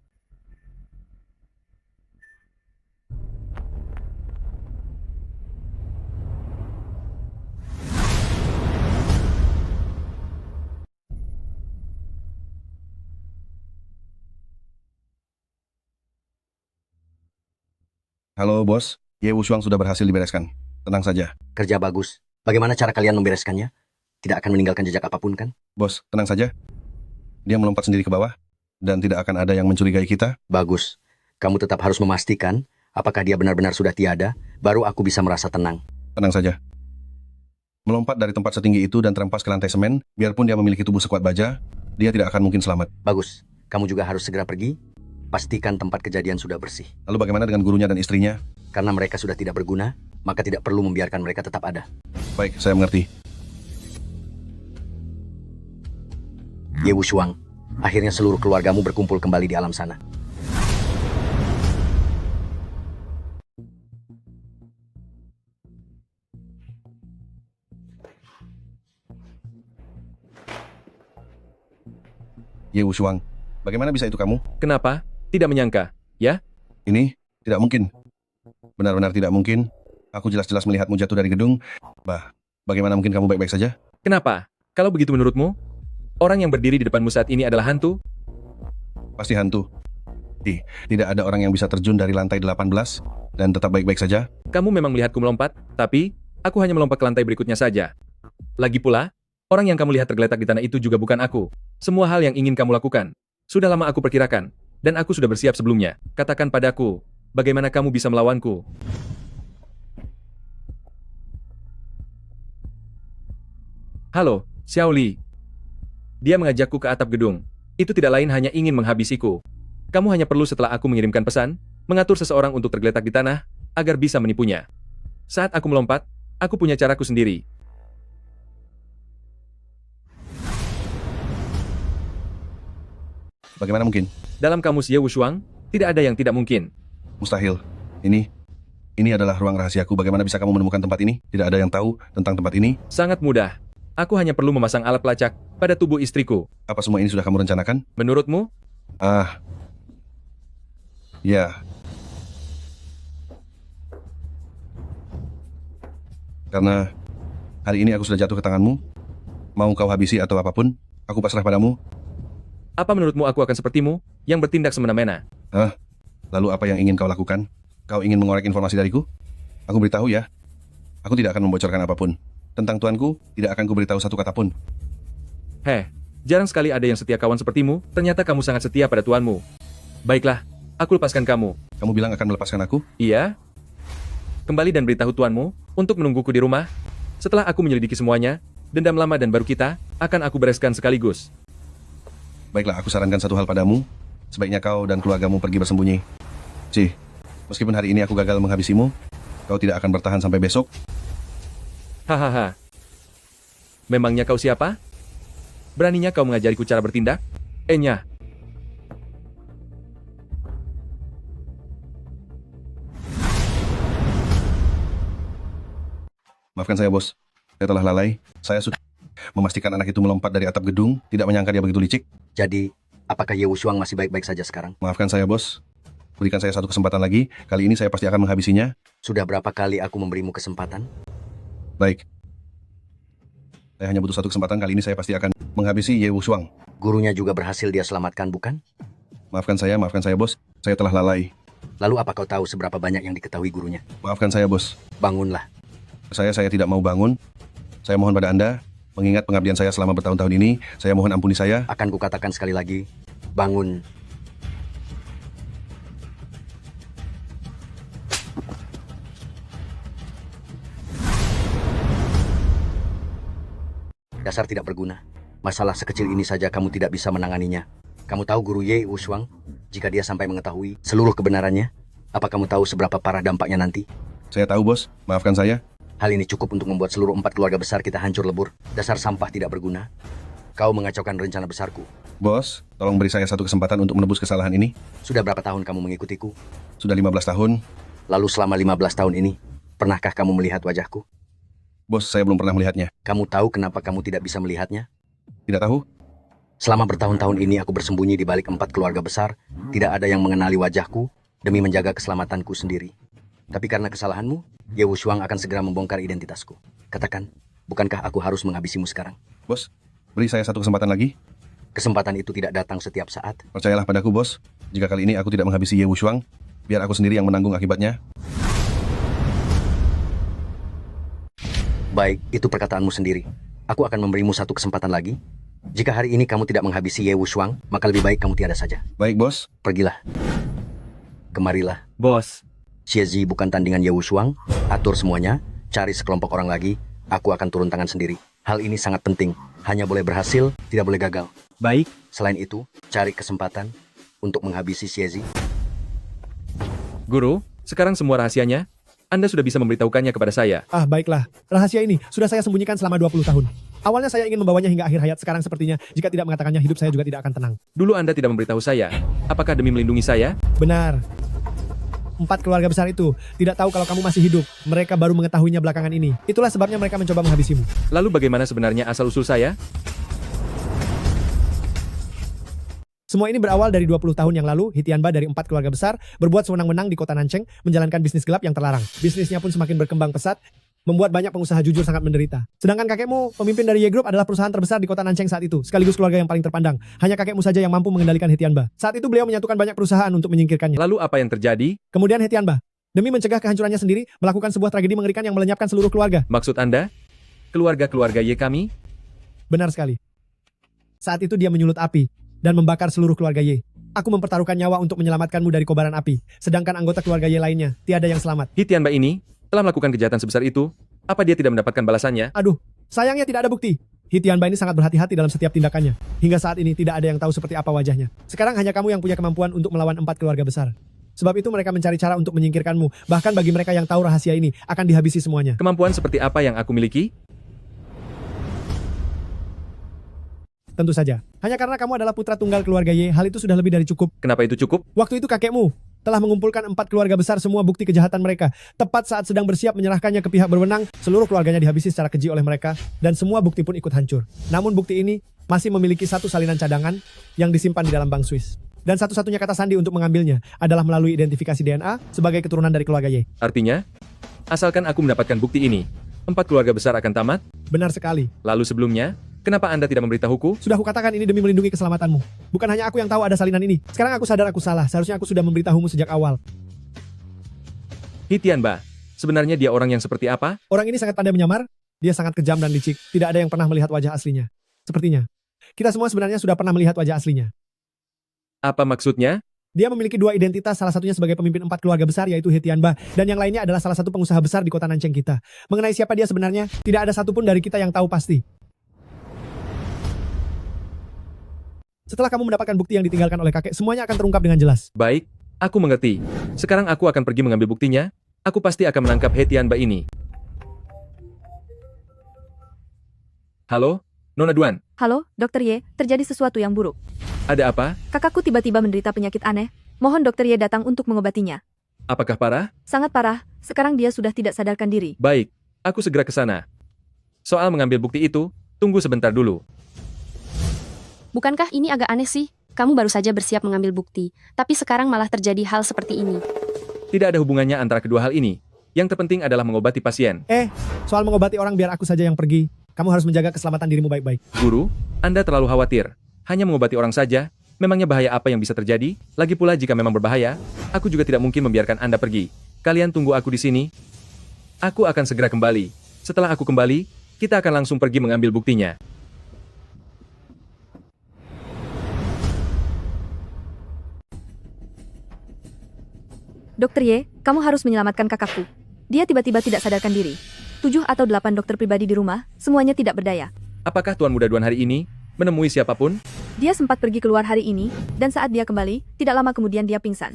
Halo bos, Ye Wushuang sudah berhasil dibereskan. Tenang saja. Kerja bagus. Bagaimana cara kalian membereskannya? Tidak akan meninggalkan jejak apapun kan? Bos, tenang saja. Dia melompat sendiri ke bawah, dan tidak akan ada yang mencurigai kita. Bagus. Kamu tetap harus memastikan apakah dia benar-benar sudah tiada, baru aku bisa merasa tenang. Tenang saja. Melompat dari tempat setinggi itu dan terempas ke lantai semen, biarpun dia memiliki tubuh sekuat baja, dia tidak akan mungkin selamat. Bagus. Kamu juga harus segera pergi. Pastikan tempat kejadian sudah bersih. Lalu bagaimana dengan gurunya dan istrinya? Karena mereka sudah tidak berguna, maka tidak perlu membiarkan mereka tetap ada. Baik, saya mengerti. Ye Wushuang, akhirnya seluruh keluargamu berkumpul kembali di alam sana. Ye Wushuang, bagaimana bisa itu kamu? Kenapa? Tidak menyangka, ya? Ini tidak mungkin. Benar-benar tidak mungkin. Aku jelas-jelas melihatmu jatuh dari gedung. Bagaimana mungkin kamu baik-baik saja? Kenapa? Kalau begitu menurutmu, orang yang berdiri di depanmu saat ini adalah hantu? Pasti hantu. Tidak ada orang yang bisa terjun dari lantai 18 dan tetap baik-baik saja. Kamu memang melihatku melompat, tapi aku hanya melompat ke lantai berikutnya saja. Lagi pula, orang yang kamu lihat tergeletak di tanah itu juga bukan aku. Semua hal yang ingin kamu lakukan, sudah lama aku perkirakan, dan aku sudah bersiap sebelumnya. Katakan padaku, bagaimana kamu bisa melawanku? Halo, Xiao Li. Dia mengajakku ke atap gedung. Itu tidak lain hanya ingin menghabisiku. Kamu hanya perlu setelah aku mengirimkan pesan, mengatur seseorang untuk tergeletak di tanah, agar bisa menipunya. Saat aku melompat, aku punya caraku sendiri. Bagaimana mungkin? Dalam kamus Ye Wushuang, tidak ada yang tidak mungkin. Mustahil. Ini adalah ruang rahasiaku. Bagaimana bisa kamu menemukan tempat ini? Tidak ada yang tahu tentang tempat ini. Sangat mudah. Aku hanya perlu memasang alat pelacak pada tubuh istriku. Apa semua ini sudah kamu rencanakan? Menurutmu? Ya. Karena hari ini aku sudah jatuh ke tanganmu. Mau kau habisi atau apapun, aku pasrah padamu. Apa menurutmu aku akan sepertimu, yang bertindak semena-mena? Lalu apa yang ingin kau lakukan? Kau ingin mengorek informasi dariku? Aku beritahu ya. Aku tidak akan membocorkan apapun. Tentang tuanku, tidak akan kuberitahu satu kata pun. Jarang sekali ada yang setia kawan sepertimu, ternyata kamu sangat setia pada tuanmu. Baiklah, aku lepaskan kamu. Kamu bilang akan melepaskan aku? Iya. Kembali dan beritahu tuanmu, untuk menungguku di rumah. Setelah aku menyelidiki semuanya, dendam lama dan baru kita, akan aku bereskan sekaligus. Baiklah, aku sarankan satu hal padamu. Sebaiknya kau dan keluargamu pergi bersembunyi. Meskipun hari ini aku gagal menghabisimu, kau tidak akan bertahan sampai besok. Hahaha. Memangnya kau siapa? Beraninya kau mengajariku cara bertindak? Enya. Maafkan saya, bos. Saya telah lalai. Saya sudah memastikan anak itu melompat dari atap gedung, tidak menyangka dia begitu licik. Jadi, apakah Ye Wushuang masih baik-baik saja sekarang? Maafkan saya, bos. Berikan saya satu kesempatan lagi. Kali ini saya pasti akan menghabisinya. Sudah berapa kali aku memberimu kesempatan? Baik. Saya hanya butuh satu kesempatan. Kali ini saya pasti akan menghabisi Ye Wushuang. Gurunya juga berhasil dia selamatkan, bukan? Maafkan saya, bos. Saya telah lalai. Lalu apa kau tahu seberapa banyak yang diketahui gurunya? Maafkan saya, bos. Bangunlah. Saya tidak mau bangun. Saya mohon pada Anda, mengingat pengabdian saya selama bertahun-tahun ini, saya mohon ampuni saya. Akan kukatakan sekali lagi, bangun. Dasar tidak berguna. Masalah sekecil ini saja kamu tidak bisa menanganinya. Kamu tahu guru Ye Wushuang? Jika dia sampai mengetahui seluruh kebenarannya, apa kamu tahu seberapa parah dampaknya nanti? Saya tahu, bos. Maafkan saya. Hal ini cukup untuk membuat seluruh 4 keluarga besar kita hancur lebur. Dasar sampah tidak berguna. Kau mengacaukan rencana besarku. Bos, tolong beri saya satu kesempatan untuk menebus kesalahan ini. Sudah berapa tahun kamu mengikutiku? Sudah 15 tahun. Lalu selama 15 tahun ini, pernahkah kamu melihat wajahku? Bos, saya belum pernah melihatnya. Kamu tahu kenapa kamu tidak bisa melihatnya? Tidak tahu. Selama bertahun-tahun ini aku bersembunyi di balik 4 keluarga besar, tidak ada yang mengenali wajahku demi menjaga keselamatanku sendiri. Tapi karena kesalahanmu, Ye Wushuang akan segera membongkar identitasku. Katakan, bukankah aku harus menghabisimu sekarang? Bos, beri saya satu kesempatan lagi. Kesempatan itu tidak datang setiap saat. Percayalah padaku, bos. Jika kali ini aku tidak menghabisi Ye Wushuang, biar aku sendiri yang menanggung akibatnya. Baik, itu perkataanmu sendiri. Aku akan memberimu satu kesempatan lagi. Jika hari ini kamu tidak menghabisi Ye Wushuang, maka lebih baik kamu tiada saja. Baik, bos. Pergilah. Kemarilah. Bos. Xie Zi bukan tandingan Ye Wushuang. Atur semuanya, cari sekelompok orang lagi. Aku akan turun tangan sendiri. Hal ini sangat penting. Hanya boleh berhasil, tidak boleh gagal. Baik. Selain itu, cari kesempatan untuk menghabisi Xie Zi. Guru, sekarang semua rahasianya, Anda sudah bisa memberitahukannya kepada saya. Baiklah. Rahasia ini sudah saya sembunyikan selama 20 tahun. Awalnya saya ingin membawanya hingga akhir hayat, sekarang sepertinya jika tidak mengatakannya hidup saya juga tidak akan tenang. Dulu Anda tidak memberitahu saya. Apakah demi melindungi saya? Benar. 4 keluarga besar itu tidak tahu kalau kamu masih hidup. Mereka baru mengetahuinya belakangan ini. Itulah sebabnya mereka mencoba menghabisimu. Lalu bagaimana sebenarnya asal-usul saya? Semua ini berawal dari 20 tahun yang lalu, Hitianba dari 4 keluarga besar berbuat sewenang-wenang di kota Nancheng, menjalankan bisnis gelap yang terlarang. Bisnisnya pun semakin berkembang pesat, membuat banyak pengusaha jujur sangat menderita. Sedangkan kakekmu, pemimpin dari Y Group adalah perusahaan terbesar di kota Nancheng saat itu, sekaligus keluarga yang paling terpandang. Hanya kakekmu saja yang mampu mengendalikan Hetianba. Saat itu beliau menyatukan banyak perusahaan untuk menyingkirkannya. Lalu apa yang terjadi? Kemudian Hetianba, demi mencegah kehancurannya sendiri, melakukan sebuah tragedi mengerikan yang melenyapkan seluruh keluarga. Maksud Anda? Keluarga-keluarga Y kami? Benar sekali. Saat itu dia menyulut api dan membakar seluruh keluarga Y. Aku mempertaruhkan nyawa untuk menyelamatkanmu dari kobaran api, sedangkan anggota keluarga Y lainnya, tiada yang selamat. Hitianba ini telah melakukan kejahatan sebesar itu. Apa dia tidak mendapatkan balasannya? Aduh, sayangnya tidak ada bukti. Hitianba ini sangat berhati-hati dalam setiap tindakannya. Hingga saat ini tidak ada yang tahu seperti apa wajahnya. Sekarang hanya kamu yang punya kemampuan untuk melawan 4 keluarga besar. Sebab itu mereka mencari cara untuk menyingkirkanmu. Bahkan bagi mereka yang tahu rahasia ini, akan dihabisi semuanya. Kemampuan seperti apa yang aku miliki? Tentu saja. Hanya karena kamu adalah putra tunggal keluarga Y, hal itu sudah lebih dari cukup. Kenapa itu cukup? Waktu itu kakekmu telah mengumpulkan 4 keluarga besar semua bukti kejahatan mereka. Tepat saat sedang bersiap menyerahkannya ke pihak berwenang, seluruh keluarganya dihabisi secara keji oleh mereka, dan semua bukti pun ikut hancur. Namun bukti ini masih memiliki satu salinan cadangan yang disimpan di dalam bank Swiss. Dan satu-satunya kata sandi untuk mengambilnya adalah melalui identifikasi DNA sebagai keturunan dari keluarga Y. Artinya, asalkan aku mendapatkan bukti ini, 4 keluarga besar akan tamat? Benar sekali. Lalu sebelumnya, kenapa Anda tidak memberitahuku? Sudah kukatakan ini demi melindungi keselamatanmu. Bukan hanya aku yang tahu ada salinan ini. Sekarang aku sadar aku salah. Seharusnya aku sudah memberitahumu sejak awal. Hitianba, sebenarnya dia orang yang seperti apa? Orang ini sangat pandai menyamar. Dia sangat kejam dan licik. Tidak ada yang pernah melihat wajah aslinya. Sepertinya, kita semua sebenarnya sudah pernah melihat wajah aslinya. Apa maksudnya? Dia memiliki 2 identitas, salah satunya sebagai pemimpin 4 keluarga besar yaitu Hetianba, dan yang lainnya adalah salah satu pengusaha besar di kota Nancheng kita. Mengenai siapa dia sebenarnya, tidak ada satupun dari kita yang tahu pasti. Setelah kamu mendapatkan bukti yang ditinggalkan oleh kakek, semuanya akan terungkap dengan jelas. Baik, aku mengerti. Sekarang aku akan pergi mengambil buktinya. Aku pasti akan menangkap Hetianba ini. Halo, Nona Duan. Halo, Dr. Ye, terjadi sesuatu yang buruk. Ada apa? Kakakku tiba-tiba menderita penyakit aneh. Mohon Dr. Ye datang untuk mengobatinya. Apakah parah? Sangat parah, sekarang dia sudah tidak sadarkan diri. Baik, aku segera ke sana. Soal mengambil bukti itu, tunggu sebentar dulu. Bukankah ini agak aneh sih? Kamu baru saja bersiap mengambil bukti, tapi sekarang malah terjadi hal seperti ini. Tidak ada hubungannya antara kedua hal ini. Yang terpenting adalah mengobati pasien. Soal mengobati orang biar aku saja yang pergi. Kamu harus menjaga keselamatan dirimu baik-baik. Guru, Anda terlalu khawatir. Hanya mengobati orang saja, memangnya bahaya apa yang bisa terjadi? Lagi pula jika memang berbahaya, aku juga tidak mungkin membiarkan Anda pergi. Kalian tunggu aku di sini. Aku akan segera kembali. Setelah aku kembali, kita akan langsung pergi mengambil buktinya. Dr. Ye, kamu harus menyelamatkan kakakku. Dia tiba-tiba tidak sadarkan diri. 7 atau 8 dokter pribadi di rumah, semuanya tidak berdaya. Apakah Tuan Muda Duan hari ini menemui siapapun? Dia sempat pergi keluar hari ini, dan saat dia kembali, tidak lama kemudian dia pingsan.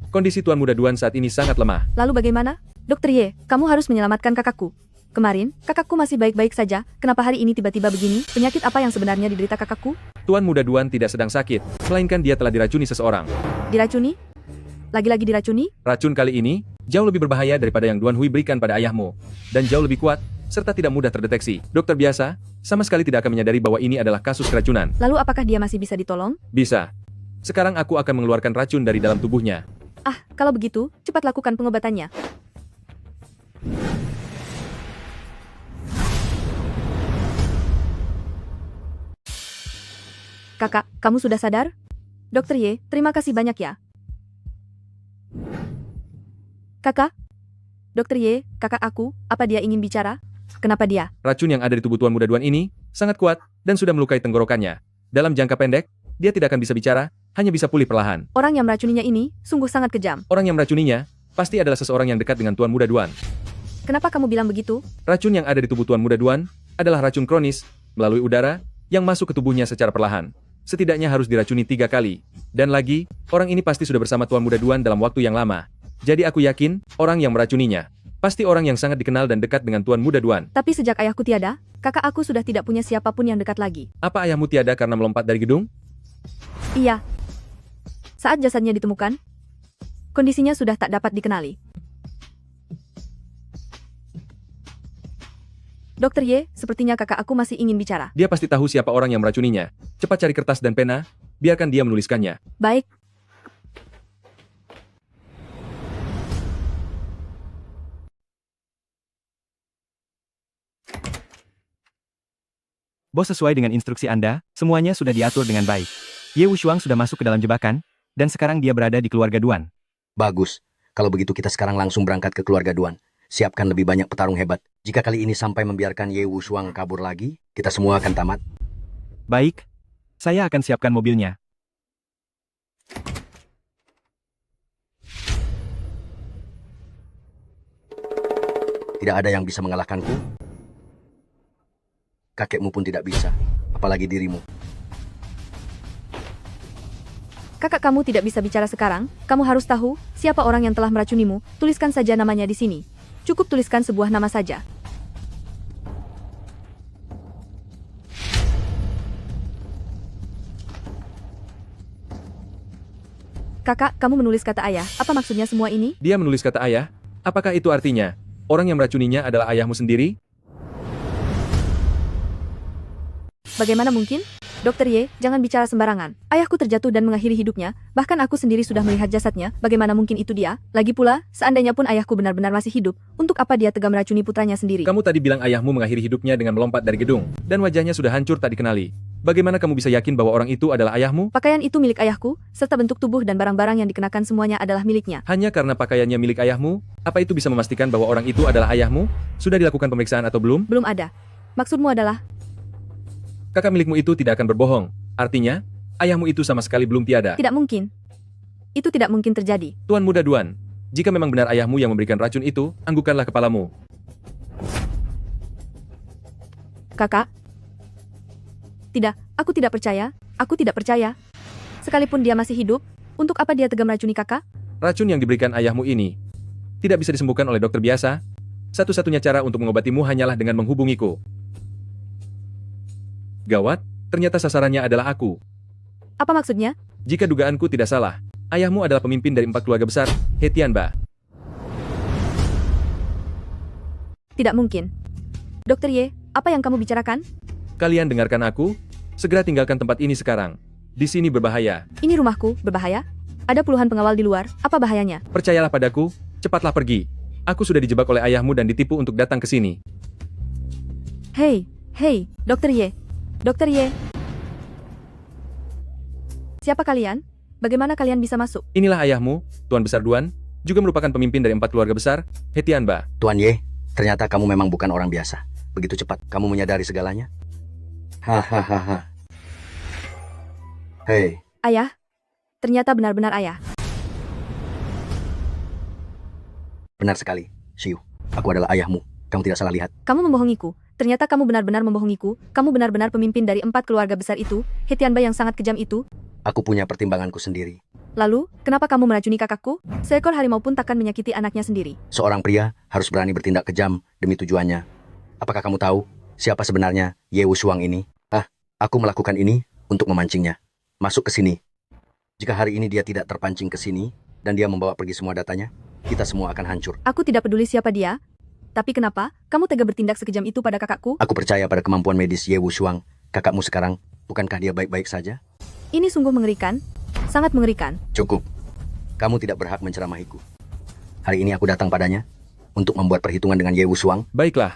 Kondisi Tuan Muda Duan saat ini sangat lemah. Lalu bagaimana? Dr. Ye, kamu harus menyelamatkan kakakku. Kemarin, kakakku masih baik-baik saja, kenapa hari ini tiba-tiba begini? Penyakit apa yang sebenarnya diderita kakakku? Tuan Muda Duan tidak sedang sakit, melainkan dia telah diracuni seseorang. Diracuni? Lagi-lagi diracuni? Racun kali ini jauh lebih berbahaya daripada yang Duan Hui berikan pada ayahmu, dan jauh lebih kuat, serta tidak mudah terdeteksi. Dokter biasa sama sekali tidak akan menyadari bahwa ini adalah kasus keracunan. Lalu apakah dia masih bisa ditolong? Bisa. Sekarang aku akan mengeluarkan racun dari dalam tubuhnya. Ah, kalau begitu, cepat lakukan pengobatannya. Kakak, kamu sudah sadar? Dr. Ye, terima kasih banyak ya. Kakak? Dr. Ye, kakak aku, apa dia ingin bicara? Kenapa dia? Racun yang ada di tubuh Tuan Muda Duan ini sangat kuat dan sudah melukai tenggorokannya. Dalam jangka pendek, dia tidak akan bisa bicara, hanya bisa pulih perlahan. Orang yang meracuninya ini sungguh sangat kejam. Orang yang meracuninya pasti adalah seseorang yang dekat dengan Tuan Muda Duan. Kenapa kamu bilang begitu? Racun yang ada di tubuh Tuan Muda Duan adalah racun kronis melalui udara yang masuk ke tubuhnya secara perlahan. Setidaknya harus diracuni 3 kali. Dan lagi, orang ini pasti sudah bersama Tuan Muda Duan dalam waktu yang lama. Jadi aku yakin, orang yang meracuninya pasti orang yang sangat dikenal dan dekat dengan Tuan Muda Duan. Tapi sejak ayahku tiada, kakak aku sudah tidak punya siapapun yang dekat lagi. Apa ayahmu tiada karena melompat dari gedung? Iya. Saat jasadnya ditemukan, kondisinya sudah tak dapat dikenali. Dr. Ye, sepertinya kakak aku masih ingin bicara. Dia pasti tahu siapa orang yang meracuninya. Cepat cari kertas dan pena, biarkan dia menuliskannya. Baik. Bos, sesuai dengan instruksi Anda, semuanya sudah diatur dengan baik. Ye Wushuang sudah masuk ke dalam jebakan, dan sekarang dia berada di keluarga Duan. Bagus. Kalau begitu kita sekarang langsung berangkat ke keluarga Duan. Siapkan lebih banyak petarung hebat. Jika kali ini sampai membiarkan Ye Wushuang kabur lagi, kita semua akan tamat. Baik, saya akan siapkan mobilnya. Tidak ada yang bisa mengalahkanku. Kakekmu pun tidak bisa, apalagi dirimu. Kakak kamu tidak bisa bicara sekarang, kamu harus tahu siapa orang yang telah meracunimu, tuliskan saja namanya di sini. Cukup tuliskan sebuah nama saja. Kakak, kamu menulis kata ayah, apa maksudnya semua ini? Dia menulis kata ayah, apakah itu artinya orang yang meracuninya adalah ayahmu sendiri? Bagaimana mungkin? Dokter Ye, jangan bicara sembarangan. Ayahku terjatuh dan mengakhiri hidupnya, bahkan aku sendiri sudah melihat jasadnya, bagaimana mungkin itu dia? Lagi pula, seandainya pun ayahku benar-benar masih hidup, untuk apa dia tega meracuni putranya sendiri? Kamu tadi bilang ayahmu mengakhiri hidupnya dengan melompat dari gedung, dan wajahnya sudah hancur tak dikenali. Bagaimana kamu bisa yakin bahwa orang itu adalah ayahmu? Pakaian itu milik ayahku, serta bentuk tubuh dan barang-barang yang dikenakan semuanya adalah miliknya. Hanya karena pakaiannya milik ayahmu, apa itu bisa memastikan bahwa orang itu adalah ayahmu? Sudah dilakukan pemeriksaan atau belum? Belum ada. Maksudmu adalah? Kakak milikmu itu tidak akan berbohong. Artinya, ayahmu itu sama sekali belum tiada. Tidak mungkin. Itu tidak mungkin terjadi. Tuan Muda Duan, jika memang benar ayahmu yang memberikan racun itu, anggukkanlah kepalamu. Kakak? Tidak, aku tidak percaya. Aku tidak percaya. Sekalipun dia masih hidup, untuk apa dia tega meracuni kakak? Racun yang diberikan ayahmu ini tidak bisa disembuhkan oleh dokter biasa. Satu-satunya cara untuk mengobatimu hanyalah dengan menghubungiku. Gawat, ternyata sasarannya adalah aku. Apa maksudnya? Jika dugaanku tidak salah, ayahmu adalah pemimpin dari 4 keluarga besar, He Tianba. Tidak mungkin. Dokter Ye, apa yang kamu bicarakan? Kalian dengarkan aku, segera tinggalkan tempat ini sekarang. Di sini berbahaya. Ini rumahku, berbahaya? Ada puluhan pengawal di luar, apa bahayanya? Percayalah padaku, cepatlah pergi. Aku sudah dijebak oleh ayahmu dan ditipu untuk datang ke sini. Hei, Dokter Ye. Dokter Ye. Siapa kalian? Bagaimana kalian bisa masuk? Inilah ayahmu, Tuan Besar Duan, juga merupakan pemimpin dari 4 keluarga besar, He Tianba. Tuan Ye, ternyata kamu memang bukan orang biasa. Begitu cepat kamu menyadari segalanya. Hahaha. Hei. Ayah, ternyata benar-benar ayah. Benar sekali, Xiu. Aku adalah ayahmu. Kamu tidak salah lihat. Kamu membohongiku. Ternyata kamu benar-benar membohongiku. Kamu benar-benar pemimpin dari 4 keluarga besar itu, He Tianba yang sangat kejam itu. Aku punya pertimbanganku sendiri. Lalu, kenapa kamu meracuni kakakku? Seekor harimau pun takkan menyakiti anaknya sendiri. Seorang pria harus berani bertindak kejam demi tujuannya. Apakah kamu tahu siapa sebenarnya Ye Wushuang ini? Aku melakukan ini untuk memancingnya. Masuk ke sini. Jika hari ini dia tidak terpancing ke sini, dan dia membawa pergi semua datanya, kita semua akan hancur. Aku tidak peduli siapa dia. Tapi kenapa kamu tega bertindak sekejam itu pada kakakku? Aku percaya pada kemampuan medis Ye Wushuang. Kakakmu sekarang, bukankah dia baik-baik saja? Ini sungguh mengerikan. Sangat mengerikan. Cukup. Kamu tidak berhak menceramahiku. Hari ini aku datang padanya untuk membuat perhitungan dengan Ye Wushuang. Baiklah.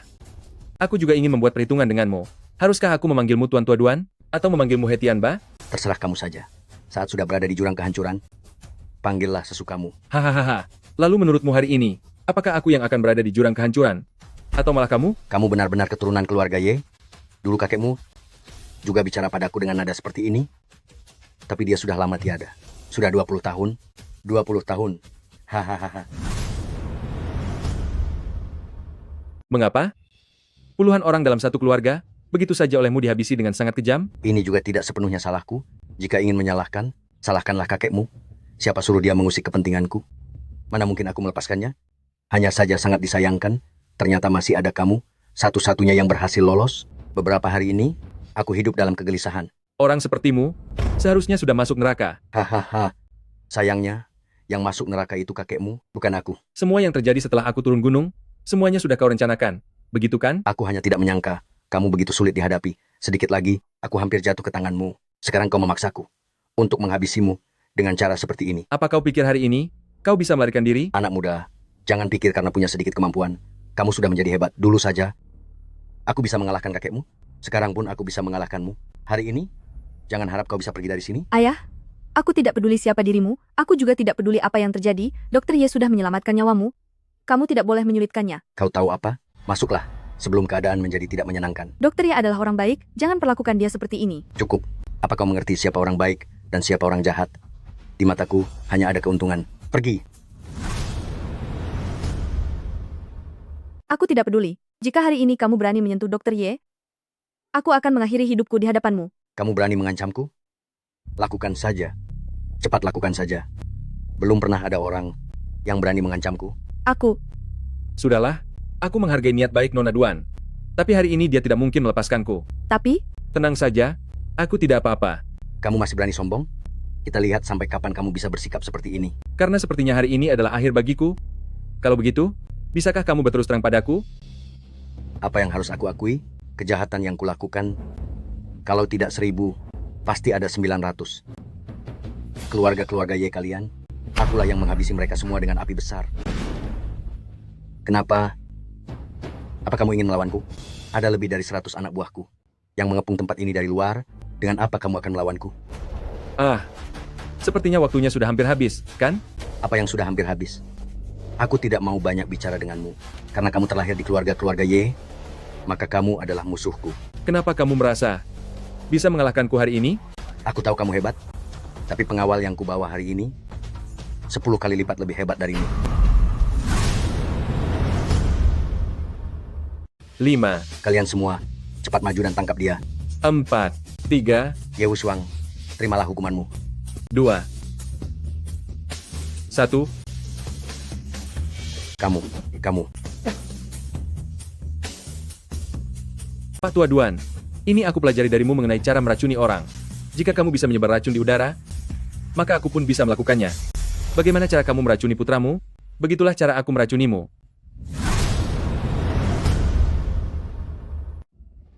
Aku juga ingin membuat perhitungan denganmu. Haruskah aku memanggilmu Tuan Tua Duan? Atau memanggilmu He Tianba? Terserah kamu saja. Saat sudah berada di jurang kehancuran, panggillah sesukamu. Hahaha. Lalu menurutmu hari ini, apakah aku yang akan berada di jurang kehancuran? Atau malah kamu? Kamu benar-benar keturunan keluarga Ye? Dulu kakekmu juga bicara padaku dengan nada seperti ini? Tapi dia sudah lama tiada. Sudah 20 tahun. 20 tahun. Hahaha. Mengapa? Puluhan orang dalam satu keluarga, begitu saja olehmu dihabisi dengan sangat kejam? Ini juga tidak sepenuhnya salahku. Jika ingin menyalahkan, salahkanlah kakekmu. Siapa suruh dia mengusik kepentinganku? Mana mungkin aku melepaskannya? Hanya saja sangat disayangkan, ternyata masih ada kamu, satu-satunya yang berhasil lolos. Beberapa hari ini, aku hidup dalam kegelisahan. Orang sepertimu, seharusnya sudah masuk neraka. Hahaha. Sayangnya, yang masuk neraka itu kakekmu, bukan aku. Semua yang terjadi setelah aku turun gunung, semuanya sudah kau rencanakan. Begitu kan? Aku hanya tidak menyangka, kamu begitu sulit dihadapi. Sedikit lagi, aku hampir jatuh ke tanganmu. Sekarang kau memaksaku untuk menghabisimu dengan cara seperti ini. Apa kau pikir hari ini, kau bisa melarikan diri? Anak muda, jangan pikir karena punya sedikit kemampuan, kamu sudah menjadi hebat. Dulu saja, aku bisa mengalahkan kakekmu. Sekarang pun aku bisa mengalahkanmu. Hari ini, jangan harap kau bisa pergi dari sini. Ayah, aku tidak peduli siapa dirimu, aku juga tidak peduli apa yang terjadi, Dr. Ye sudah menyelamatkan nyawamu. Kamu tidak boleh menyulitkannya. Kau tahu apa? Masuklah, sebelum keadaan menjadi tidak menyenangkan. Dr. Ye adalah orang baik, jangan perlakukan dia seperti ini. Cukup. Apa kau mengerti siapa orang baik dan siapa orang jahat? Di mataku, hanya ada keuntungan. Pergi. Aku tidak peduli. Jika hari ini kamu berani menyentuh Dr. Ye, aku akan mengakhiri hidupku di hadapanmu. Kamu berani mengancamku? Lakukan saja. Cepat lakukan saja. Belum pernah ada orang yang berani mengancamku. Sudahlah, aku menghargai niat baik Nona Duan. Tapi hari ini dia tidak mungkin melepaskanku. Tapi? Tenang saja, aku tidak apa-apa. Kamu masih berani sombong? Kita lihat sampai kapan kamu bisa bersikap seperti ini. Karena sepertinya hari ini adalah akhir bagiku. Kalau begitu, bisakah kamu berterus terang padaku? Apa yang harus aku akui? Kejahatan yang kulakukan. Kalau tidak 1000, pasti ada 900. Keluarga-keluarga Ye kalian, akulah yang menghabisi mereka semua dengan api besar. Kenapa? Apa kamu ingin melawanku? Ada lebih dari 100 anak buahku yang mengepung tempat ini dari luar. Dengan apa kamu akan melawanku? Sepertinya waktunya sudah hampir habis, kan? Apa yang sudah hampir habis? Aku tidak mau banyak bicara denganmu. Karena kamu terlahir di keluarga-keluarga Ye, maka kamu adalah musuhku. Kenapa kamu merasa bisa mengalahkanku hari ini? Aku tahu kamu hebat, tapi pengawal yang kubawa hari ini 10 kali lipat lebih hebat darimu. 5. Kalian semua, cepat maju dan tangkap dia. 4, 3, Ye Wushuang, terimalah hukumanmu. 2, 1. Kamu. Pak Tua Duan, ini aku pelajari darimu mengenai cara meracuni orang. Jika kamu bisa menyebar racun di udara, maka aku pun bisa melakukannya. Bagaimana cara kamu meracuni putramu? Begitulah cara aku meracunimu.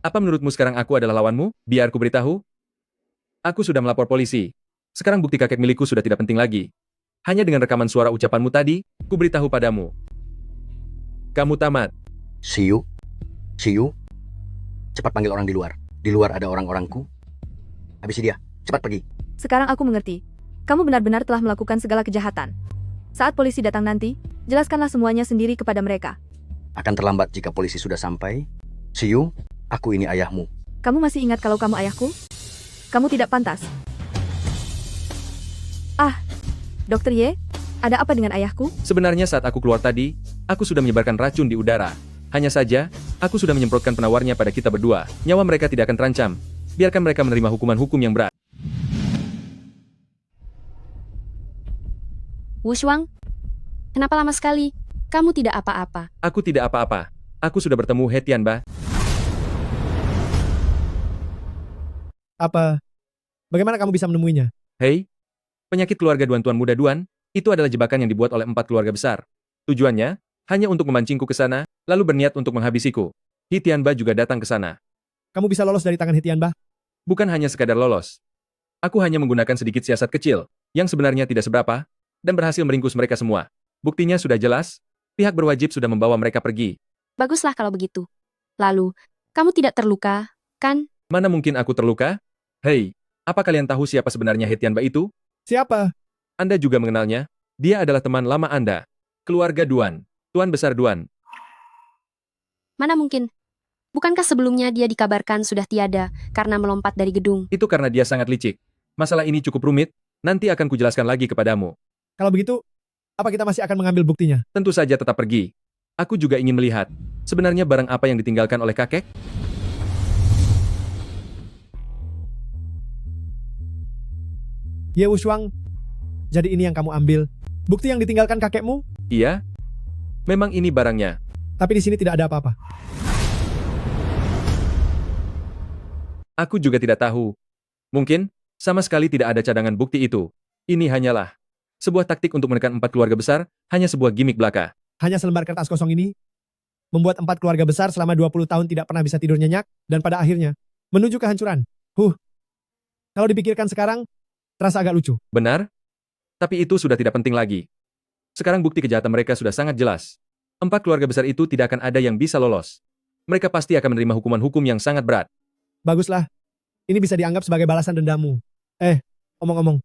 Apa menurutmu sekarang aku adalah lawanmu? Biar ku beritahu. Aku sudah melapor polisi. Sekarang bukti kakek milikku sudah tidak penting lagi. Hanya dengan rekaman suara ucapanmu tadi, ku beritahu padamu. Kamu tamat. Siu. Cepat panggil orang di luar. Di luar ada orang-orangku. Habisi dia. Cepat pergi. Sekarang aku mengerti. Kamu benar-benar telah melakukan segala kejahatan. Saat polisi datang nanti, jelaskanlah semuanya sendiri kepada mereka. Akan terlambat jika polisi sudah sampai. Siu, aku ini ayahmu. Kamu masih ingat kalau kamu ayahku? Kamu tidak pantas. Dr. Ye, ada apa dengan ayahku? Sebenarnya saat aku keluar tadi, aku sudah menyebarkan racun di udara. Hanya saja, aku sudah menyemprotkan penawarnya pada kita berdua. Nyawa mereka tidak akan terancam. Biarkan mereka menerima hukuman-hukum yang berat. Wushuang, kenapa lama sekali? Kamu tidak apa-apa. Aku tidak apa-apa. Aku sudah bertemu He Tianba. Bagaimana kamu bisa menemuinya? Hei, penyakit keluarga Tuan Muda Duan, itu adalah jebakan yang dibuat oleh 4 keluarga besar. Tujuannya, hanya untuk memancingku ke sana, lalu berniat untuk menghabisiku. He Tianba juga datang ke sana. Kamu bisa lolos dari tangan Hitianba? Bukan hanya sekadar lolos. Aku hanya menggunakan sedikit siasat kecil, yang sebenarnya tidak seberapa, dan berhasil meringkus mereka semua. Buktinya sudah jelas, pihak berwajib sudah membawa mereka pergi. Baguslah kalau begitu. Lalu, kamu tidak terluka, kan? Mana mungkin aku terluka? Hei, apa kalian tahu siapa sebenarnya He Tianba itu? Siapa? Anda juga mengenalnya? Dia adalah teman lama Anda. Keluarga Duan. Tuan Besar Duan. Mana mungkin? Bukankah sebelumnya dia dikabarkan sudah tiada karena melompat dari gedung? Itu karena dia sangat licik. Masalah ini cukup rumit, nanti akan kujelaskan lagi kepadamu. Kalau begitu, apa kita masih akan mengambil buktinya? Tentu saja tetap pergi. Aku juga ingin melihat, sebenarnya barang apa yang ditinggalkan oleh kakek? Ye Wushuang, jadi ini yang kamu ambil. Bukti yang ditinggalkan kakekmu? Iya. Memang ini barangnya. Tapi di sini tidak ada apa-apa. Aku juga tidak tahu. Mungkin, sama sekali tidak ada cadangan bukti itu. Ini hanyalah sebuah taktik untuk menekan 4 keluarga besar, hanya sebuah gimmick belaka. Hanya selembar kertas kosong ini, membuat 4 keluarga besar selama 20 tahun tidak pernah bisa tidur nyenyak, dan pada akhirnya, menuju kehancuran. Kalau dipikirkan sekarang, Terasa agak lucu. Benar? Tapi itu sudah tidak penting lagi. Sekarang bukti kejahatan mereka sudah sangat jelas. 4 keluarga besar itu tidak akan ada yang bisa lolos. Mereka pasti akan menerima hukuman hukum yang sangat berat. Baguslah. Ini bisa dianggap sebagai balasan dendammu. Omong-omong.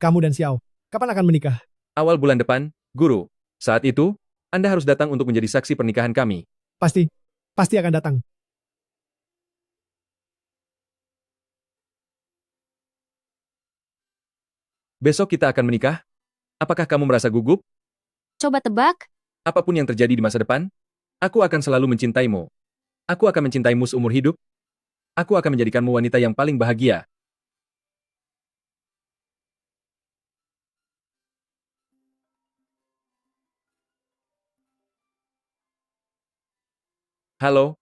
Kamu dan Xiao, kapan akan menikah? Awal bulan depan, Guru. Saat itu, Anda harus datang untuk menjadi saksi pernikahan kami. Pasti akan datang. Besok kita akan menikah? Apakah kamu merasa gugup? Coba tebak. Apapun yang terjadi di masa depan, aku akan selalu mencintaimu. Aku akan mencintaimu seumur hidup. Aku akan menjadikanmu wanita yang paling bahagia. Halo,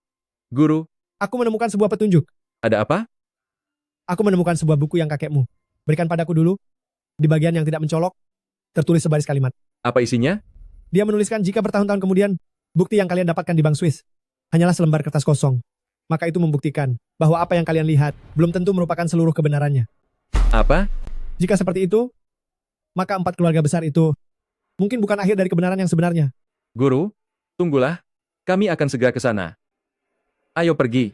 Guru. Aku menemukan sebuah petunjuk. Ada apa? Aku menemukan sebuah buku yang kakekmu berikan padaku dulu. Di bagian yang tidak mencolok, tertulis sebaris kalimat. Apa isinya? Dia menuliskan jika bertahun-tahun kemudian, bukti yang kalian dapatkan di bank Swiss hanyalah selembar kertas kosong. Maka itu membuktikan bahwa apa yang kalian lihat belum tentu merupakan seluruh kebenarannya. Apa? Jika seperti itu, maka 4 keluarga besar itu mungkin bukan akhir dari kebenaran yang sebenarnya. Guru, tunggulah. Kami akan segera ke sana. Ayo pergi.